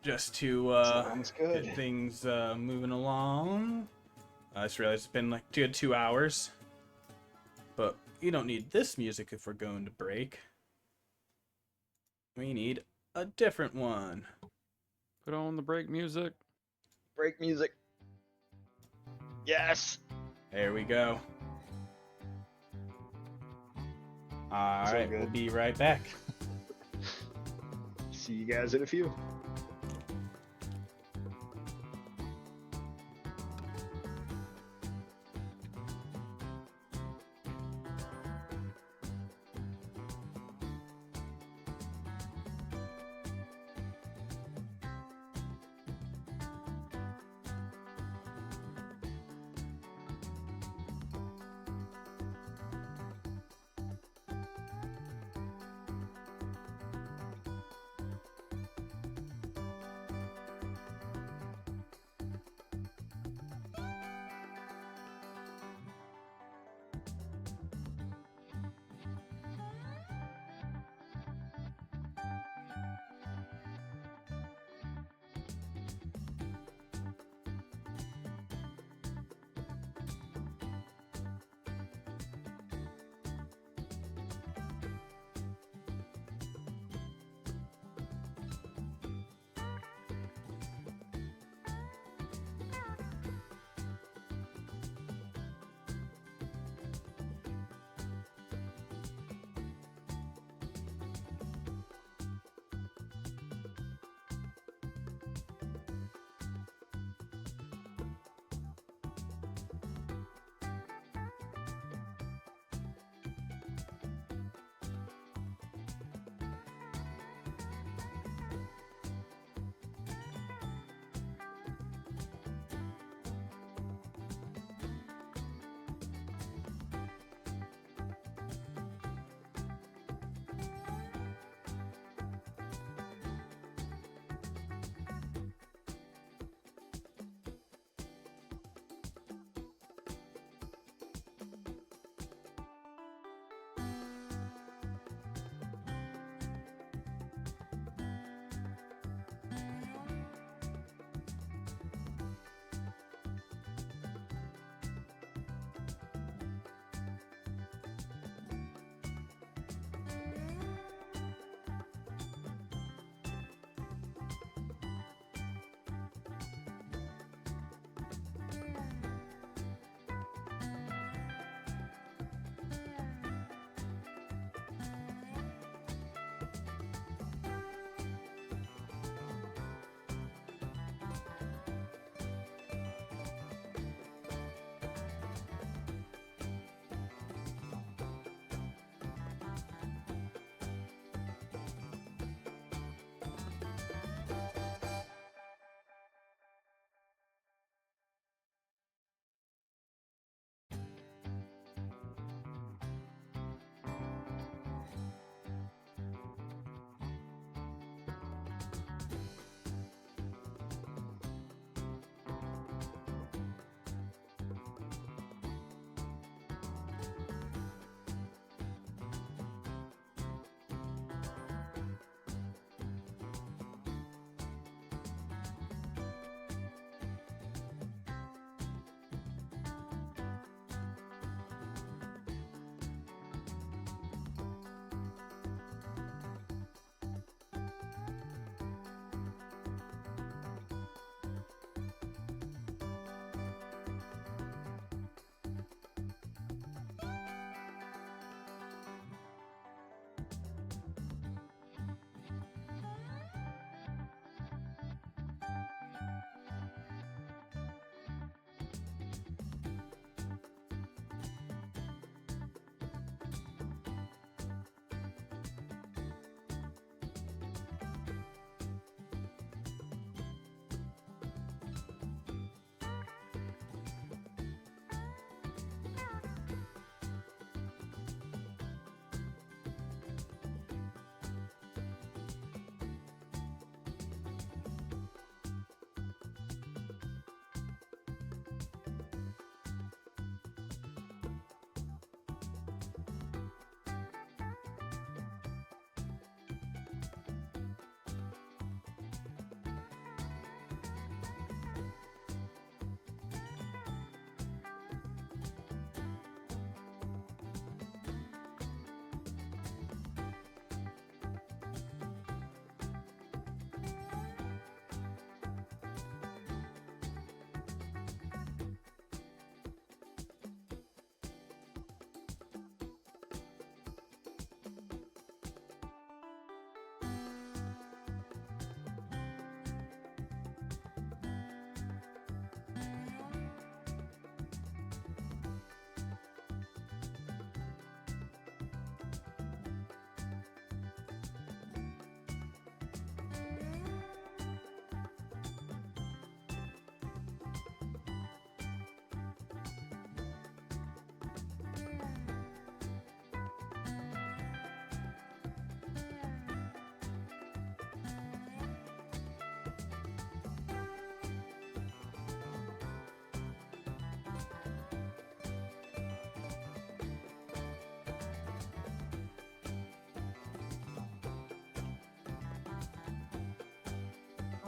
Speaker 1: just to
Speaker 5: Sounds good.
Speaker 1: get things moving along. I just realized it's been like good 2 hours. But you don't need this music if we're going to break. We need a different one.
Speaker 3: Put on the break music.
Speaker 5: Break music. Yes.
Speaker 1: There we go. All
Speaker 5: So
Speaker 1: right,
Speaker 5: good.
Speaker 1: we'll be right back.
Speaker 5: See you guys in a few.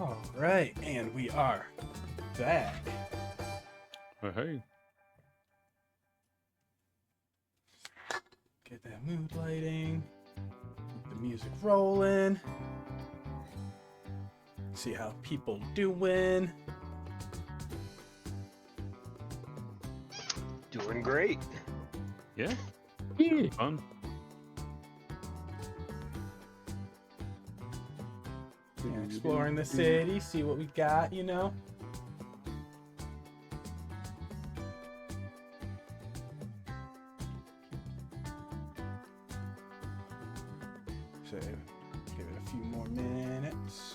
Speaker 1: All right, and we are back.
Speaker 3: Hey.
Speaker 1: Get that mood lighting. Keep the music rolling. See how people doing.
Speaker 5: Doing great.
Speaker 3: Yeah.
Speaker 2: Yeah.
Speaker 3: Fun.
Speaker 1: Yeah, exploring the city, see what we got, you know. So, give it a few more minutes.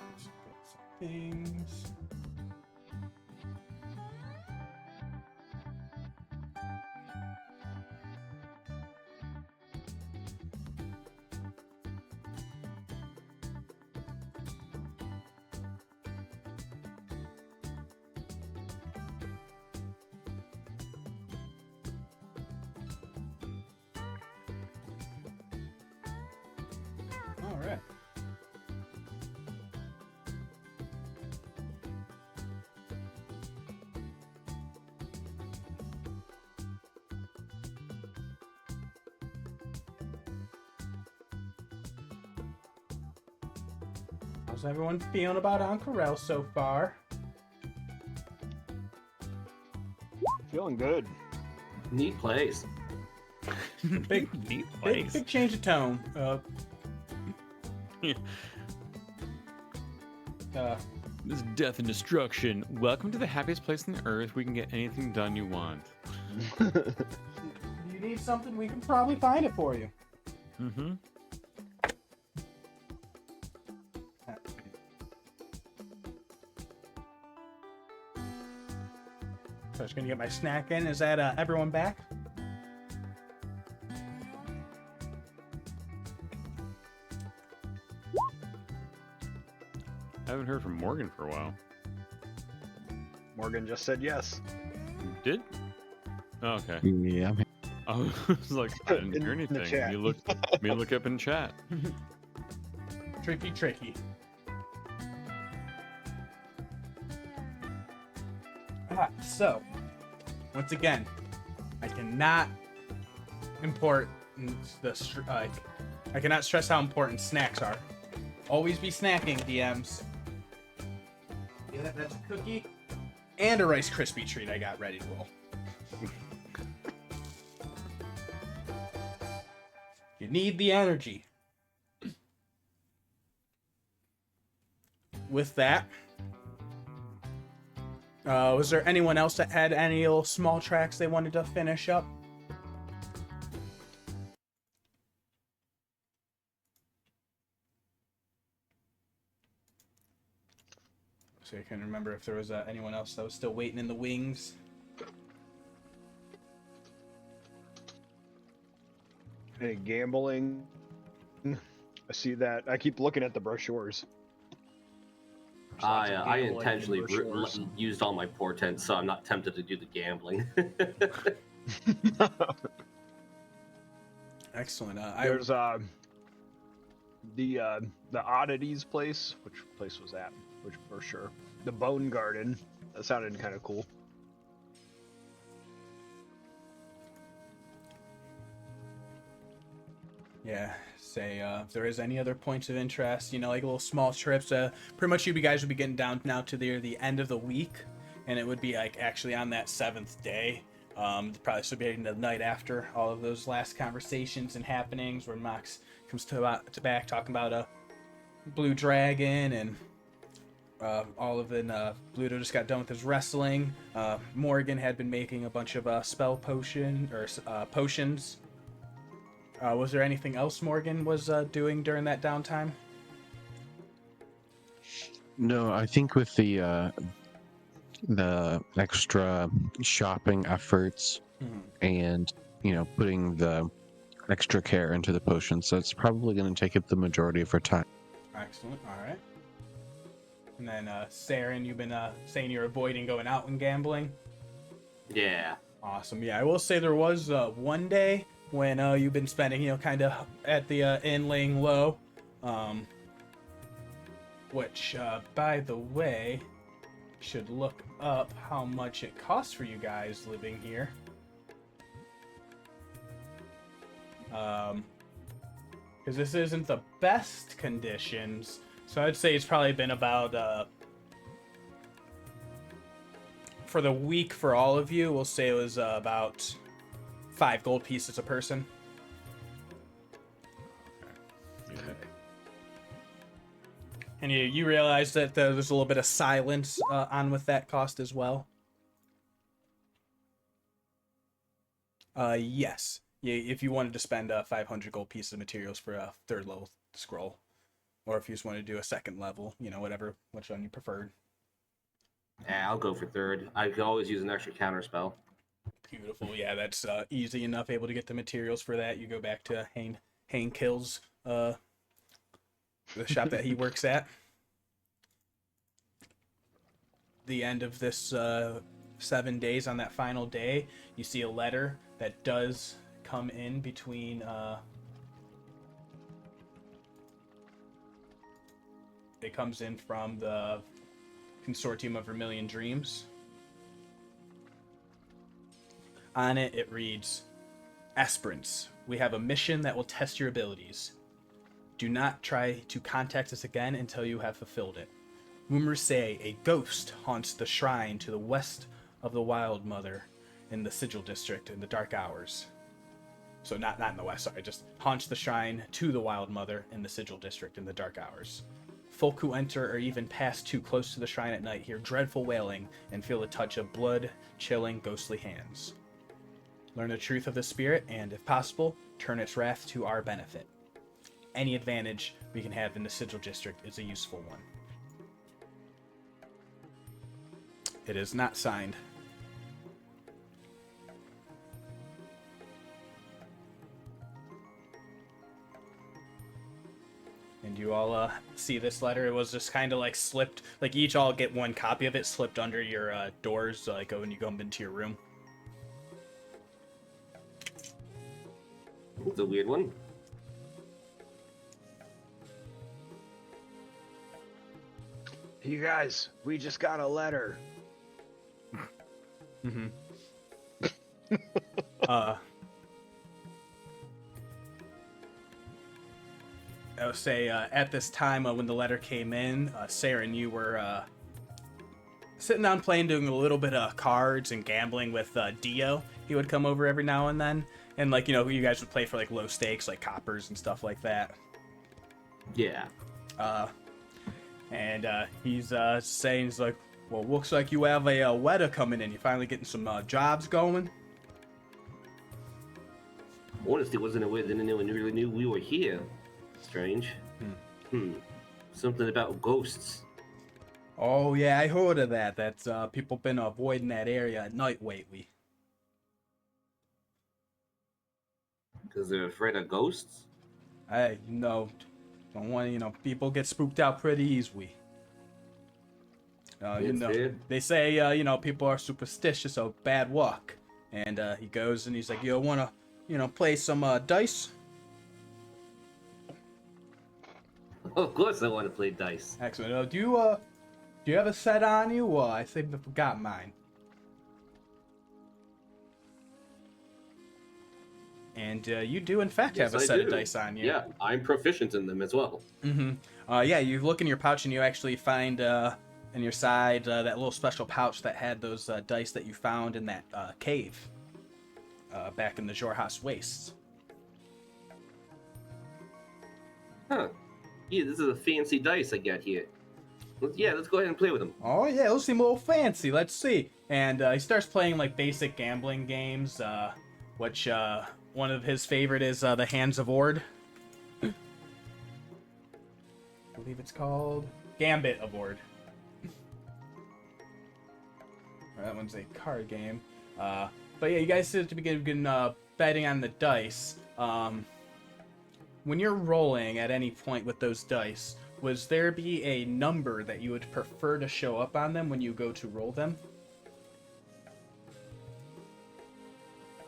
Speaker 1: Let's get some things. All right. How's everyone feeling about Ank'Harel so far?
Speaker 5: Feeling good.
Speaker 4: Neat place.
Speaker 1: Big,
Speaker 3: Neat
Speaker 1: big,
Speaker 3: place.
Speaker 1: big change of tone.
Speaker 3: This is death and destruction. Welcome to the happiest place on the earth. We can get anything done you want.
Speaker 1: You need something, we can probably find it for you.
Speaker 3: Mm-hmm.
Speaker 1: So I'm just gonna get my snack in. Is that everyone back?
Speaker 3: I haven't heard from Morgan for a while.
Speaker 5: Morgan just said yes.
Speaker 3: Did? Oh, okay.
Speaker 2: Yeah, I'm here.
Speaker 3: I was like, I didn't hear
Speaker 5: In the
Speaker 3: anything.
Speaker 5: chat.
Speaker 3: Let me look up in chat.
Speaker 1: Tricky. So, once again, I cannot import I cannot stress how important snacks are. Always be snacking, DMs. Yeah, that's a cookie and a Rice Krispie treat I got ready to roll. You need the energy. With that, was there anyone else that had any little small tracks they wanted to finish up? So I can remember if there was anyone else that was still waiting in the wings.
Speaker 5: Any gambling? I see that. I keep looking at the brochures. There's lots of
Speaker 4: I
Speaker 5: gambling in
Speaker 4: intentionally
Speaker 5: brochures.
Speaker 4: used all my portents, so I'm not tempted to do the gambling.
Speaker 1: Excellent.
Speaker 5: There's the oddities place. Which place was that? Which brochure? The Bone Garden. That sounded kind of cool.
Speaker 1: Yeah, say if there is any other points of interest, you know, like little small trips. Pretty much you guys would be getting down now to the end of the week, and it would be like actually on that 7th day. Probably should be the night after all of those last conversations and happenings where Mox comes to back talking about a blue dragon and all of it. Ludo just got done with his wrestling. Morgan had been making a bunch of spell potions. Was there anything else Morgan was doing during that downtime?
Speaker 2: No, I think with the extra shopping efforts and putting the extra care into the potions, so it's probably going to take up the majority of her time.
Speaker 1: Excellent. All right. And then Saeryn, you've been saying you're avoiding going out and gambling.
Speaker 4: Yeah.
Speaker 1: Awesome. Yeah, I will say there was one day when you've been spending, kind of at the inn laying low. Which, by the way, should look up how much it costs for you guys living here. Because this isn't the best conditions, so I'd say it's probably been about, for the week for all of you, we'll say it was about 5 gold pieces a person. And you realize that there's a little bit of silence on with that cost as well. Yes. If you wanted to spend 500 gold pieces of materials for a 3rd level scroll, or if you just want to do a 2nd level, which one you preferred.
Speaker 4: Yeah, I'll go for 3rd. I could always use an extra counter spell.
Speaker 1: Beautiful. Yeah, that's easy enough. Able to get the materials for that. You go back to Hane Kills, the shop that he works at. The end of this 7 days, on that final day, you see a letter that does come in between it comes in from the Consortium of Vermillion Dreams. On it, it reads, "Aspirants, we have a mission that will test your abilities. Do not try to contact us again until you have fulfilled it. Rumors say a ghost haunts the shrine to the west of the Wild Mother in the Sigil District in the dark hours." So not in the west, sorry, just haunts the shrine to the Wild Mother in the Sigil District in the dark hours. Folk who enter or even pass too close to the shrine at night hear dreadful wailing and feel the touch of blood-chilling ghostly hands. Learn the truth of the spirit and, if possible, turn its wrath to our benefit. Any advantage we can have in the Sigil District is a useful one. It is not signed. And you all see this letter. It was just kind of like slipped, like you each all get one copy of it slipped under your doors, like when you go into your room.
Speaker 4: It's a weird one.
Speaker 5: You guys, we just got a letter.
Speaker 1: Mm-hmm. I would say at this time when the letter came in, Saeryn, you were sitting down playing, doing a little bit of cards and gambling with Dio. He would come over every now and then, and you guys would play for like low stakes, like coppers and stuff like that.
Speaker 4: Yeah.
Speaker 1: And he's saying, he's like, "Well, looks like you have a wetter coming in. You finally getting some jobs going?"
Speaker 4: Honestly, wasn't aware that anyone really knew we were here. Strange. Something about ghosts.
Speaker 1: Oh yeah, I heard of that. That's people been avoiding that area at night lately.
Speaker 4: Because they're afraid of ghosts?
Speaker 1: Hey, don't want people get spooked out pretty easily. They say people are superstitious of bad luck. And he goes and he's like, "You wanna play some dice?"
Speaker 4: Of course I want to play dice.
Speaker 1: Excellent. Do you have a set on you? I think I forgot mine. And you do, in fact, have a set of dice on you.
Speaker 4: Yeah, I'm proficient in them as well.
Speaker 1: Mm-hmm. Yeah, you look in your pouch and you actually find in your side that little special pouch that had those dice that you found in that cave back in the Jorhas Wastes.
Speaker 4: Huh. Yeah, this is a fancy dice I got here. Let's go ahead and play with them.
Speaker 1: Oh yeah, those seem a little fancy. Let's see. And he starts playing like basic gambling games, which one of his favorite is the Hands of Ord. I believe it's called Gambit of Ord. That one's a card game. But yeah, you guys seem to begin betting on the dice. When you're rolling at any point with those dice, was there be a number that you would prefer to show up on them when you go to roll them?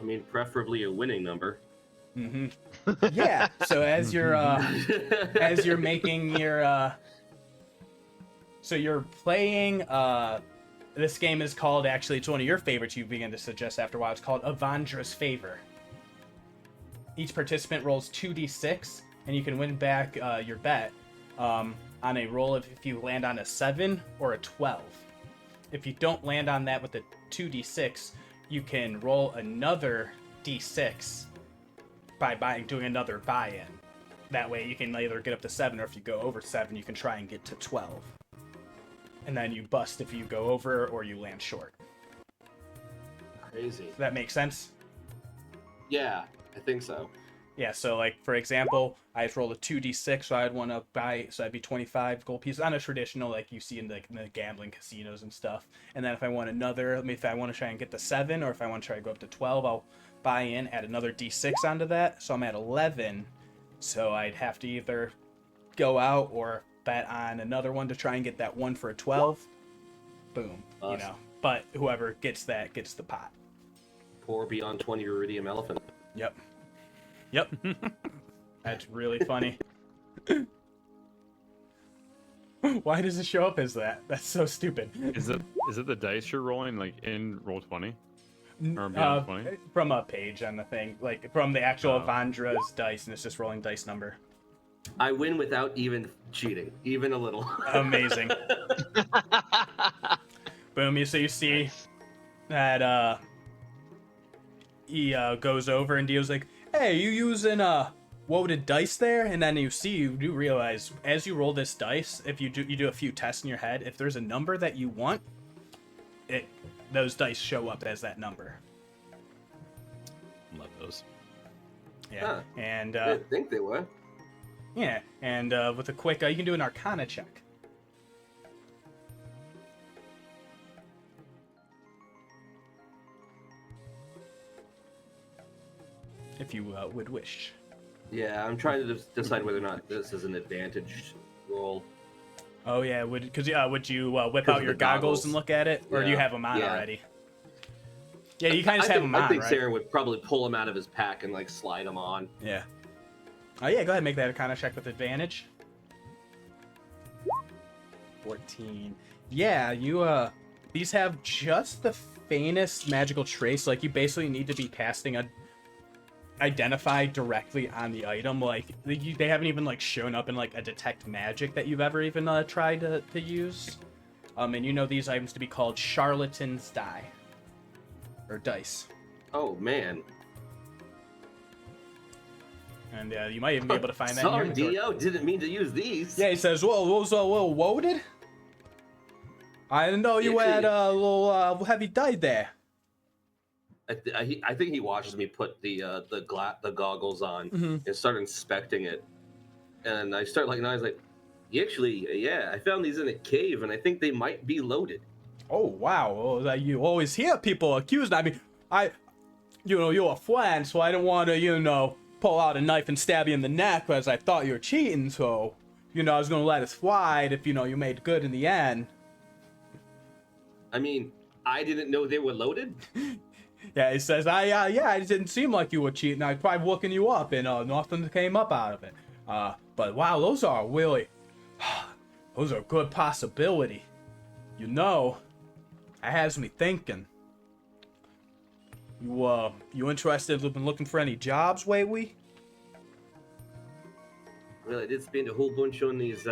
Speaker 4: I mean, preferably a winning number.
Speaker 1: Mm-hmm. Yeah. So as you're making your so you're playing this game is called, actually, it's one of your favorites you begin to suggest after a while. It's called Avandra's Favor. Each participant rolls 2d6, and you can win back your bet on a roll if you land on a 7 or a 12. If you don't land on that with a 2d6, you can roll another d6 by doing another buy-in. That way you can either get up to 7, or if you go over 7, you can try and get to 12. And then you bust if you go over or you land short.
Speaker 4: Crazy.
Speaker 1: Does that make sense?
Speaker 4: Yeah, I think so.
Speaker 1: Yeah, so like, for example, I just rolled a 2d6, so I'd want to buy, so that'd be 25 gold pieces on a traditional, like you see in the gambling casinos and stuff. And then if I want another, if I want to try and get the 7, or if I want to try to go up to 12, I'll buy in, add another d6 onto that. So I'm at 11, so I'd have to either go out or bet on another one to try and get that one for a 12. Boom.
Speaker 4: Awesome.
Speaker 1: You know, but whoever gets that gets the pot.
Speaker 4: Poor beyond 20 iridium elephant.
Speaker 1: Yep. That's really funny. Why does it show up as that? That's so stupid.
Speaker 3: Is it the dice you're rolling, like in Roll20? Or beyond 20?
Speaker 1: From a page on the thing, like from the actual Avandra's dice, and it's just rolling dice number.
Speaker 4: I win without even cheating, even a little.
Speaker 1: Amazing. Boom. So you see that he goes over and Dio's like, hey, you using woaded dice there? And then you do realize as you roll this dice, if you do a few tests in your head, if there's a number that you want, those dice show up as that number.
Speaker 3: Love those.
Speaker 1: Yeah.
Speaker 4: Huh.
Speaker 1: And
Speaker 4: I didn't think they would.
Speaker 1: yeah, and with a quick, you can do an Arcana check. If you would wish.
Speaker 4: Yeah, I'm trying to decide whether or not this is an advantaged roll.
Speaker 1: Oh yeah, would you whip
Speaker 4: 'Cause
Speaker 1: out
Speaker 4: of
Speaker 1: your
Speaker 4: the
Speaker 1: goggles
Speaker 4: goggles.
Speaker 1: and look at it, or do you
Speaker 4: Yeah.
Speaker 1: have them on
Speaker 4: Yeah.
Speaker 1: already? Yeah, you kind of just have them on,
Speaker 4: I think
Speaker 1: right?
Speaker 4: Saeryn would probably pull them out of his pack and like slide them on.
Speaker 1: Yeah. Oh yeah, go ahead and make that Arcana check with advantage. 14. Yeah, you these have just the faintest magical trace. Like you basically need to be casting a identify directly on the item. Like they haven't even like shown up in like a detect magic that you've ever even tried to use. And you know these items to be called charlatan's die or dice.
Speaker 4: Oh man.
Speaker 1: And you might even be able to find that in your
Speaker 4: Sorry,
Speaker 1: inventory.
Speaker 4: Dio, didn't mean to use these.
Speaker 1: Yeah, he says, "Whoa, those are a little loaded. I didn't know you had a little heavy die there."
Speaker 4: I think he watches me put the goggles on and start inspecting it, and I start like, and I was like, actually, yeah, I found these in a cave, and I think they might be loaded.
Speaker 1: Oh wow! Well, you always hear people accused. I mean, you're a friend, so I didn't want to, pull out a knife and stab you in the neck because I thought you were cheating. So, I was gonna let it slide if you made good in the end.
Speaker 4: I mean, I didn't know they were loaded.
Speaker 1: Yeah, he says, it didn't seem like you were cheating. I tried looking you up, and nothing came up out of it. But wow, those are really, those are a good possibility. That has me thinking. You interested in looking for any jobs, Waywee?
Speaker 4: Well, I did spend a whole bunch on these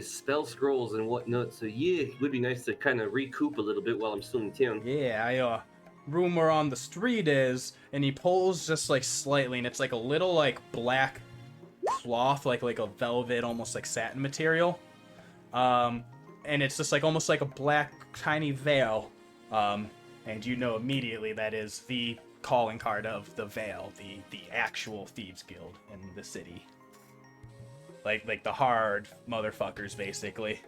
Speaker 4: spell scrolls and whatnot. So yeah, it would be nice to kind of recoup a little bit while I'm still in town.
Speaker 1: Yeah, rumor on the street is, and he pulls just like slightly, and it's like a little like black cloth, like a velvet, almost like satin material. And it's just like almost like a black tiny veil. And immediately that is the calling card of the Veil, the actual Thieves Guild in the city. Like the hard motherfuckers, basically.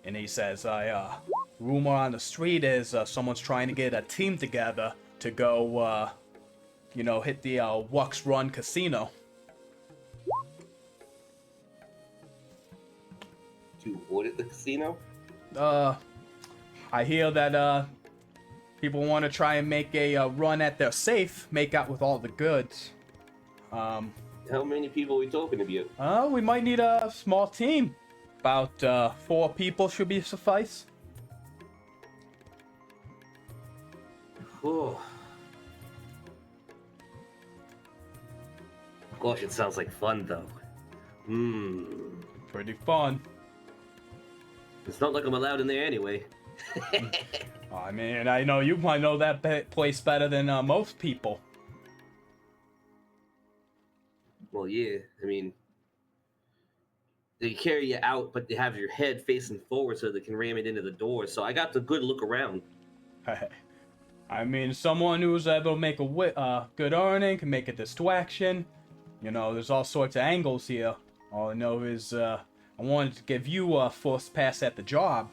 Speaker 1: And he says, rumor on the street is someone's trying to get a team together to go, hit the Wux Run Casino.
Speaker 4: to audit the casino?
Speaker 1: I hear that people want to try and make a run at their safe, make out with all the goods.
Speaker 4: How many people are we talking about?
Speaker 1: We might need a small team. About 4 people should be suffice.
Speaker 4: Oh. Gosh, it sounds like fun, though.
Speaker 1: Pretty fun.
Speaker 4: It's not like I'm allowed in there anyway.
Speaker 1: I mean, I know you might know that place better than most people.
Speaker 4: Well, yeah, I mean, they carry you out, but they have your head facing forward so they can ram it into the door, so I got the good look around.
Speaker 1: I mean, someone who's able to make a good earning can make a distraction. You know, there's all sorts of angles here. All I know is I wanted to give you a first pass at the job.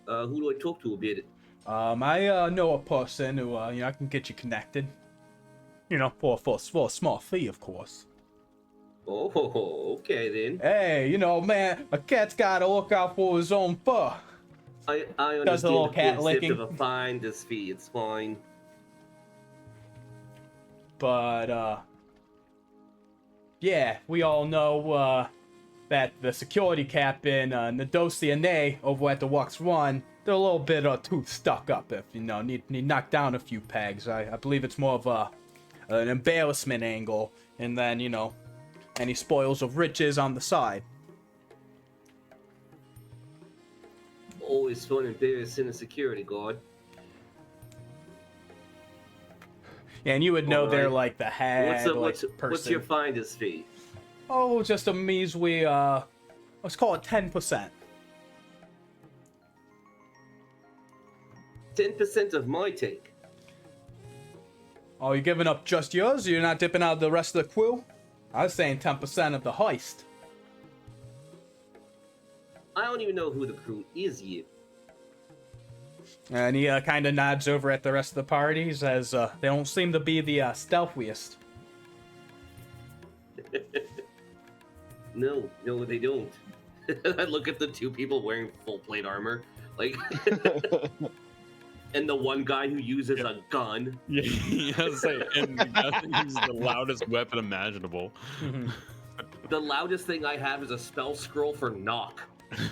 Speaker 4: Who do I talk to about it?
Speaker 1: I know a person who, I can get you connected. You know, for a small fee, of course.
Speaker 4: Oh, okay then.
Speaker 1: Hey, man, a cat's gotta look out for his own fur.
Speaker 4: I understand
Speaker 1: Does a little
Speaker 4: the
Speaker 1: cat
Speaker 4: concept
Speaker 1: licking.
Speaker 4: of a finder's fee. It's fine.
Speaker 1: But, yeah, we all know, that the security captain, Nadosi and they, over at the Wux Run, they're a little bit too stuck up if, need knocked down a few pegs. I believe it's more of an embarrassment angle, and then, any spoils of riches on the side.
Speaker 4: Always fun embarrassing a security guard.
Speaker 1: Yeah, and you would know they're
Speaker 4: Alright.
Speaker 1: like the head
Speaker 4: What's
Speaker 1: person.
Speaker 4: your finder's fee?
Speaker 1: Oh, just a measly, let's call it 10%.
Speaker 4: 10% of my take.
Speaker 1: Oh, you giving up just yours? You're not dipping out the rest of the crew? I was saying 10% of the heist.
Speaker 4: I don't even know who the crew is yet.
Speaker 1: And he kind of nods over at the rest of the party. He says, they don't seem to be the stealthiest.
Speaker 4: No, they don't. I look at the 2 people wearing full plate armor, like, and the one guy who uses a gun.
Speaker 3: Yeah, I was saying, and the guy uses the loudest weapon imaginable.
Speaker 4: The loudest thing I have is a spell scroll for knock.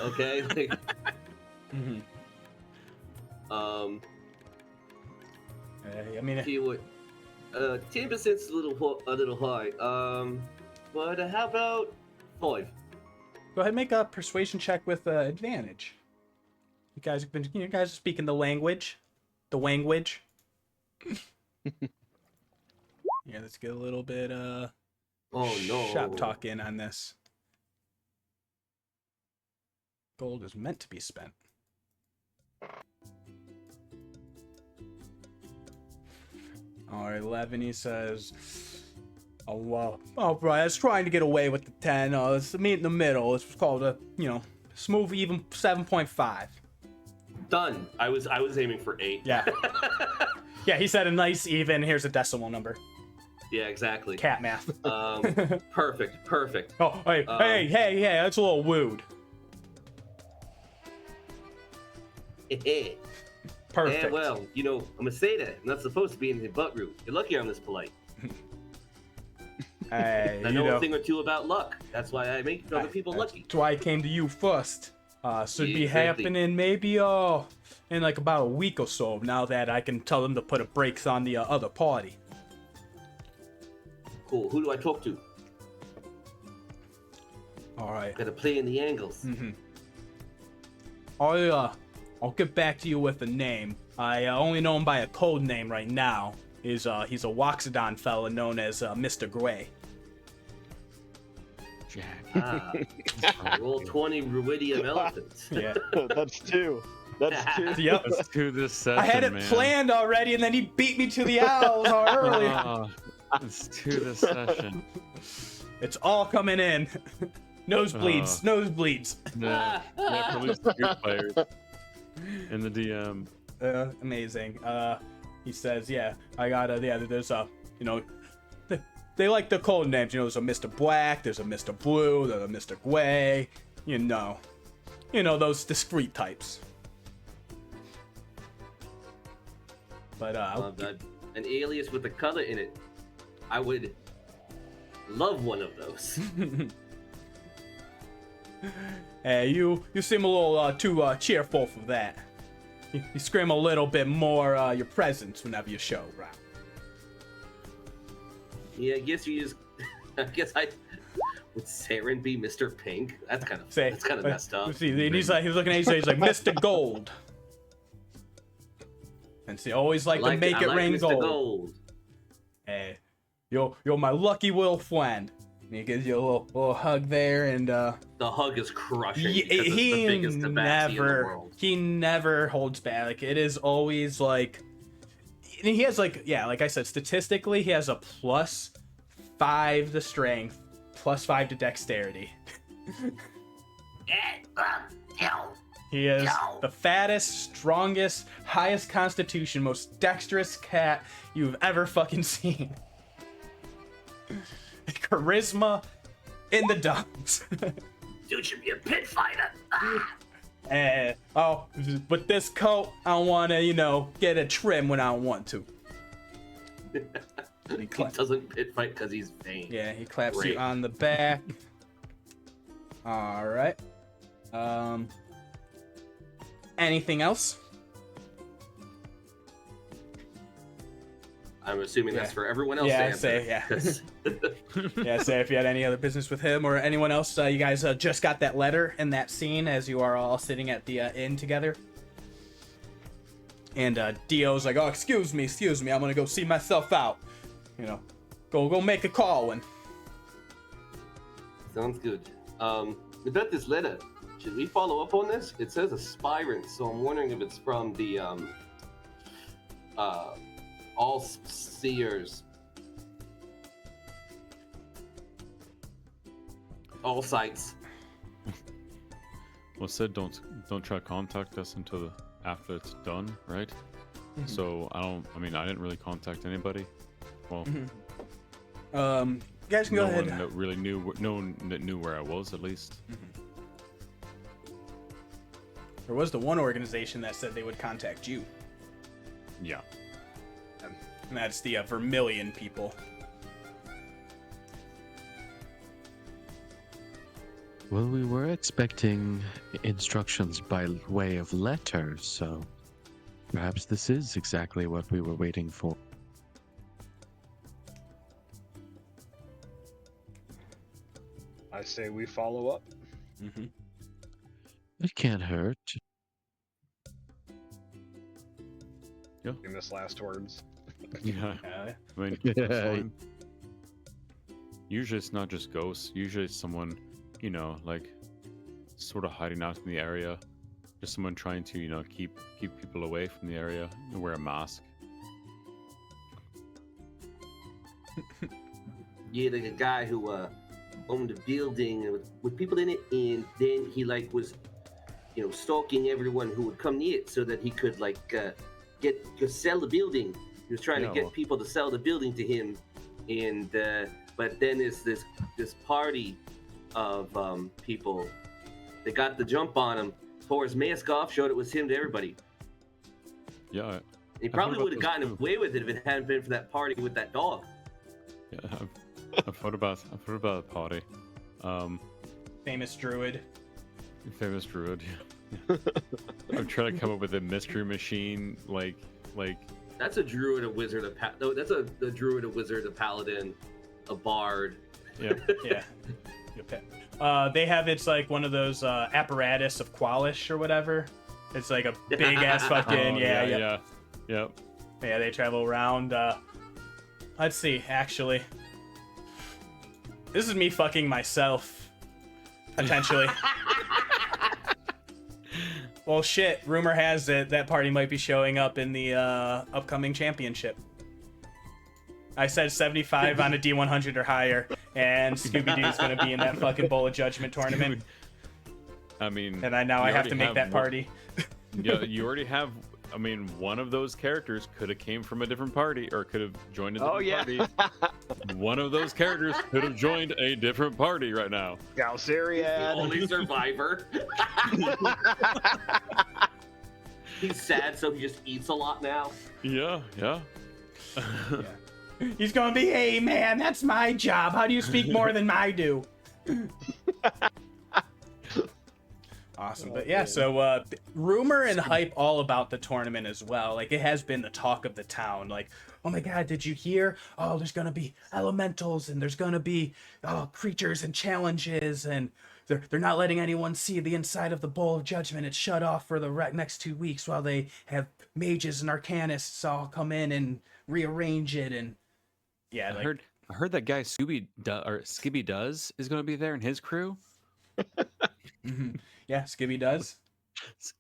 Speaker 4: Okay, like,
Speaker 1: I mean,
Speaker 4: tell you what, 10%'s a little high. But how about 5?
Speaker 1: go ahead and make a persuasion check with advantage. You guys are speaking the language. The language. Yeah, let's get a little bit
Speaker 4: Oh no!
Speaker 1: shop talk in on this. Gold is meant to be spent. Alright, 11, he says, oh, well, alright, I was trying to get away with the 10. Let's meet in the middle. It's called a, smooth even 7.5.
Speaker 4: Done. I was aiming for 8.
Speaker 1: Yeah. Yeah, he said a nice even. Here's a decimal number.
Speaker 4: Yeah, exactly.
Speaker 1: Cat math.
Speaker 4: Perfect.
Speaker 1: Oh, hey, that's a little wooed. Perfect.
Speaker 4: Yeah, well, I'm gonna say that. I'm not supposed to be in the butt root. You're lucky I'm this polite.
Speaker 1: Hey,
Speaker 4: I know a thing or two about luck. That's why I make other people lucky.
Speaker 1: That's why I came to you first. Should be
Speaker 4: Exactly.
Speaker 1: happening maybe in like about a week or so. Now that I can tell them to put a brakes on the other party.
Speaker 4: Cool. Who do I talk to?
Speaker 1: All right.
Speaker 4: Gotta play in the angles.
Speaker 1: I'll get back to you with a name. I only know him by a code name right now. He's a Waxodon fella known as Mr. Gray.
Speaker 4: Roll 20 ruidium elephants.
Speaker 1: Yeah.
Speaker 5: That's 2. That's 2.
Speaker 1: Yep.
Speaker 3: Let's do this session,
Speaker 1: I had it
Speaker 3: man.
Speaker 1: planned already, and then he beat me to the owls earlier.
Speaker 3: Oh, let's do this session.
Speaker 1: It's all coming in. Nosebleeds. Nosebleeds.
Speaker 3: Yeah, police group players and the DM.
Speaker 1: Amazing. He says, yeah, I got there's they like the code names, there's a Mr. Black, there's a Mr. Blue, there's a Mr. Gray. You know those discreet types. But
Speaker 4: an alias with a color in it. I would love one of those.
Speaker 1: Hey, you seem a little too cheerful for that. You scream a little bit more your presence whenever you show, right?
Speaker 4: Yeah, I guess you just. Would Saeryn be Mr. Pink? That's kind of messed up.
Speaker 1: See, he's looking at you, he's like Mr. Gold. And see, always like to make it rain
Speaker 4: Mr.
Speaker 1: gold. Hey, you're my lucky little friend. He gives you a little hug there, and
Speaker 4: the hug is crushing. Because it's the biggest tabaxi in the world.
Speaker 1: He never holds back. Like, it is always like, he has like I said, statistically he has a +5 to strength, +5 to dexterity. He is the fattest, strongest, highest constitution, most dexterous cat you've ever fucking seen. Charisma in the dumps.
Speaker 4: Dude should be a pit fighter.
Speaker 1: With this coat, I don't want to, get a trim when I don't want to.
Speaker 4: He doesn't pit fight because he's vain.
Speaker 1: Yeah, he claps you on the back. All right. Anything else?
Speaker 4: I'm assuming that's for everyone else.
Speaker 1: Yeah,
Speaker 4: to
Speaker 1: say
Speaker 4: answer,
Speaker 1: yeah. Say if you had any other business with him or anyone else. You guys just got that letter in that scene as you are all sitting at the inn together. And Dio's like, "Oh, excuse me, I'm gonna go see myself out. Go make a call." And
Speaker 4: sounds good. About this letter, should we follow up on this? It says aspirant, so I'm wondering if it's from the all seers, all sites.
Speaker 3: Well, said don't try to contact us until after it's done, right? Mm-hmm. So I didn't really contact anybody. Well,
Speaker 1: you guys can go ahead.
Speaker 3: No one that knew where I was, at least.
Speaker 1: Mm-hmm. There was the one organization that said they would contact you.
Speaker 3: Yeah.
Speaker 1: And that's the Vermillion people.
Speaker 2: Well, we were expecting instructions by way of letter, so perhaps this is exactly what we were waiting for.
Speaker 5: I say we follow up.
Speaker 1: Mm-hmm.
Speaker 2: It can't hurt.
Speaker 3: Yeah.
Speaker 5: Famous last words.
Speaker 3: Yeah. I mean, it's fine. Usually it's not just ghosts. Usually it's someone, like sort of hiding out in the area. Just someone trying to, keep people away from the area and wear a mask.
Speaker 4: Yeah, like a guy who owned a building with people in it, and then he was, stalking everyone who would come near it so that he could sell the building. He was trying to get people to sell the building to him, and but then there's this party of people that got the jump on him, tore his mask off, showed it was him to everybody.
Speaker 3: Yeah.
Speaker 4: He probably would have gotten away with it if it hadn't been for that party with that dog.
Speaker 3: Yeah, I've heard about the party.
Speaker 1: Famous druid.
Speaker 3: Famous druid. Yeah. I'm trying to come up with a mystery machine, like.
Speaker 4: That's a druid, a wizard, that's a druid, a wizard, a paladin, a bard.
Speaker 3: Yeah.
Speaker 1: Yeah. They have it's like one of those apparatus of Qualish or whatever. It's like a big ass fucking
Speaker 3: Yeah.
Speaker 1: Yeah, they travel around. Let's see, actually. This is me fucking myself. Potentially. Well, shit. Rumor has it that party might be showing up in the upcoming championship. I said 75 on a D100 or higher, and Scooby-Doo's going to be in that fucking Bowl of Judgment tournament.
Speaker 3: I mean...
Speaker 1: And I have to make that party.
Speaker 3: Yeah, you already have I mean, one of those characters could have came from a different party, or could have joined a different party. One of those characters could have joined a different party right now.
Speaker 4: The
Speaker 5: Galsariad.
Speaker 4: only survivor. He's sad, so he just eats a lot now.
Speaker 3: Yeah.
Speaker 1: Yeah. He's gonna be, hey man, that's my job. How do you speak more than I do? Awesome. But yeah, so rumor and hype all about the tournament as well. Like, it has been the talk of the town. Like, oh my god, did you hear? Oh, there's gonna be elementals, and there's gonna be creatures and challenges, and they're not letting anyone see the inside of the Bowl of Judgment. It's shut off for the next 2 weeks while they have mages and arcanists all come in and rearrange it. And yeah,
Speaker 3: I heard that guy Skibby Does is going to be there and his crew.
Speaker 1: Yeah, Skibby does.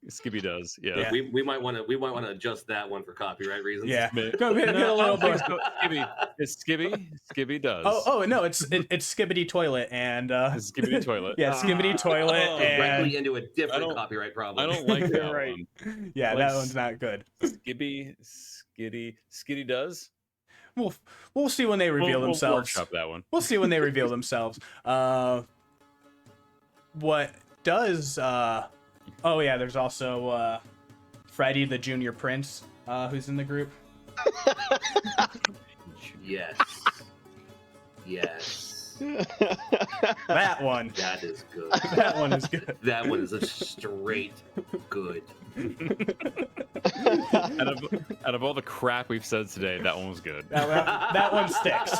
Speaker 3: Skibby Does, yeah.
Speaker 1: Yeah.
Speaker 4: We might want to adjust that one for copyright reasons.
Speaker 1: Yeah,
Speaker 3: Maybe.
Speaker 1: go get a little more.
Speaker 3: Skibby. It's Skibby. Skibby Does.
Speaker 1: Oh no, it's Skibbity Toilet and
Speaker 3: It's Skibby Toilet.
Speaker 1: yeah, Skibbity Toilet and
Speaker 4: Directly into a different copyright problem.
Speaker 3: I don't like that
Speaker 5: Right.
Speaker 3: one.
Speaker 1: yeah,
Speaker 3: Like,
Speaker 1: that one's not good.
Speaker 3: Skitty Does.
Speaker 1: We'll see when they reveal
Speaker 3: We'll
Speaker 1: themselves.
Speaker 3: workshop that one.
Speaker 1: We'll see when they reveal themselves. What does? Oh yeah, there's also Freddie the Junior Prince, who's in the group.
Speaker 4: Yes. Yes.
Speaker 1: That one.
Speaker 4: That is good.
Speaker 1: That one is good.
Speaker 4: That one is a straight good.
Speaker 3: Out of all the crap we've said today, that one was good.
Speaker 1: That one sticks.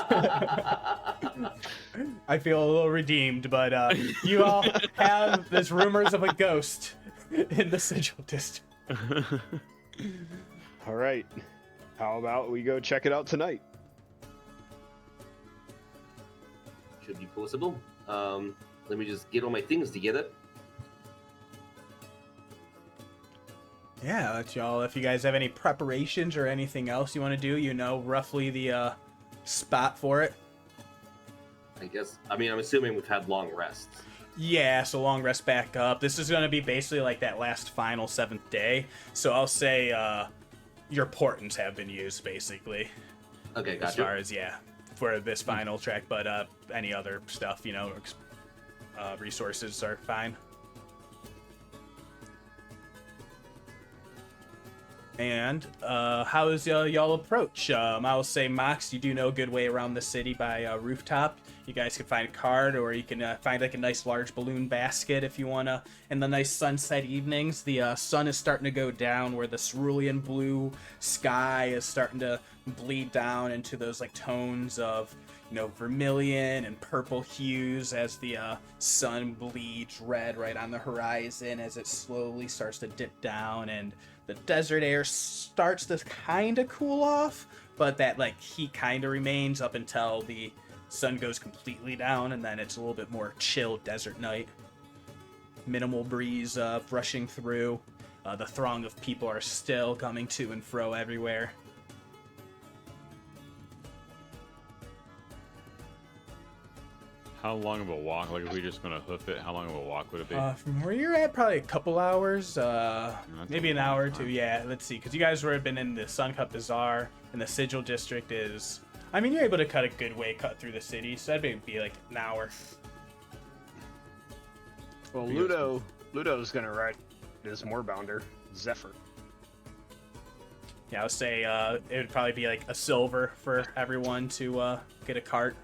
Speaker 1: I feel a little redeemed, but you all have this rumors of a ghost in the Sigil District.
Speaker 5: All right. How about we go check it out tonight?
Speaker 4: Should be possible. Let me just get all my things together.
Speaker 1: Yeah, let y'all. If you guys have any preparations or anything else you want to do, you know roughly the spot for it.
Speaker 4: I guess. I mean, I'm assuming we've had long rests.
Speaker 1: Yeah, so long rest back up. This is going to be basically like that last final 7th day. So I'll say your portents have been used, basically.
Speaker 4: Okay,
Speaker 1: As
Speaker 4: gotcha.
Speaker 1: far as, yeah, for this final track. But any other stuff, you know, resources are fine. And how is y'all approach? I'll say, Mox, you do know a good way around the city by rooftop. You guys can find a card, or you can find like a nice large balloon basket if you want to. In the nice sunset evenings, the sun is starting to go down, where the cerulean blue sky is starting to bleed down into those like tones of, you know, vermilion and purple hues as the sun bleeds red right on the horizon as it slowly starts to dip down, and the desert air starts to kind of cool off, but that like heat kind of remains up until the sun goes completely down, and then it's a little bit more chill desert night. Minimal breeze rushing through. The throng of people are still coming to and fro everywhere.
Speaker 3: How long of a walk? Like, if we just gonna hoof it, how long of a walk would it be?
Speaker 1: From where you're at, probably a couple hours, maybe an hour or two.
Speaker 3: time.
Speaker 1: Yeah, let's see, because you guys would have been in the Sun-Cut Bazaar, and the Sigil District is... I mean, you're able to cut a good way cut through the city, so that'd be like an hour.
Speaker 5: Well,
Speaker 3: You guys
Speaker 5: Ludo's gonna ride his moorbounder, Zephyr.
Speaker 1: Yeah, I would say it would probably be like a silver for everyone to get a cart.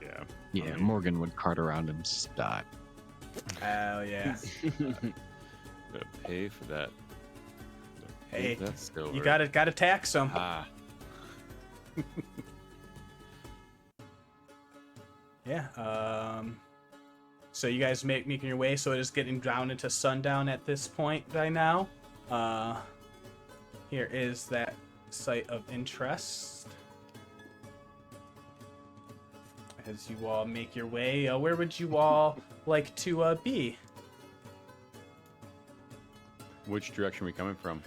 Speaker 3: Yeah.
Speaker 2: Yeah, Morgan would cart around and stop.
Speaker 1: Hell yeah.
Speaker 3: Gotta pay for that.
Speaker 1: Hey,
Speaker 3: That's silver.
Speaker 1: you gotta tax them.
Speaker 3: Ah.
Speaker 1: Yeah. So you guys making your way. So it is getting down into sundown at this point by now. Here is that site of interest. As you all make your way, where would you all like to be?
Speaker 3: Which direction are we coming from?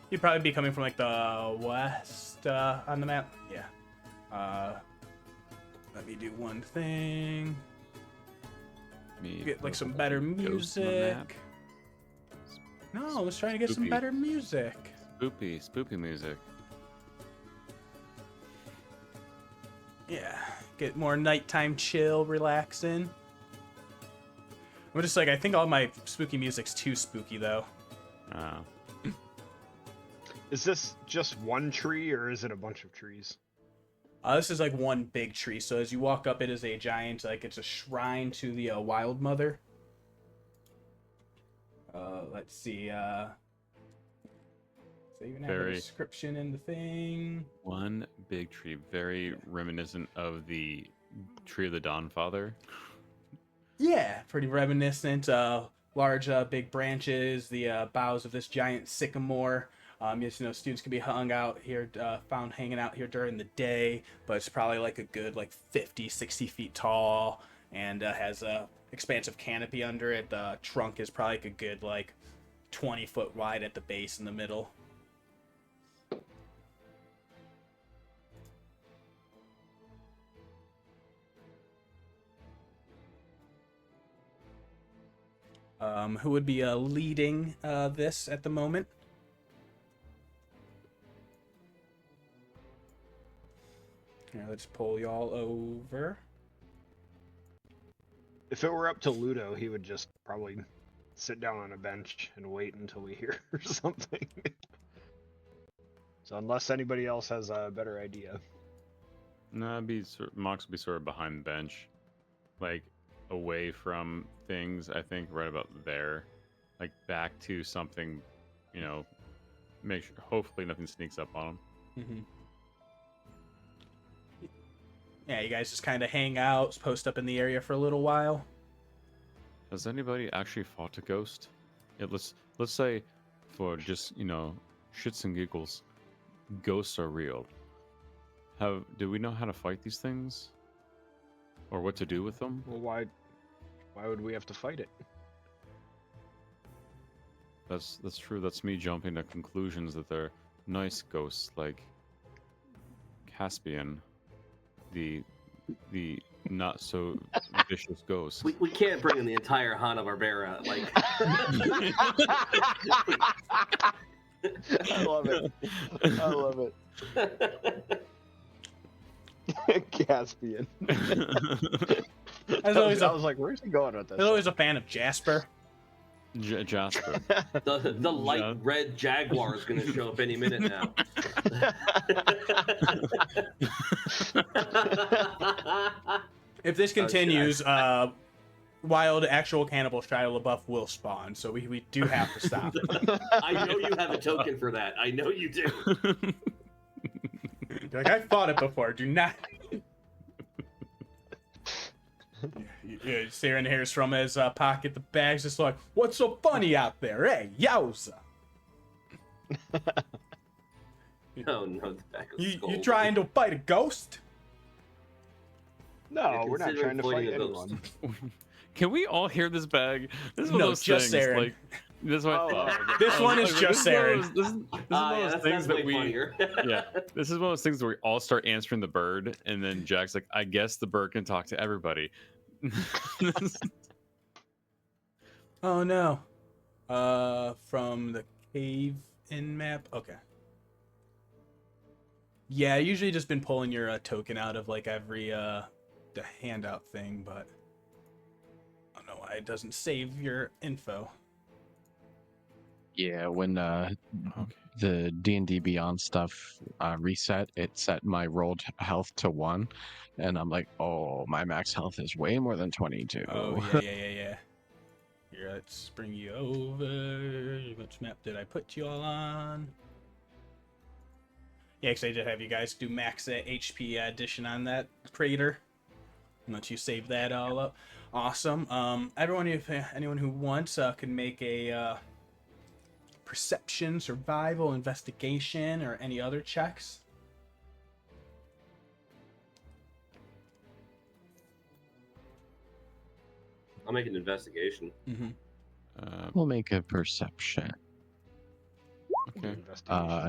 Speaker 1: You'd probably be coming from like the west on the map. Yeah. Let me do one thing. Get like some better music. No, I was trying to get some better music.
Speaker 3: Spoopy music.
Speaker 1: Yeah, get more nighttime chill, relaxing. I'm just like, I think all my spooky music's too spooky though.
Speaker 5: Is this just one tree or is it a bunch of trees?
Speaker 1: This is like one big tree. So as you walk up, it is a giant, like it's a shrine to the Wild Mother. Let's see. So you can have a description in the thing.
Speaker 3: One big tree, very reminiscent of the Tree of the Dawnfather.
Speaker 1: Yeah, pretty reminiscent. Large, big branches, the boughs of this giant sycamore. Yes, you know, students can be found hanging out here during the day, but it's probably like a good 50, 60 feet tall, and has a expansive canopy under it. The trunk is probably like a good 20 foot wide at the base in the middle. Who would be leading this at the moment? Here, let's pull y'all over.
Speaker 5: If it were up to Ludo, he would just probably sit down on a bench and wait until we hear something. So unless anybody else has a better idea.
Speaker 3: No, Mox would be sort of behind the bench, away from things. I think right about there, back to something, make sure hopefully nothing sneaks up on him.
Speaker 1: Mm-hmm. Yeah, you guys just kind of hang out, post up in the area for a little while.
Speaker 3: Has anybody actually fought a ghost? Yeah, let's say, for just shits and giggles, ghosts are real. Do we know how to fight these things, or what to do with them?
Speaker 5: Well, why would we have to fight it?
Speaker 3: That's true. That's me jumping to conclusions that they're nice ghosts, like Caspian, the not so vicious ghost.
Speaker 4: We can't bring in the entire Hanna-Barbera.
Speaker 5: I love it. I love it. Caspian.
Speaker 1: I was
Speaker 5: like, where's he going with this?
Speaker 1: I was always a fan of Jasper.
Speaker 3: Jasper.
Speaker 4: The light red Jaguar is going to show up any minute now.
Speaker 1: If this continues, wild actual cannibal Shia LaBeouf will spawn, so we do have to stop.
Speaker 4: I know you have a token for that. I know you do.
Speaker 1: I fought it before. Do not. Saeryn hears from his pocket the bags, just like, "What's so funny out there, eh? Yowza!"
Speaker 4: No, the back of
Speaker 1: You trying to fight a ghost?
Speaker 5: No, we're not trying to fight anyone.
Speaker 3: Can we all hear this bag? This is one
Speaker 1: No,
Speaker 3: of those
Speaker 1: just
Speaker 3: things,
Speaker 1: Saeryn.
Speaker 3: This one.
Speaker 1: This one is just Saeryn.
Speaker 3: This is one of those things that we.
Speaker 4: Funnier.
Speaker 3: Yeah, this is one of those things where we all start answering the bird, and then Jack's like, "I guess the bird can talk to everybody."
Speaker 1: Oh no. From the cave-in map. Okay. Yeah, I usually just been pulling your token out of every the handout thing, but I don't know why it doesn't save your info.
Speaker 2: Yeah, when the D&D Beyond stuff reset, it set my rolled health to 1, and I'm like, oh, my max health is way more than 22.
Speaker 1: Oh, yeah. Here, let's bring you over. Which map did I put you all on? Yeah, because I did have you guys do max HP addition on that crater. And let you save that all up. Awesome. Anyone who wants can make a perception, survival, investigation, or any other checks.
Speaker 4: I'll make an investigation.
Speaker 1: Mm-hmm.
Speaker 2: We'll make a perception.
Speaker 3: Okay.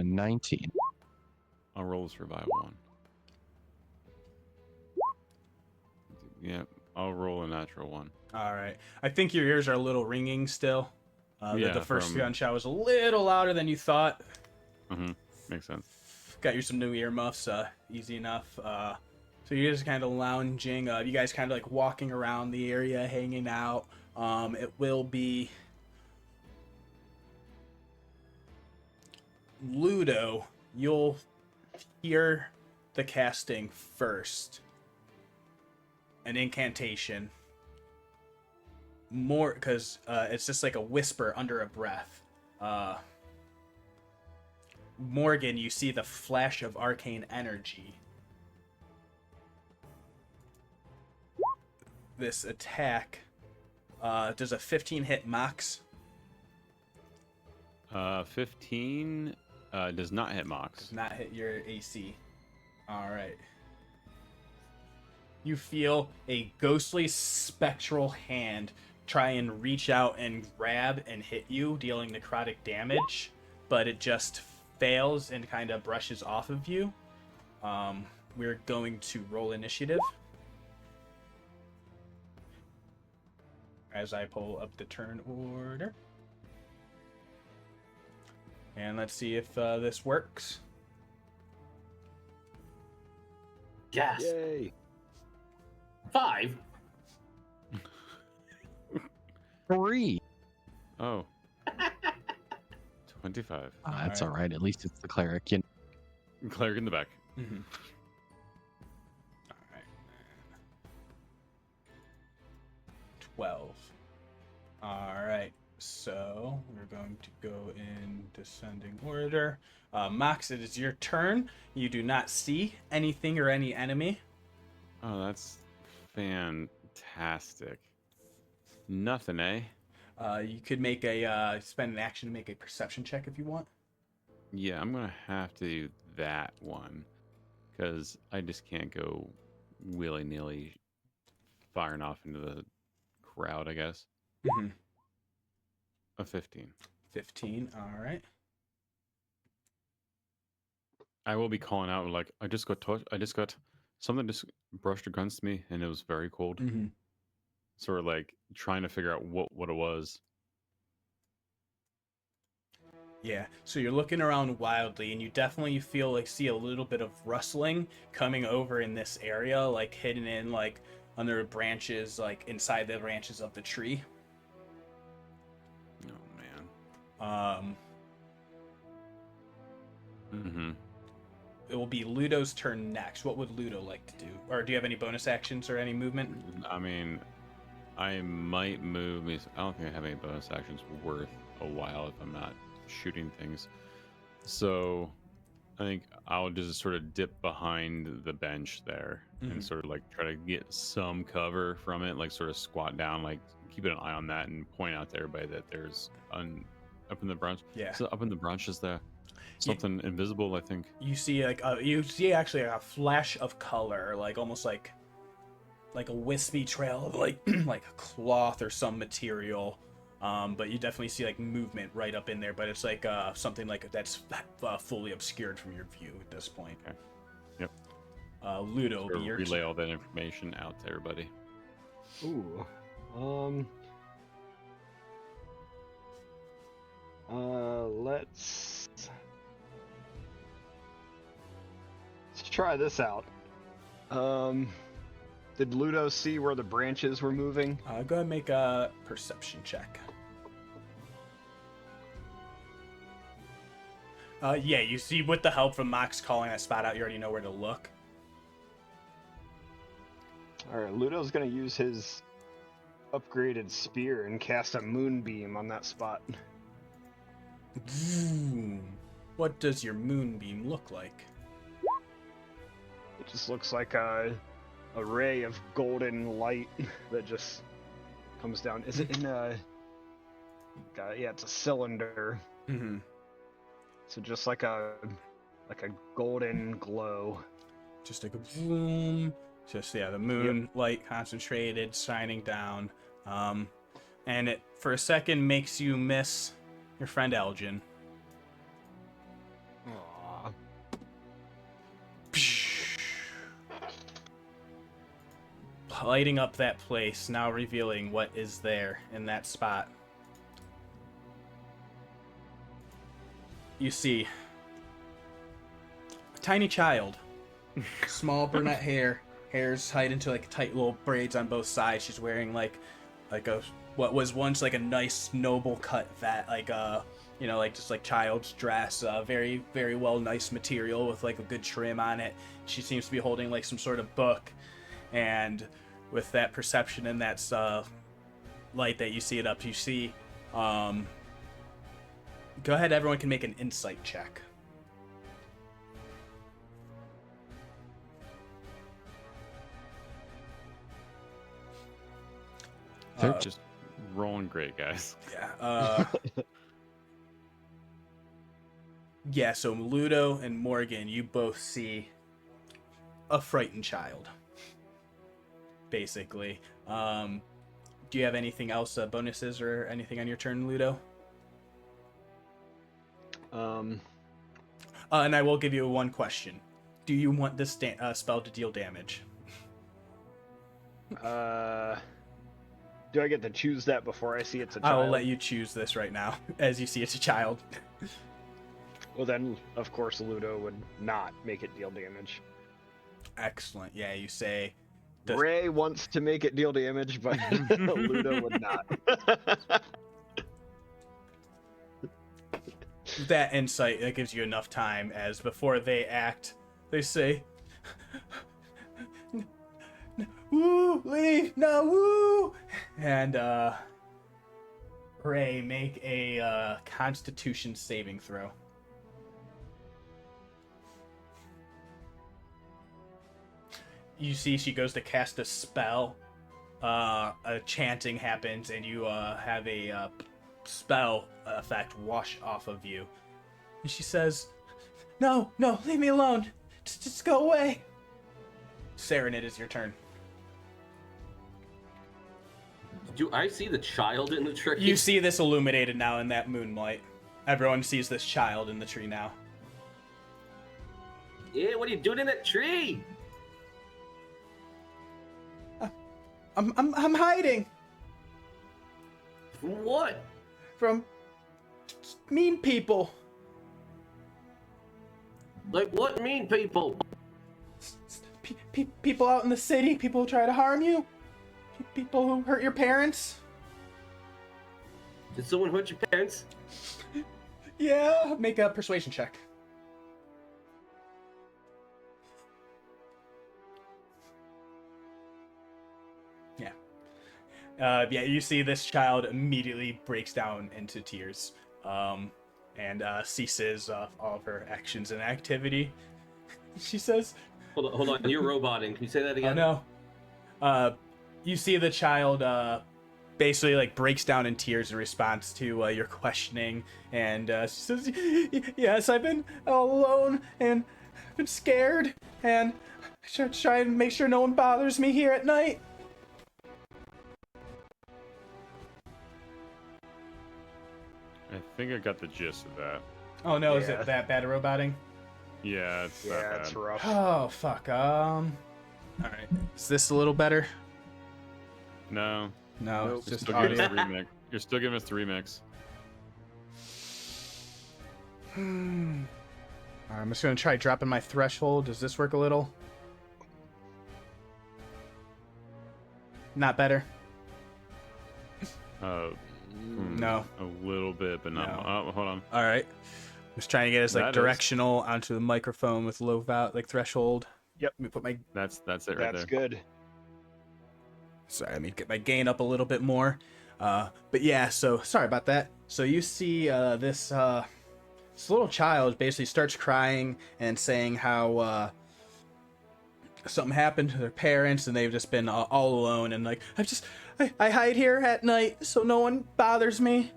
Speaker 2: 19.
Speaker 3: I'll roll a survival one. Yeah, I'll roll a natural one.
Speaker 1: All right. I think your ears are a little ringing still.
Speaker 3: Yeah,
Speaker 1: the first
Speaker 3: from-
Speaker 1: gunshot was a little louder than you thought.
Speaker 3: Mm-hmm. Makes sense.
Speaker 1: Got you some new earmuffs. Easy enough. So you're just kind of lounging. You guys kind of like walking around the area, hanging out. It will be Ludo. You'll hear the casting first. An incantation. More because it's just like a whisper under a breath. Morgen, you see the flash of arcane energy. This attack does a 15 hit max.
Speaker 3: 15 does not hit Mox.
Speaker 1: Does not hit your AC. All right. You feel a ghostly spectral hand try and reach out and grab and hit you, dealing necrotic damage, but it just fails and kind of brushes off of you. We're going to roll initiative as I pull up the turn order. And let's see if this works.
Speaker 4: Yes.
Speaker 5: Yay!
Speaker 4: 5.
Speaker 2: 3.
Speaker 3: Oh. 25.
Speaker 2: That's all right. At least it's the cleric. You know.
Speaker 3: Cleric in the back.
Speaker 1: Mm-hmm. All right. 12. All right. So we're going to go in descending order. Max, it is your turn. You do not see anything or any enemy.
Speaker 3: Oh, that's fantastic. Nothing, eh?
Speaker 1: You could make a spend an action to make a perception check if you want.
Speaker 3: Yeah, I'm gonna have to do that one because I just can't go willy-nilly firing off into the crowd. I guess
Speaker 1: Mm-hmm.
Speaker 3: a 15.
Speaker 1: 15. All right.
Speaker 3: I will be calling out like I just got touched. I just got something just brushed against me, and it was very cold.
Speaker 1: Mm-hmm.
Speaker 3: Sort of like trying to figure out what it was.
Speaker 1: Yeah, so you're looking around wildly, and you definitely feel like see a little bit of rustling coming over in this area, like hidden in like under branches, like inside the branches of the tree.
Speaker 3: Oh man. Mm-hmm.
Speaker 1: It will be Ludo's turn next. What would Ludo like to do? Or do you have any bonus actions or any movement?
Speaker 3: I mean, I might move. I don't think I have any bonus actions worth a while if I'm not shooting things. So I think I'll just sort of dip behind the bench there
Speaker 1: Mhm.
Speaker 3: and sort of like try to get some cover from it, like sort of squat down, like keeping an eye on that and point out to everybody that there's up in the branch.
Speaker 1: Yeah.
Speaker 3: So up in the branches there, something invisible, I think.
Speaker 1: You see like you see actually a flash of color, like almost like a wispy trail of like like a cloth or some material. But you definitely see like movement right up in there, but it's like something like that's fully obscured from your view at this point.
Speaker 3: Okay. Yep.
Speaker 1: Ludo will
Speaker 3: Sort
Speaker 1: be
Speaker 3: of
Speaker 1: your
Speaker 3: relay all that information out to everybody.
Speaker 5: Ooh. Let's try this out. Did Ludo see where the branches were moving?
Speaker 1: Go ahead and make a perception check. Yeah, you see with the help from Mox calling that spot out, you already know where to look.
Speaker 5: Alright, Ludo's gonna use his upgraded spear and cast a moonbeam on that spot.
Speaker 1: What does your moonbeam look like?
Speaker 5: It just looks like a ray of golden light that just comes down. Is it in a... yeah, it's a cylinder.
Speaker 1: Mm-hmm.
Speaker 5: So just like a golden glow.
Speaker 1: Just like a boom. Just the moon light concentrated, shining down. And it for a second makes you miss your friend Aljin. lighting up that place, now revealing what is there in that spot. You see a tiny child, small brunette hair's tied into like tight little braids on both sides. She's wearing like a what was once like a nice noble cut like just like child's dress, very very well nice material with like a good trim on it. She seems to be holding like some sort of book, and with that perception and that light that you see it up, you see. Go ahead, everyone can make an insight check.
Speaker 3: They're just rolling great, guys.
Speaker 1: Yeah. Yeah, so Ludo and Morgen, you both see a frightened child, basically. Do you have anything else, bonuses or anything on your turn, Ludo? And I will give you one question. Do you want this spell to deal damage?
Speaker 5: Do I get to choose that before I see it's a child?
Speaker 1: I will let you choose this right now, as you see it's a child.
Speaker 5: Well, then, of course, Ludo would not make it deal damage.
Speaker 1: Excellent. Yeah, you say...
Speaker 5: Ray wants to make it deal damage, but Ludo would not.
Speaker 1: That insight, that gives you enough time, as before they act, they say... Woo! Leave! No! Woo! And, Ray, make a Constitution saving throw. You see she goes to cast a spell. A chanting happens, and you have a spell effect wash off of you. And she says, No, leave me alone. Just go away. Saeryn, it is your turn.
Speaker 4: Do I see the child in the tree?
Speaker 1: You see this illuminated now in that moonlight. Everyone sees this child in the tree now.
Speaker 4: Yeah, what are you doing in that tree?
Speaker 1: I'm hiding
Speaker 4: From what?
Speaker 1: from mean people.
Speaker 4: Like what mean people?
Speaker 1: People out in the city. People who try to harm you. People who hurt your parents.
Speaker 4: Did someone hurt your parents?
Speaker 1: Yeah. Make a persuasion check. Yeah, you see this child immediately breaks down into tears, and ceases all of her actions and activity. She says,
Speaker 4: Hold on, you're roboting. Can you say that again?
Speaker 1: Oh no. You see the child basically like breaks down in tears in response to your questioning, and she says, yes, I've been all alone and I've been scared, and I try and make sure no one bothers me here at night.
Speaker 3: I think I got the gist of that.
Speaker 1: Oh no, is
Speaker 5: Yeah.
Speaker 1: it that bad at roboting?
Speaker 3: Yeah, it's that
Speaker 5: Yeah,
Speaker 3: bad.
Speaker 5: it's rough.
Speaker 1: Oh fuck. Alright. Is this a little better?
Speaker 3: No,
Speaker 1: No,
Speaker 5: Nope.
Speaker 1: it's just
Speaker 3: still giving us
Speaker 1: audio.
Speaker 3: the remix. You're still giving us the remix.
Speaker 1: Alright, I'm just gonna try dropping my threshold. Does this work a little? Not better? No.
Speaker 3: A little bit, but not.
Speaker 1: No.
Speaker 3: Oh, hold on.
Speaker 1: Alright. Just trying to get us like
Speaker 3: That is-
Speaker 1: directional onto the microphone with low like threshold.
Speaker 5: Yep.
Speaker 1: Let me put my
Speaker 3: That's it right
Speaker 5: That's
Speaker 3: there.
Speaker 5: good.
Speaker 1: sorry, let me get my gain up a little bit more. But yeah, so sorry about that. So you see this little child basically starts crying and saying how something happened to their parents and they've just been all alone, and like I hide here at night so no one bothers me,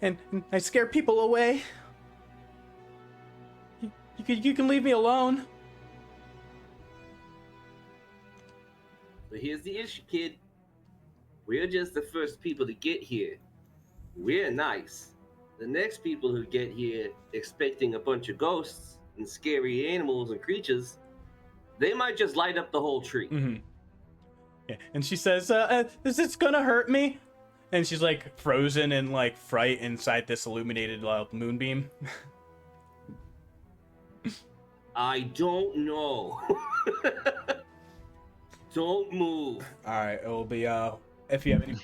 Speaker 1: and I scare people away. You can leave me alone.
Speaker 4: So here's the issue, kid. We're just the first people to get here. We're nice. The next people who get here expecting a bunch of ghosts and scary animals and creatures, they might just light up the whole tree.
Speaker 1: Mm-hmm. Yeah. And she says, is this gonna hurt me? And she's like frozen in like fright inside this illuminated moonbeam.
Speaker 4: I don't know. Don't move.
Speaker 1: All right, it will be if you have any.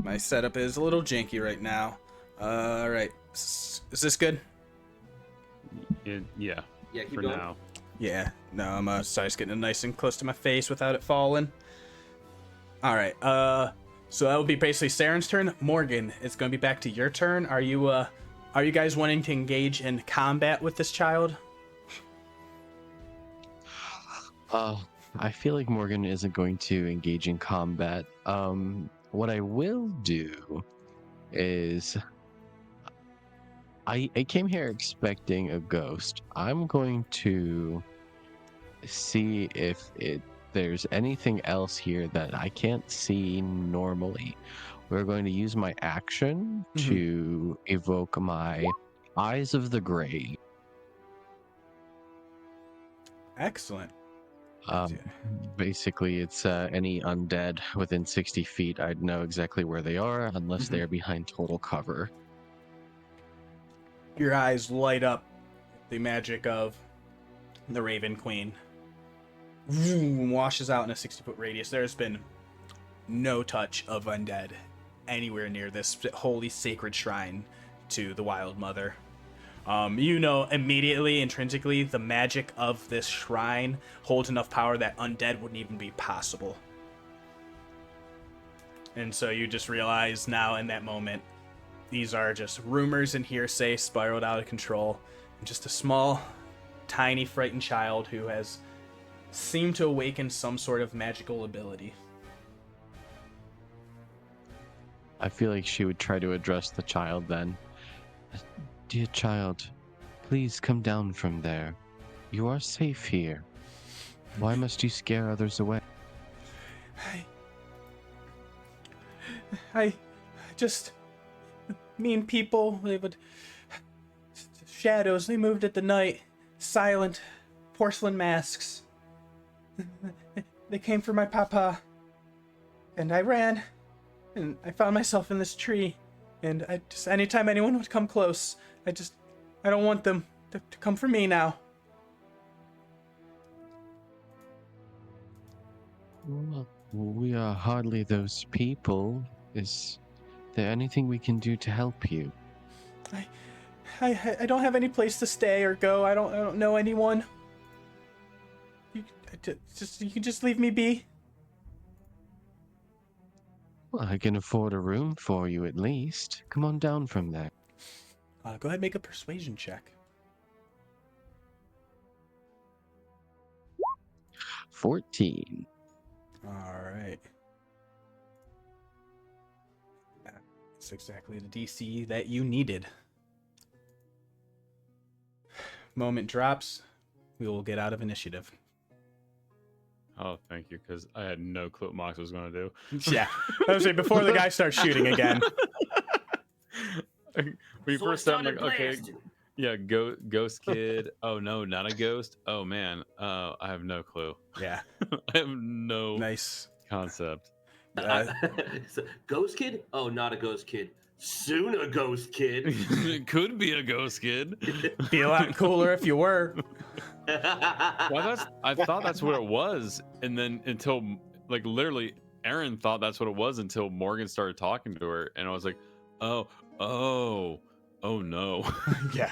Speaker 1: My setup is a little janky right now. All right, is this good?
Speaker 3: Yeah.
Speaker 4: Yeah, keep
Speaker 3: For
Speaker 4: going.
Speaker 3: now.
Speaker 1: Yeah. No, I'm sorry, it's getting nice and close to my face without it falling. All right. So that will be basically Saren's turn. Morgan, it's going to be back to your turn. Are you guys wanting to engage in combat with this child?
Speaker 2: I feel like Morgan isn't going to engage in combat. What I will do is I came here expecting a ghost. I'm going to see if there's anything else here that I can't see normally. We're going to use my action to evoke my Eyes of the Grey.
Speaker 1: Excellent.
Speaker 2: Basically, it's any undead within 60 feet. I'd know exactly where they are unless they're behind total cover.
Speaker 1: Your eyes light up the magic of the Raven Queen. Vroom, washes out in a 60-foot radius. There's been no touch of undead anywhere near this holy sacred shrine to the Wild Mother. You know immediately, intrinsically, the magic of this shrine holds enough power that undead wouldn't even be possible. And so you just realize now in that moment, these are just rumors and hearsay spiraled out of control. And just a small, tiny, frightened child who has seemed to awaken some sort of magical ability.
Speaker 2: I feel like she would try to address the child then. Dear child, please come down from there. You are safe here. Why must you scare others away?
Speaker 1: I just mean people. They would shadows. They moved at the night. Silent porcelain masks. They came for my papa, and I ran, and I found myself in this tree. And I just anytime anyone would come close, I don't want them to come for me now.
Speaker 2: Well, we are hardly those people. Is there anything we can do to help you?
Speaker 1: I don't have any place to stay or go. I don't know anyone. You can just leave me be.
Speaker 2: Well, I can afford a room for you at least. Come on down from there.
Speaker 1: Go ahead and make a persuasion check.
Speaker 2: 14.
Speaker 1: All right. That's exactly the DC that you needed. Moment drops. We will get out of initiative.
Speaker 3: Oh, thank you, because I had no clue what Mox was going to do.
Speaker 1: Yeah. I was saying before the guy starts shooting again.
Speaker 3: When you
Speaker 4: So
Speaker 3: first
Speaker 4: it
Speaker 3: started, I'm
Speaker 4: started
Speaker 3: like, okay,
Speaker 4: blasting.
Speaker 3: yeah, ghost kid. Oh no, not a ghost. Oh man, I have no clue.
Speaker 1: Yeah.
Speaker 3: I have no
Speaker 1: Nice.
Speaker 3: concept.
Speaker 4: Ghost kid? Oh, not a ghost kid. Soon a ghost kid.
Speaker 3: It could be a ghost kid.
Speaker 1: Be a lot cooler if you were.
Speaker 3: Well, I thought that's what it was, and then until like literally, Aaron thought that's what it was until Morgan started talking to her, and I was like, oh no.
Speaker 1: Yeah.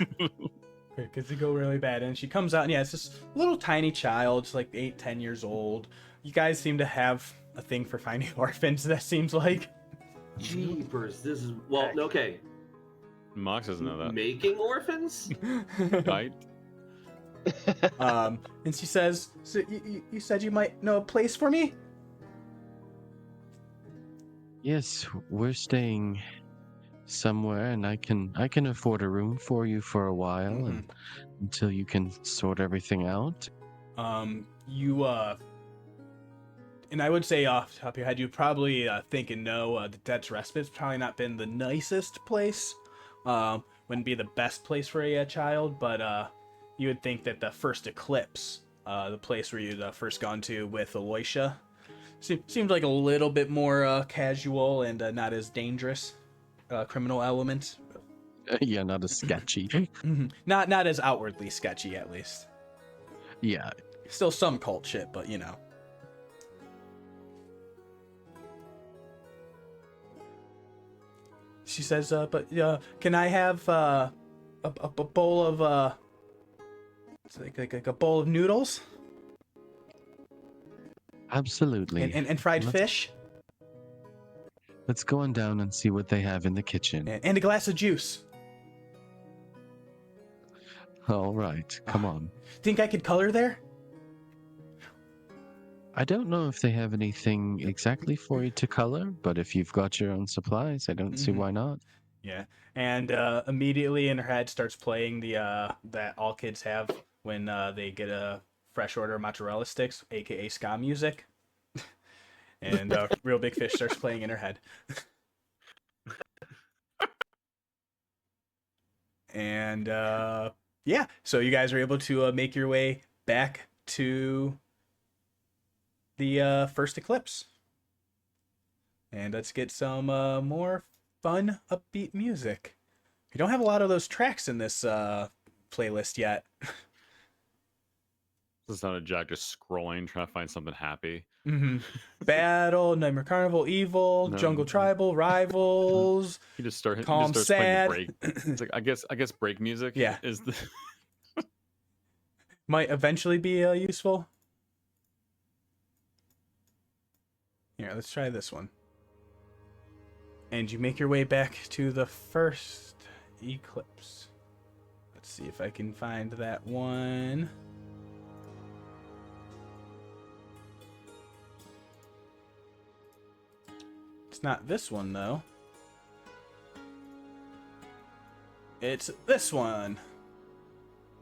Speaker 1: Because it go really bad. And she comes out, and yeah, it's this little tiny child. It's like 8-10 years old. You guys seem to have a thing for finding orphans, that seems like.
Speaker 4: Jeepers, this is well, okay.
Speaker 3: Mox doesn't know that.
Speaker 4: Making orphans?
Speaker 3: Right?
Speaker 1: And she says, so you said you might know a place for me?
Speaker 2: Yes, we're staying somewhere, and I can afford a room for you for a while, and until you can sort everything out.
Speaker 1: And I would say off the top of your head, you probably think and know the Dead's Respite's probably not been the nicest place. Wouldn't be the best place for a child, but you would think that the first eclipse, the place where you'd first gone to with Aloysia, seems like a little bit more casual and not as dangerous criminal element.
Speaker 2: Yeah, not as sketchy.
Speaker 1: Not as outwardly sketchy, at least.
Speaker 2: Yeah.
Speaker 1: Still some cult shit, but you know. She says, but can I have a bowl of it's like a bowl of noodles
Speaker 2: Absolutely.
Speaker 1: and fried fish
Speaker 2: Let's go on down and see what they have in the kitchen.
Speaker 1: and a glass of juice.
Speaker 2: All right, come on.
Speaker 1: Think I could color there?
Speaker 2: I don't know if they have anything exactly for you to color, but if you've got your own supplies, I don't see why not.
Speaker 1: Yeah, and immediately in her head starts playing the that all kids have when they get a fresh order of mozzarella sticks, aka ska music. And Real Big Fish starts playing in her head. And yeah, so you guys are able to make your way back to the first eclipse. And let's get some more fun, upbeat music. We don't have a lot of those tracks in this playlist yet.
Speaker 3: This is not a Jack just scrolling, trying to find something happy.
Speaker 1: Battle, Nightmare Carnival, Evil,
Speaker 3: No.
Speaker 1: Jungle Tribal, Rivals.
Speaker 3: He just starts
Speaker 1: Calm, sad.
Speaker 3: playing the break. It's like I guess break music.
Speaker 1: Yeah.
Speaker 3: Is the
Speaker 1: Might eventually be useful. Here, let's try this one. And you make your way back to the first eclipse. Let's see if I can find that one. It's not this one, though. It's this one.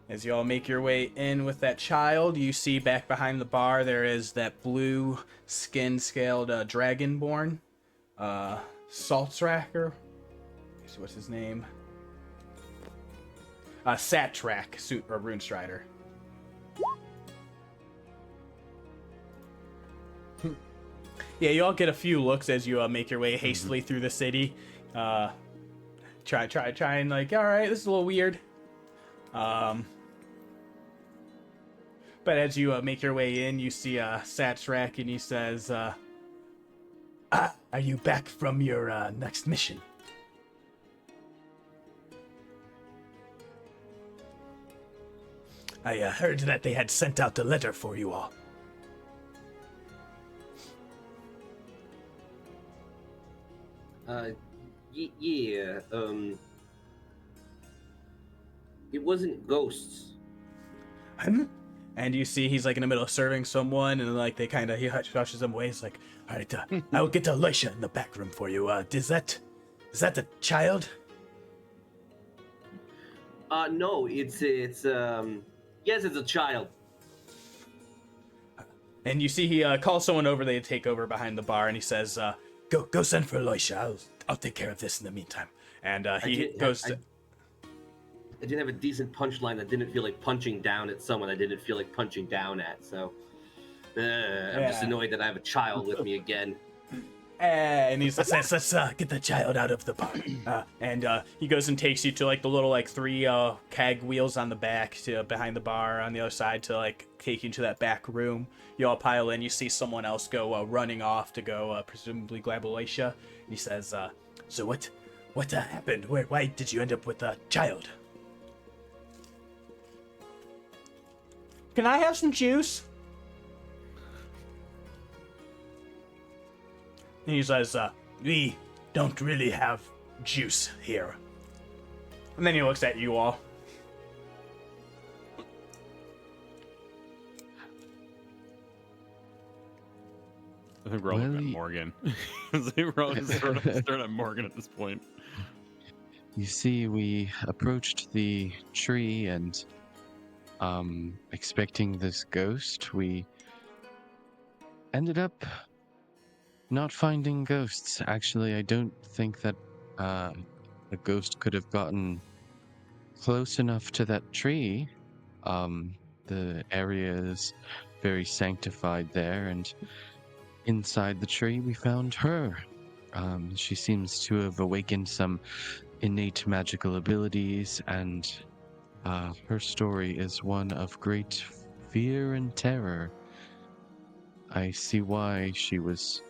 Speaker 1: As you all make your way in with that child, you see back behind the bar there is that blue skin-scaled dragonborn. Saltracker. What's his name? Satrak, or Runestrider. Yeah, you all get a few looks as you make your way hastily through the city. Try and like, all right, this is a little weird. But as you make your way in, you see Satrak, and he says, are you back from your next mission? I heard that they had sent out a letter for you all.
Speaker 4: Yeah. It wasn't ghosts.
Speaker 1: And you see he's like in the middle of serving someone, and like he hushes them away. He's like, all right, I will get to Elisha in the back room for you. Is that the child?
Speaker 4: No, it's yes, it's a child.
Speaker 1: And you see he calls someone over. They take over behind the bar, and he says, go send for Elisha. I'll take care of this in the meantime. And he goes to...
Speaker 4: I didn't have a decent punchline that didn't feel like punching down at someone I didn't feel like punching down at, so I'm just annoyed that I have a child with me again.
Speaker 1: And he says, let's get the child out of the bar. And he goes and takes you to like the little like 3 keg wheels on the back to behind the bar on the other side to like take you to that back room. You all pile in. You see someone else go running off to go presumably grab Elisha. And he says, so what happened? Why did you end up with a child? Can I have some juice? And he says, we don't really have juice here. And then he looks at you all.
Speaker 3: I think we're all looking at Morgan. I think we're all staring at Morgan at this point.
Speaker 2: You see, we approached the tree and expecting this ghost. We ended up not finding ghosts. Actually, I don't think that a ghost could have gotten close enough to that tree. The area is very sanctified there, and inside the tree we found her. She seems to have awakened some innate magical abilities, and her story is one of great fear and terror. I see why she was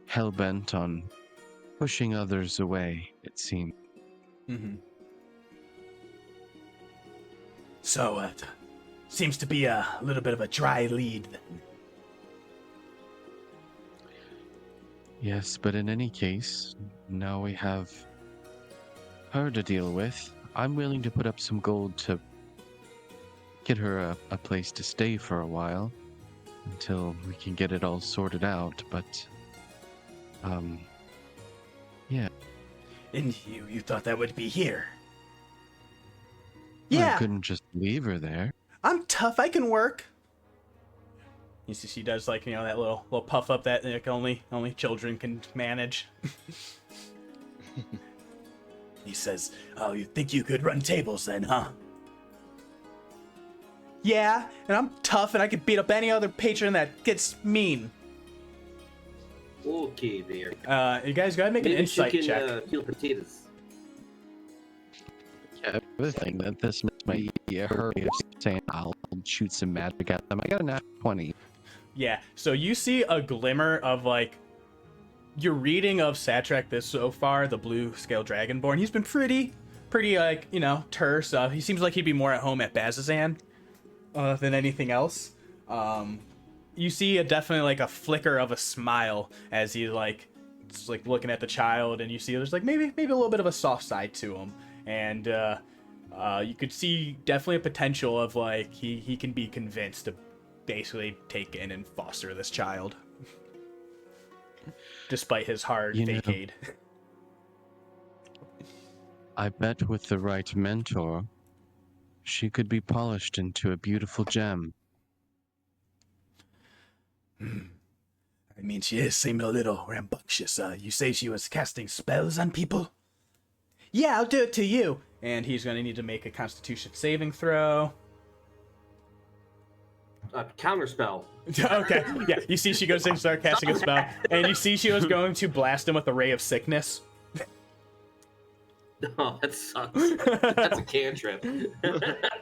Speaker 2: hell-bent on pushing others away, it seems.
Speaker 1: Mm-hmm. So, it seems to be a little bit of a dry lead then.
Speaker 2: Yes, but in any case, now we have her to deal with. I'm willing to put up some gold to get her a place to stay for a while until we can get it all sorted out, but yeah.
Speaker 1: And you thought that would be here?
Speaker 2: I
Speaker 1: Yeah,
Speaker 2: couldn't just leave her there.
Speaker 1: I'm tough. I can work. You see, she does like that little puff up that like only children can manage. He says, "Oh, you think you could run tables then, huh?" Yeah, and I'm tough, and I could beat up any other patron that gets mean.
Speaker 4: Okay, there.
Speaker 1: You guys go ahead and make an insight
Speaker 4: you can,
Speaker 1: check.
Speaker 4: peel potatoes.
Speaker 2: Yeah, the thing that this might be a hurry of saying I'll shoot some magic at them. I got a nat 20.
Speaker 1: Yeah, so you see a glimmer of like your reading of Satrak this so far, the blue scale dragonborn. He's been pretty like terse. He seems like he'd be more at home at Bazazan than anything else. You see definitely like a flicker of a smile as he like looking at the child, and you see there's like maybe a little bit of a soft side to him, and you could see definitely a potential of like he can be convinced to basically take in and foster this child despite his hard vacade.
Speaker 2: I bet with the right mentor, she could be polished into a beautiful gem.
Speaker 1: I mean, she is seeming a little rambunctious. You say she was casting spells on people? Yeah, I'll do it to you. And he's going to need to make a Constitution saving throw.
Speaker 4: Counterspell.
Speaker 1: Okay, yeah. You see she goes in and starts casting a spell. And you see she was going to blast him with a ray of sickness.
Speaker 4: Oh, that sucks. That's a cantrip.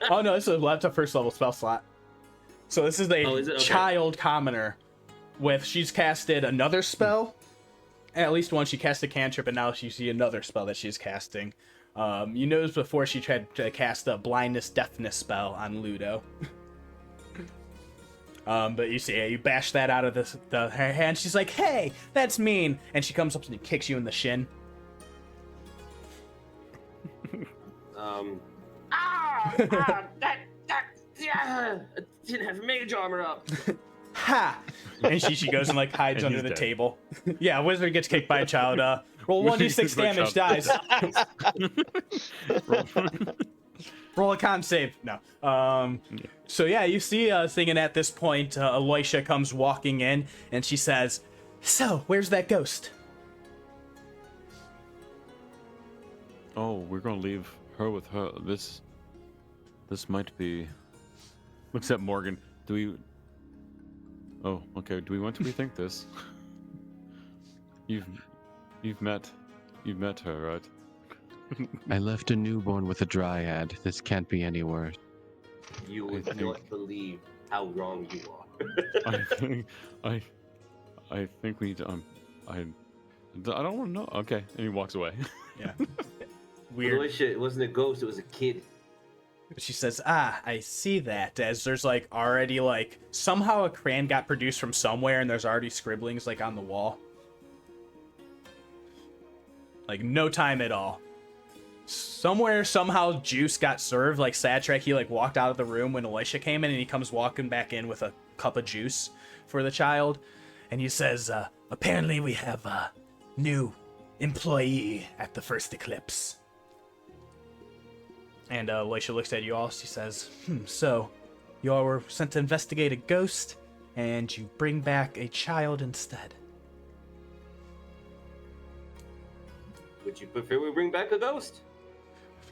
Speaker 1: Oh, no, this is a first level spell slot. So this is a
Speaker 4: Okay.
Speaker 1: child commoner she's casted another spell. At least one, she cast a cantrip, and now you see another spell that she's casting. You noticed before she tried to cast a blindness deafness spell on Ludo. But you see, you bash that out of her hand. She's like, "Hey, that's mean!" And she comes up and kicks you in the shin.
Speaker 4: Yeah, I didn't have mage armor up.
Speaker 1: Ha! And she goes and like hides
Speaker 3: And
Speaker 1: under
Speaker 3: he's
Speaker 1: the
Speaker 3: dead.
Speaker 1: table. Yeah, wizard gets kicked by a child. Roll 1d6 damage, dies. Roll a con save. No. So yeah, you see thinking at this point, Elisha comes walking in and she says, "So, where's that ghost?"
Speaker 3: Oh, we're gonna leave her with her. This might be. Looks at Morgan. Do we? Oh, okay. Do we want to rethink this? You've met her, right?
Speaker 2: I left a newborn with a dryad. This can't be any worse.
Speaker 4: You would not believe how wrong you are.
Speaker 3: I think we need to. I don't want to know. Okay, and he walks away.
Speaker 1: Yeah. Weird.
Speaker 4: It wasn't a ghost, it was a kid.
Speaker 1: She says, I see that. As there's like already like somehow a crayon got produced from somewhere and there's already scribblings like on the wall. Like no time at all. Somewhere, somehow juice got served. Like Satrak, he like walked out of the room when Elisha came in and he comes walking back in with a cup of juice for the child. And he says, apparently we have a new employee at the first eclipse. And Elisha looks at you all. She says, so you all were sent to investigate a ghost, and you bring back a child instead.
Speaker 4: Would you prefer we bring back a ghost?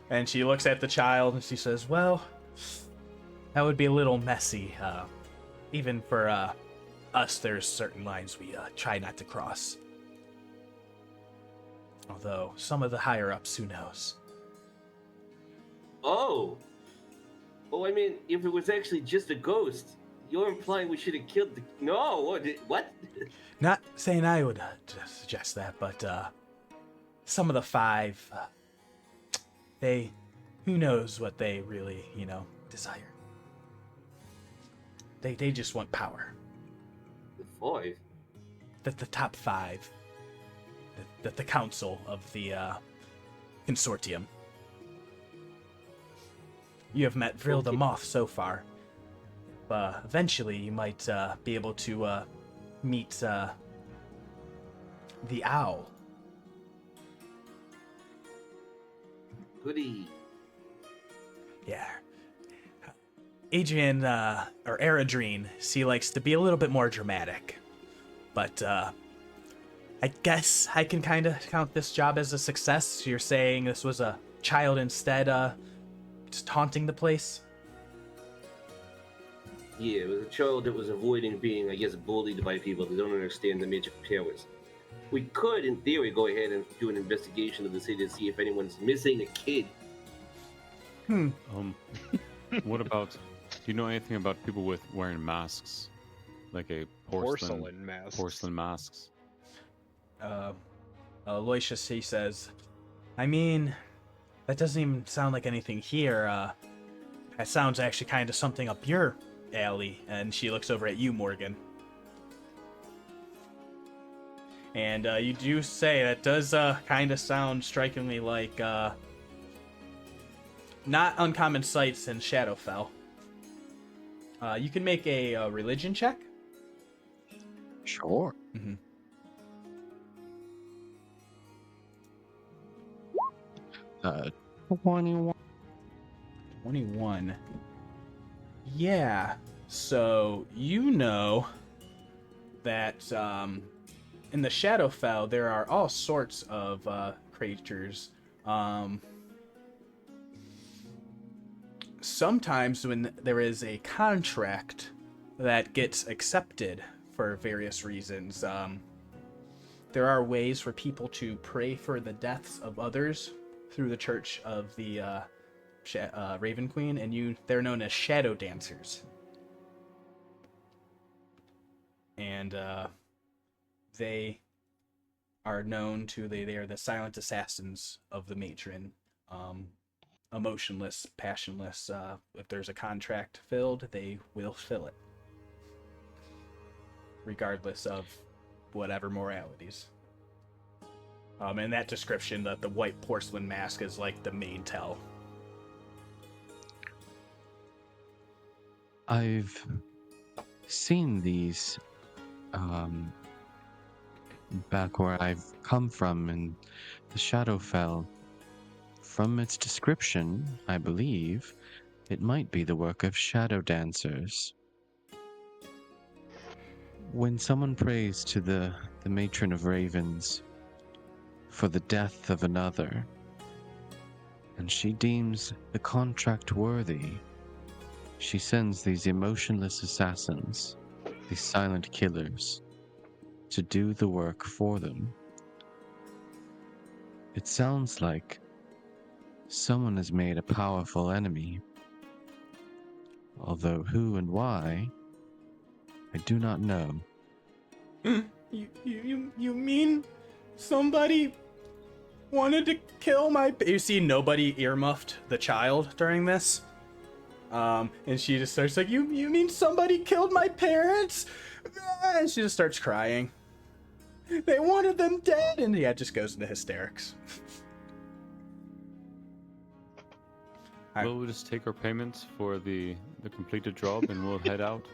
Speaker 1: And she looks at the child, and she says, well, that would be a little messy. Even for us, there's certain lines we try not to cross. Although some of the higher ups, who knows?
Speaker 4: Oh, I mean, if it was actually just a ghost, you're implying we should have killed the... No, what?
Speaker 1: Not saying I would suggest that, but some of the five, who knows what they really, desire. They just want power.
Speaker 4: The five?
Speaker 1: The top five. The council of the Consortium. You have met Vril the Moth so far. Eventually you might be able to meet the Owl.
Speaker 4: Goody.
Speaker 1: Yeah. Adrian, or Eridrine, she likes to be a little bit more dramatic. But I guess I can kind of count this job as a success. You're saying this was a child instead, just haunting the place?
Speaker 4: Yeah, it was a child that was avoiding being, I guess, bullied by people that don't understand the magic powers. We could, in theory, go ahead and do an investigation of the city to see if anyone's missing a kid.
Speaker 3: What about... Do you know anything about people wearing masks? Like a
Speaker 5: Porcelain masks.
Speaker 3: Porcelain masks.
Speaker 1: Aloysius, he says, I mean, that doesn't even sound like anything here. That sounds actually kind of something up your alley. And she looks over at you, Morgen. And you do say that does kind of sound strikingly like not uncommon sights in Shadowfell. You can make a religion check.
Speaker 2: Sure.
Speaker 1: Mm-hmm.
Speaker 2: 21.
Speaker 1: 21. Yeah. So you know that in the Shadowfell there are all sorts of creatures. Sometimes when there is a contract that gets accepted for various reasons, there are ways for people to pray for the deaths of others through the Church of the Raven Queen, and they're known as shadow dancers. And they are known to they are the silent assassins of the matron. Emotionless, passionless. If there's a contract filled, they will fill it, regardless of whatever moralities. In that description, the white porcelain mask is like the main tell.
Speaker 2: I've seen these back where I've come from in the Shadowfell. From its description, I believe it might be the work of shadow dancers. When someone prays to the matron of ravens for the death of another, and she deems the contract worthy, she sends these emotionless assassins, these silent killers, to do the work for them. It sounds like someone has made a powerful enemy, although who and why, I do not know.
Speaker 1: You mean somebody wanted to kill my... You see nobody earmuffed the child during this. And she just starts like, you mean somebody killed my parents? And she just starts crying. They wanted them dead. And yeah, just goes into hysterics.
Speaker 3: We'll just take our payments for the completed job and we'll head out.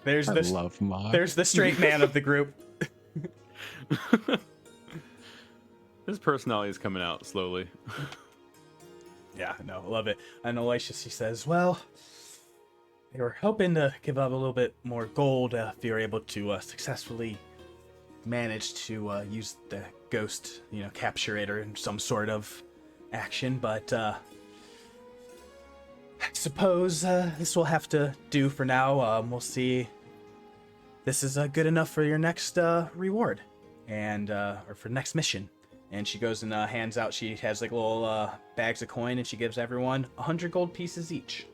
Speaker 1: There's
Speaker 2: There's
Speaker 1: the straight man of the group.
Speaker 3: His personality is coming out slowly.
Speaker 1: Yeah, no, love it. And Aloysius, he says, well, they were hoping to give up a little bit more gold if you're able to successfully manage to use the ghost, capture it or in some sort of action, but I suppose this will have to do for now. We'll see. This is good enough for your next reward, and or for next mission. And she goes and hands out. She has like little bags of coin, and she gives everyone 100 gold pieces each.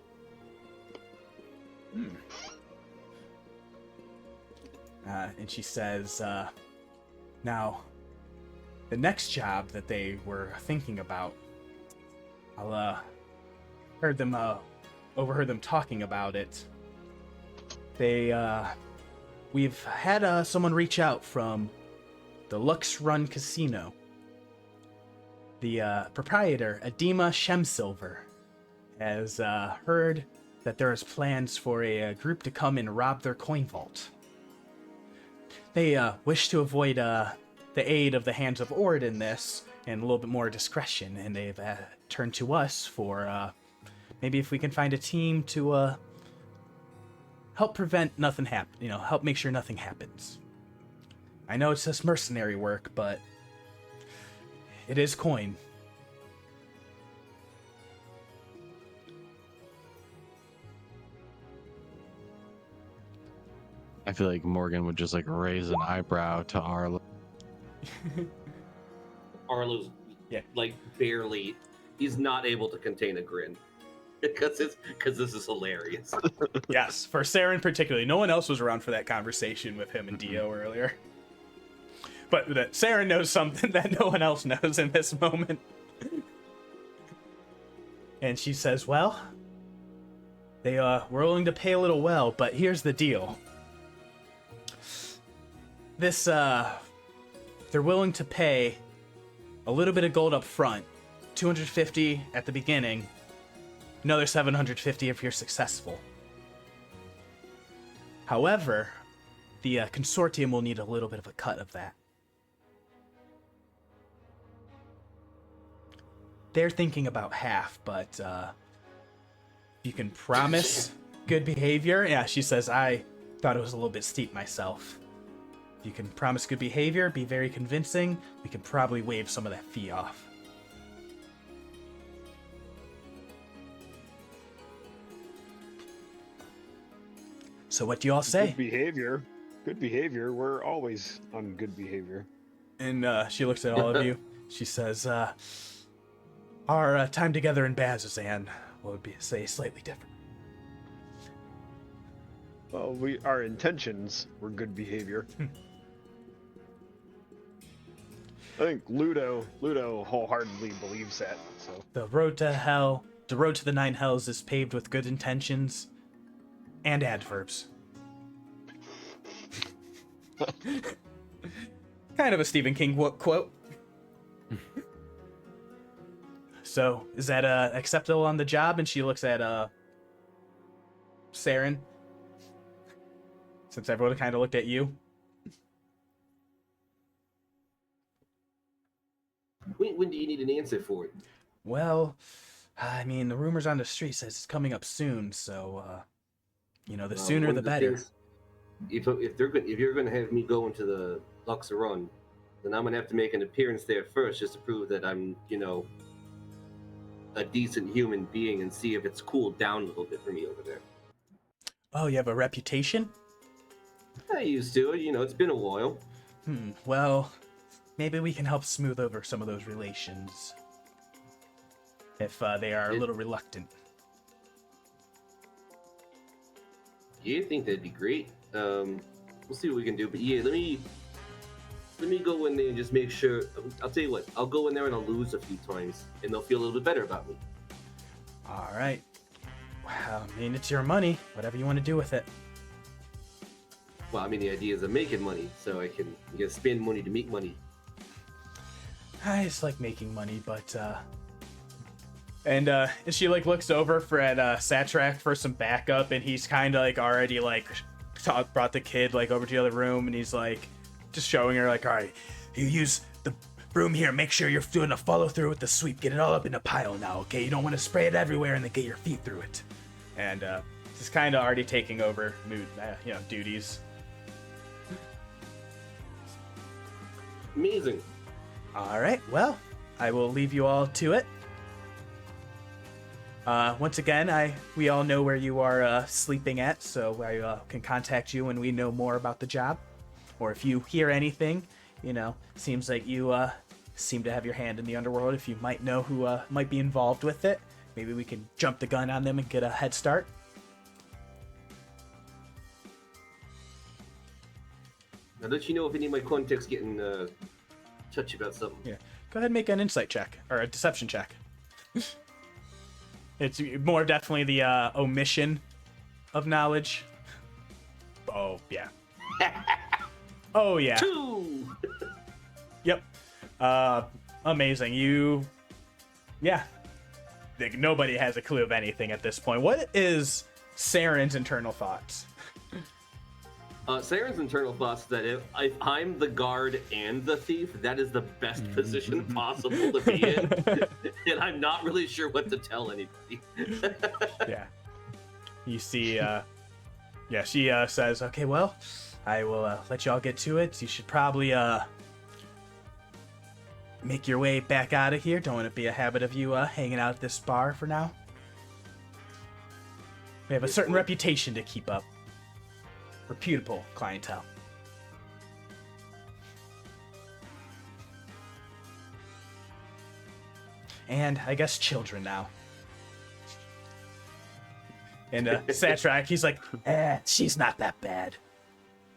Speaker 1: And she says, "Now, the next job that they were thinking about, I'll overheard them talking about it. We've had someone reach out from the Lux Run Casino. The proprietor, Adema Shemsilver, has heard that there is plans for a group to come and rob their coin vault. They wish to avoid the aid of the Hands of Ord in this, and a little bit more discretion, and they've turned to us for maybe if we can find a team to help prevent nothing help make sure nothing happens. I know it's just mercenary work, but it is coin."
Speaker 2: I feel like Morgan would just like raise an eyebrow to Arlo.
Speaker 4: Arlo's like barely. He's not able to contain a grin because this is hilarious.
Speaker 1: Yes, for Saeryn particularly. No one else was around for that conversation with him and Dio earlier. But that Saeryn knows something that no one else knows in this moment. And she says, "Well, they were willing to pay a little well, but here's the deal. This, they're willing to pay a little bit of gold up front, 250 at the beginning, another 750 if you're successful. However, the Consortium will need a little bit of a cut of that. They're thinking about half, but you can promise good behavior." Yeah, she says, "I thought it was a little bit steep myself. If you can promise good behavior, be very convincing, we can probably waive some of that fee off." So what do you all say?
Speaker 5: Good behavior. We're always on good behavior.
Speaker 1: And she looks at all of you. She says, "Our time together in Bazazan will be, say, slightly different."
Speaker 5: Well, our intentions were good behavior. I think Ludo wholeheartedly believes that. So
Speaker 1: The road to the Nine Hells is paved with good intentions and adverbs. Kind of a Stephen King quote. So, is that acceptable on the job? And she looks at Saeryn, since everyone kind of looked at you.
Speaker 4: When do you need an answer for it?
Speaker 1: Well, I mean, the rumors on the street says it's coming up soon, so the sooner
Speaker 4: One
Speaker 1: the
Speaker 4: of the
Speaker 1: better.
Speaker 4: things- If you're going to have me go into the Luxor Run, then I'm going to have to make an appearance there first, just to prove that I'm, a decent human being, and see if it's cooled down a little bit for me over there.
Speaker 1: Oh, you have a reputation?
Speaker 4: I used to, it's been a while.
Speaker 1: Well, maybe we can help smooth over some of those relations. If they are a little reluctant.
Speaker 4: Yeah, I think that'd be great. We'll see what we can do. But yeah, let me go in there and just make sure. I'll tell you what. I'll go in there and I'll lose a few times, and they'll feel a little bit better about me.
Speaker 1: All right. Well, I mean, it's your money. Whatever you want to do with it.
Speaker 4: Well, I mean, the idea is of making money, so I can spend money to make money.
Speaker 1: I just like making money, but and she like looks over at Satrak for some backup, and he's kind of like already like brought the kid like over to the other room, and he's like just showing her like, all right, you use the broom here, make sure you're doing a follow through with the sweep, get it all up in a pile now, okay? You don't want to spray it everywhere and then get your feet through it. And just kind of already taking over duties.
Speaker 4: Amazing.
Speaker 1: All right, well, I will leave you all to it. Once again, we all know where you are sleeping at, so I can contact you when we know more about the job. Or if you hear anything, seems like you seem to have your hand in the underworld. If you might know who might be involved with it, maybe we can jump the gun on them and get a head start.
Speaker 4: Now, don't you know if any of my contacts getting touchy about something?
Speaker 1: Yeah. Go ahead and make an insight check, or a deception check. It's more definitely the omission of knowledge. Oh, yeah. Oh, yeah.
Speaker 4: 2!
Speaker 1: Yep. Amazing. Yeah. Nobody has a clue of anything at this point. What is Saeryn's internal thoughts?
Speaker 4: Saeryn's internal thoughts that if I'm the guard and the thief, that is the best position possible to be in, and I'm not really sure what to tell anybody.
Speaker 1: Yeah. You see, she says, okay, well, I will let y'all get to it. You should probably make your way back out of here. Don't want it to be a habit of you hanging out at this bar for now. We have a certain reputation to keep up. Reputable clientele. And I guess children now. And Satrak, he's like, she's not that bad.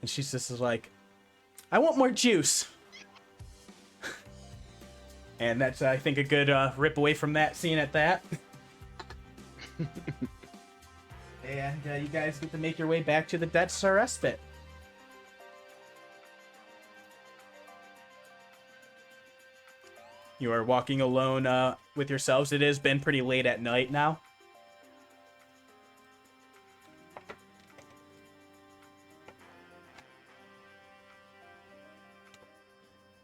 Speaker 1: And she's just like, I want more juice. And that's, I think, a good rip away from that scene at that. And you guys get to make your way back to the Dead Star Respite. You are walking alone with yourselves. It has been pretty late at night now.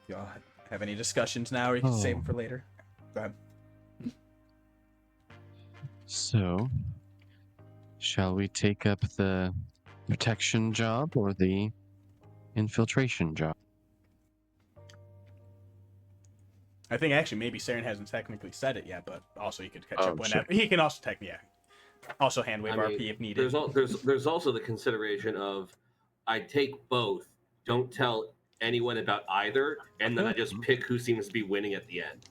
Speaker 1: Y'all have any discussions now, or you can save them for later? Go ahead.
Speaker 2: So, shall we take up the protection job or the infiltration job?
Speaker 1: I think actually maybe Saeryn hasn't technically said it yet, but also you could catch up whenever.
Speaker 2: Sure.
Speaker 1: He can also also hand wave RP if needed.
Speaker 4: There's also the consideration of I take both, don't tell anyone about either, and then I just pick who seems to be winning at the end.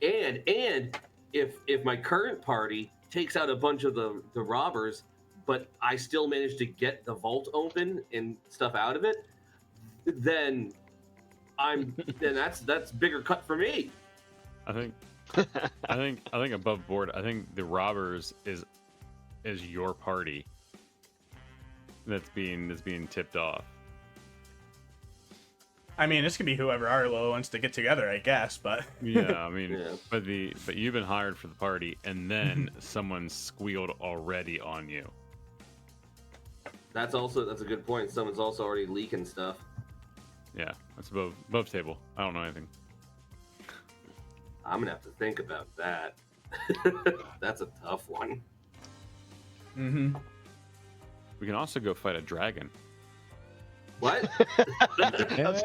Speaker 4: And if my current party takes out a bunch of the robbers, but I still manage to get the vault open and stuff out of it, then that's bigger cut for me.
Speaker 3: I think above board. I think the robbers is your party that's being tipped off.
Speaker 1: I mean, this could be whoever Arlo wants to get together, I guess, but
Speaker 3: yeah, I mean, but you've been hired for the party, and then someone squealed already on you.
Speaker 4: That's a good point. Someone's also already leaking stuff.
Speaker 3: Yeah, that's above table. I don't know anything.
Speaker 4: I'm gonna have to think about that. That's a tough one.
Speaker 1: Mm-hmm.
Speaker 3: We can also go fight a dragon.
Speaker 4: What?
Speaker 5: That's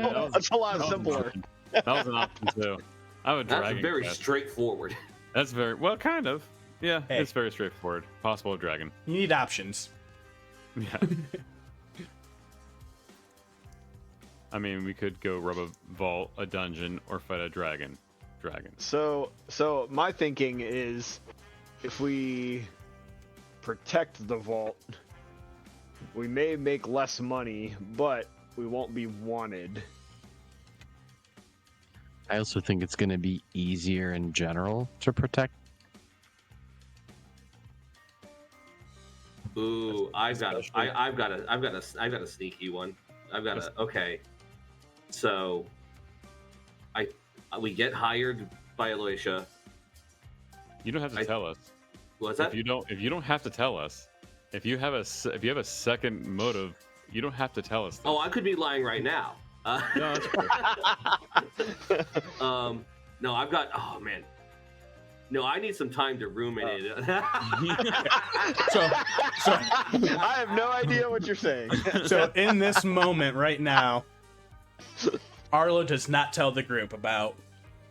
Speaker 5: a lot simpler.
Speaker 3: That was an option too. I have a dragon.
Speaker 4: That's very
Speaker 3: quest.
Speaker 4: straightforward.
Speaker 3: That's very well, kind of. Yeah,
Speaker 1: Hey.
Speaker 3: It's very straightforward. Possible dragon.
Speaker 1: You need options.
Speaker 3: Yeah. I mean, we could go rub a vault, a dungeon, or fight a dragon.
Speaker 5: So my thinking is, if we protect the vault, we may make less money, but we won't be wanted.
Speaker 2: I also think it's going to be easier in general to protect.
Speaker 4: Ooh, I've got a sneaky one. Okay. So, we get hired by Aloysia.
Speaker 3: You don't have to tell us.
Speaker 4: What's that?
Speaker 3: If you don't have to tell us. If you have a second motive, you don't have to tell us.
Speaker 4: Oh, I could be lying right now.
Speaker 3: No, that's fair.
Speaker 4: No, I've got. Oh man. No, I need some time to ruminate it.
Speaker 1: So
Speaker 5: I have no idea what you're saying.
Speaker 1: So in this moment right now, Arlo does not tell the group about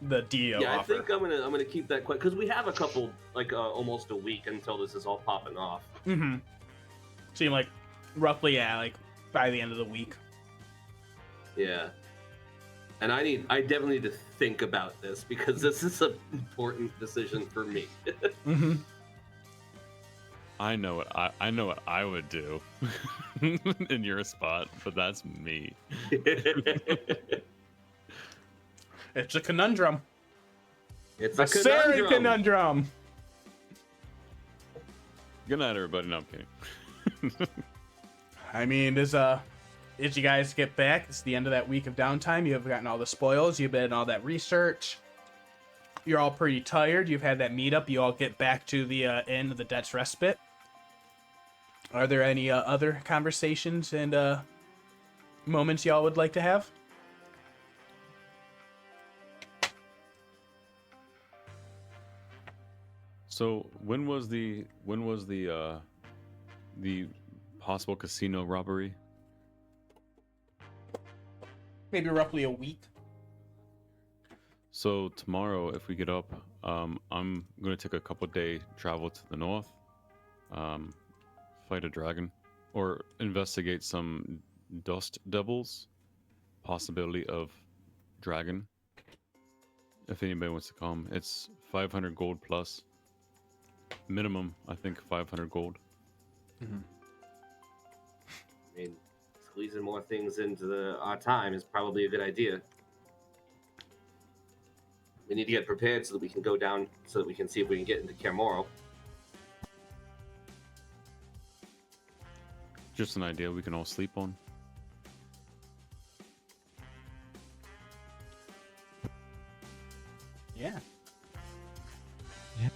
Speaker 1: the deal
Speaker 4: Yeah,
Speaker 1: offer.
Speaker 4: I think I'm gonna keep that quick because we have a couple, like almost a week until this is all popping off.
Speaker 1: Mm-hmm. Seem like roughly, yeah, like by the end of the week.
Speaker 4: Yeah, and I definitely need to think about this because this is an important decision for me.
Speaker 1: Mm-hmm.
Speaker 3: I know what I would do in your spot, but that's me.
Speaker 1: It's a conundrum.
Speaker 4: It's
Speaker 1: A
Speaker 4: a
Speaker 1: Saeryn
Speaker 4: conundrum.
Speaker 1: conundrum.
Speaker 3: Good night, everybody. No, I'm kidding.
Speaker 1: I mean, as you guys get back, it's the end of that week of downtime. You have gotten all the spoils. You've been all that research. You're all pretty tired. You've had that meetup. You all get back to the inn of the Debt's Respite. Are there any other conversations and moments y'all would like to have?
Speaker 3: So when was the possible casino robbery?
Speaker 1: Maybe roughly a week.
Speaker 3: So tomorrow, if we get up, I'm gonna take a couple day travel to the north, fight a dragon, or investigate some dust devils. Possibility of dragon. If anybody wants to come, it's 500 gold plus. Minimum, I think 500 gold.
Speaker 1: Mm-hmm.
Speaker 4: I mean, squeezing more things into our time is probably a good idea. We need to get prepared so that we can go down, so that we can see if we can get into Kermoro.
Speaker 3: Just an idea we can all sleep on.
Speaker 1: Yeah.
Speaker 2: Yeah.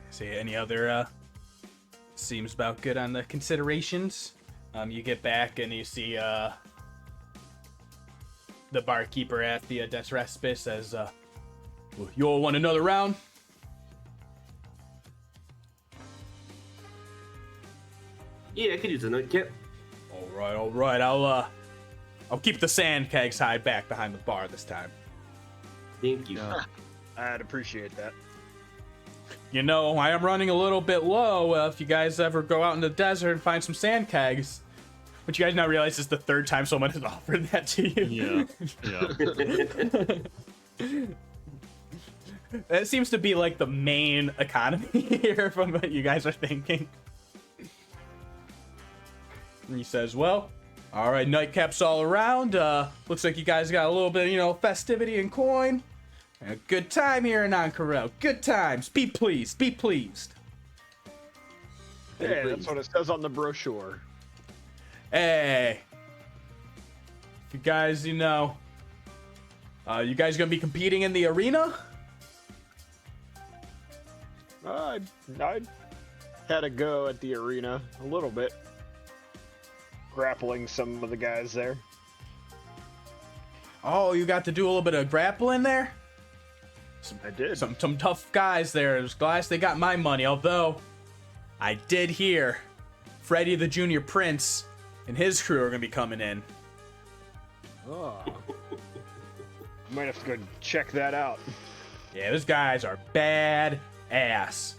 Speaker 1: See, any other seems about good on the considerations. You get back and you see the barkeeper at the Debt's Respite says, well, you all want another round?
Speaker 4: Yeah, I could use a nightcap.
Speaker 1: All right. I'll keep the sand kegs hide back behind the bar this time.
Speaker 4: Thank you.
Speaker 2: Yeah.
Speaker 5: I'd appreciate that.
Speaker 1: You know, I am running a little bit low. If you guys ever go out in the desert and find some sand kegs, but you guys now realize it's the third time someone has offered that to you.
Speaker 3: Yeah.
Speaker 1: That seems to be like the main economy here from what you guys are thinking. And he says, well, all right, nightcaps all around. Looks like you guys got a little bit, festivity and coin. And a good time here in Ank'Harel. Good times. Be pleased. Be pleased.
Speaker 5: Hey, that's what it says on the brochure.
Speaker 1: Hey. If you guys, you guys gonna be competing in the arena?
Speaker 5: I had a go at the arena a little bit. Grappling some of the guys there.
Speaker 1: Oh, you got to do a little bit of grappling there?
Speaker 5: I did.
Speaker 1: Some tough guys there. I was glad they got my money, although I did hear Freddy the Junior Prince and his crew are gonna be coming in.
Speaker 5: Oh. Might have to go check that out.
Speaker 1: Yeah, those guys are bad ass.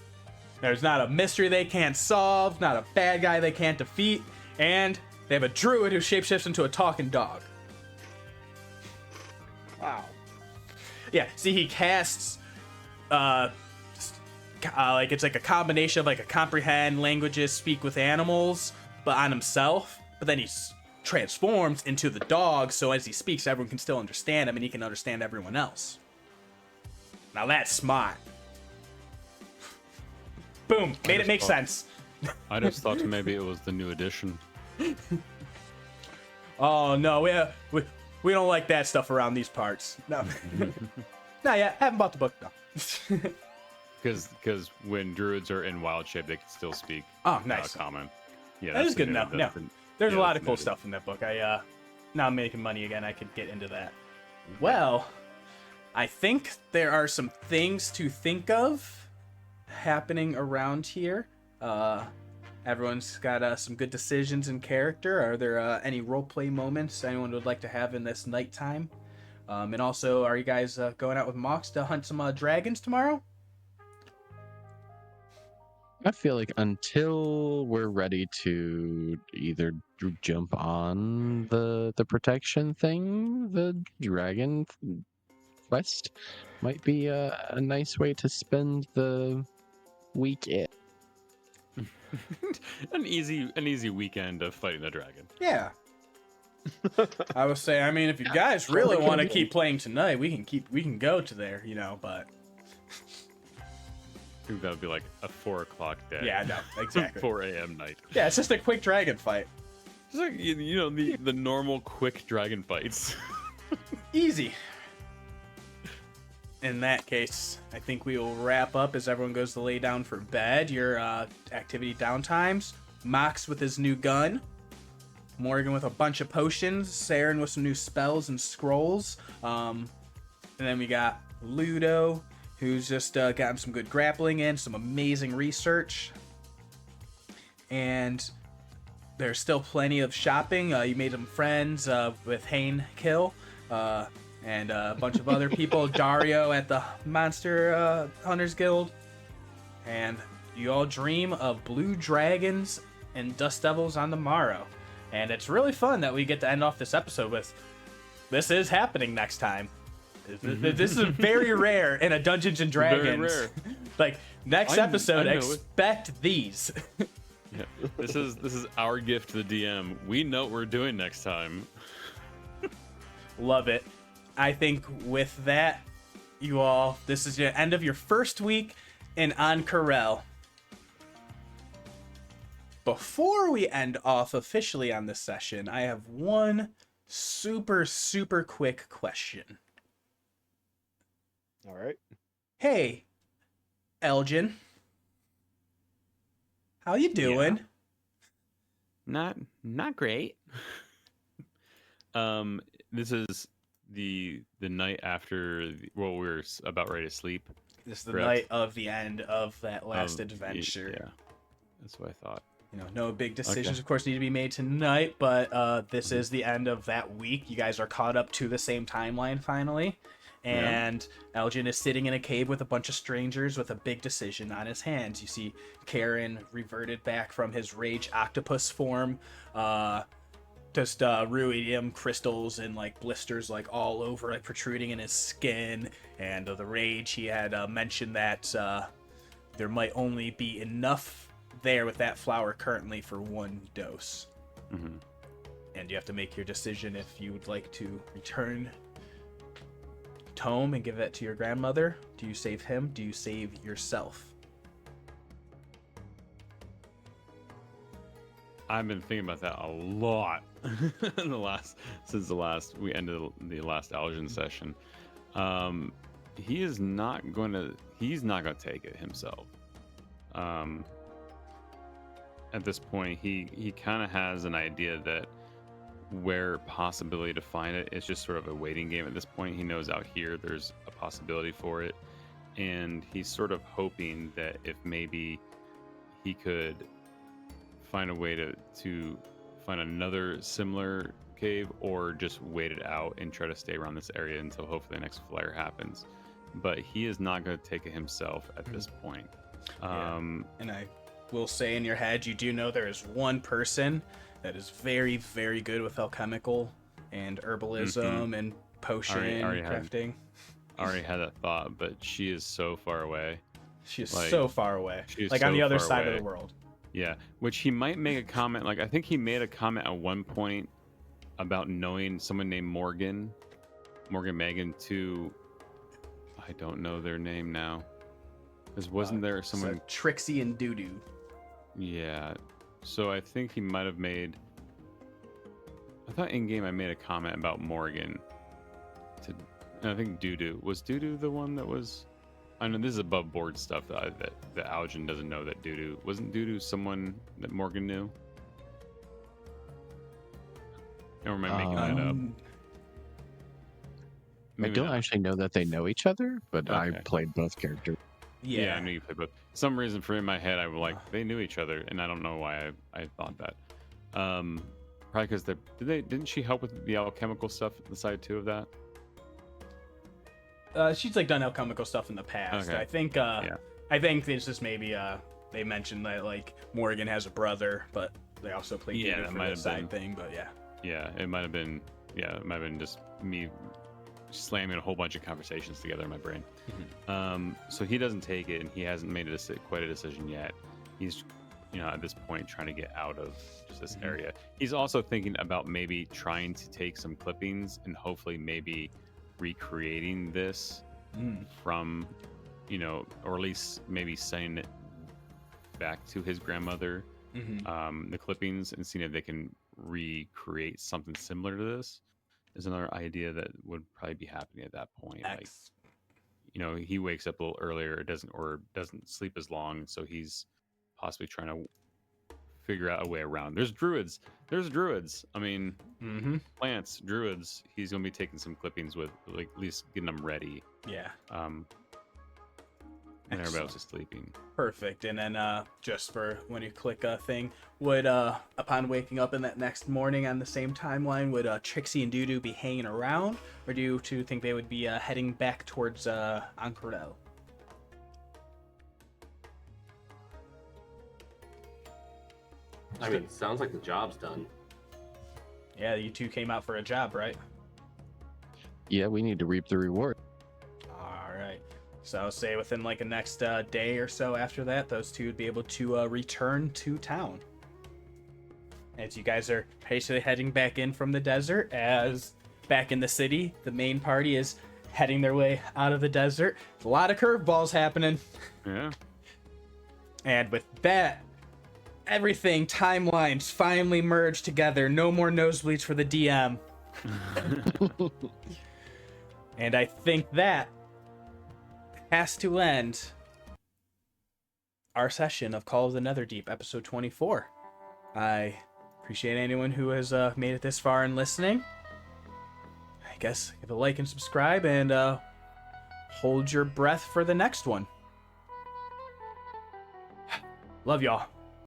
Speaker 1: There's not a mystery they can't solve, not a bad guy they can't defeat, and they have a druid who shapeshifts into a talking dog.
Speaker 5: Wow.
Speaker 1: Yeah, see, he casts, like it's like a combination of like a comprehend languages, speak with animals, but on himself. But then he's transforms into the dog, so as he speaks, everyone can still understand him, and he can understand everyone else. Now that's smart. Boom, made it make sense.
Speaker 3: I just thought maybe it was the new edition.
Speaker 1: Oh no, we don't like that stuff around these parts. No, not yet. Haven't bought the book though.
Speaker 3: Because when druids are in wild shape, they can still speak.
Speaker 1: Oh, nice.
Speaker 3: Common. Yeah,
Speaker 1: That is good enough. No, there's a
Speaker 3: yeah,
Speaker 1: lot
Speaker 3: that's
Speaker 1: of cool
Speaker 3: noted.
Speaker 1: stuff in that book. Now I'm making money again. I could get into that. Well, I think there are some things to think of happening around here. Everyone's got some good decisions in character. Are there any roleplay moments anyone would like to have in this nighttime? And also, are you guys going out with Mox to hunt some dragons tomorrow?
Speaker 2: I feel like until we're ready to either jump on the protection thing, the dragon quest might be a nice way to spend the week.
Speaker 3: An easy weekend of fighting the dragon.
Speaker 1: Yeah. I would say, I mean, if you guys really want to keep playing tonight, we can go to there, but
Speaker 3: I think that would be like a 4 o'clock day.
Speaker 1: yeah, no, exactly.
Speaker 3: 4 a.m. night.
Speaker 1: Yeah, it's just a quick dragon fight.
Speaker 3: Just like the normal quick dragon fights.
Speaker 1: Easy. In that case, I think we will wrap up as everyone goes to lay down for bed. Your activity downtimes. Mox with his new gun. Morgen with a bunch of potions. Saeryn with some new spells and scrolls. And then we got Ludo, who's just gotten some good grappling in, some amazing research. And there's still plenty of shopping. You made some friends with Ank'Harel. And a bunch of other people, Dario at the Monster Hunters Guild. And you all dream of blue dragons and dust devils on the morrow. And it's really fun that we get to end off this episode with, this is happening next time. This is very rare in a Dungeons and Dragons.
Speaker 3: Very rare.
Speaker 1: Like, next episode,
Speaker 3: I know
Speaker 1: expect these.
Speaker 3: Yeah, this is our gift to the DM. We know what we're doing next time.
Speaker 1: Love it. I think with that, you all, this is the end of your first week in Ank'Harel. Before we end off officially on this session, I have one super quick question.
Speaker 5: All right.
Speaker 1: Hey, Aljin. How you doing?
Speaker 3: Not great. This is the night after we're about ready to sleep.
Speaker 1: This is the
Speaker 3: Correct.
Speaker 1: night of the end of that last adventure.
Speaker 3: Yeah, that's what I thought.
Speaker 1: No big decisions,
Speaker 3: Okay.
Speaker 1: of course, need to be made tonight, but this is the end of that week. You guys are caught up to the same timeline finally. And Aljin is sitting in a cave with a bunch of strangers with a big decision on his hands. You see Karen reverted back from his rage octopus form. Just ruidium crystals and like blisters like all over, like protruding in his skin. And the rage, he had mentioned that there might only be enough there with that flower currently for one dose.
Speaker 3: Mm-hmm.
Speaker 1: And you have to make your decision if you would like to return Tome and give that to your grandmother. Do you save him? Do you save yourself?
Speaker 3: I've been thinking about that a lot since we ended the last Aljin session. He's not going to take it himself. At this point, he kind of has an idea that where possibility to find it, it's just sort of a waiting game at this point. He knows out here there's a possibility for it, and he's sort of hoping that if maybe he could find a way to find another similar cave, or just wait it out and try to stay around this area until hopefully the next flare happens. But he is not going to take it himself at this point.
Speaker 1: And I will say, in your head, you do know there is one person that is very, very good with alchemical and herbalism and potion crafting.
Speaker 3: I already had that thought, but she is so far away.
Speaker 1: She is so far away.
Speaker 3: She's
Speaker 1: like
Speaker 3: so
Speaker 1: on the other
Speaker 3: far
Speaker 1: side
Speaker 3: away.
Speaker 1: of the world.
Speaker 3: Yeah, which he might make a comment. Like, I think he made a comment at one point about knowing someone named Morgen Megen to, I don't know their name now. Because wasn't there someone...
Speaker 1: So Trixie and Doodoo.
Speaker 3: Yeah, so I think he might have made... I thought in-game I made a comment about Morgen. And I think Doodoo. Was Doodoo the one that was... I know this is above board stuff that Aljin doesn't know that Doodoo... Wasn't Doodoo someone that Morgen knew? Or am I making that up?
Speaker 2: I don't actually know that they know each other, but I
Speaker 3: Okay.
Speaker 2: played both characters.
Speaker 1: Yeah.
Speaker 3: I knew you played both. some reason for in my head, I was like, they knew each other, and I don't know why I thought that. Probably because didn't she help with the alchemical stuff at the side too of that?
Speaker 1: She's like done alchemical stuff in the past.
Speaker 3: Okay.
Speaker 1: I think I think it's just maybe they mentioned that like Morgan has a brother, but they also played
Speaker 3: that
Speaker 1: for
Speaker 3: might
Speaker 1: the
Speaker 3: have
Speaker 1: side
Speaker 3: been
Speaker 1: thing. But yeah.
Speaker 3: Yeah, it might have been. Yeah, it might have been just me slamming a whole bunch of conversations together in my brain. So he doesn't take it, and he hasn't made quite a decision yet. He's, at this point, trying to get out of just this area. He's also thinking about maybe trying to take some clippings and hopefully maybe recreating this from, or at least maybe sending it back to his grandmother, the clippings, and seeing if they can recreate something similar to this. Is another idea that would probably be happening at that point. Like, he wakes up a little earlier, doesn't sleep as long, so he's possibly trying to figure out a way around. There's druids. I mean, plants, druids. He's gonna be taking some clippings with, like, at least getting them ready.
Speaker 1: Yeah.
Speaker 3: When everybody else is sleeping.
Speaker 1: Perfect. And then just for when you click a thing, would upon waking up in that next morning on the same timeline, would Trixie and Dudu be hanging around, or do you two think they would be heading back towards Ank'Harel?
Speaker 4: I mean, sounds like the job's done.
Speaker 1: Yeah, you two came out for a job, right?
Speaker 2: Yeah, we need to reap the reward.
Speaker 1: All right. So say within like the next day or so after that, those two would be able to return to town. As you guys are basically heading back in from the desert, as back in the city, the main party is heading their way out of the desert. A lot of curveballs happening.
Speaker 3: Yeah.
Speaker 1: And with that, everything, timelines finally merge together. No more nosebleeds for the DM. And I think that has to end our session of Call of the Netherdeep, episode 24. I appreciate anyone who has made it this far and listening. I guess give a like and subscribe, and hold your breath for the next one. Love y'all.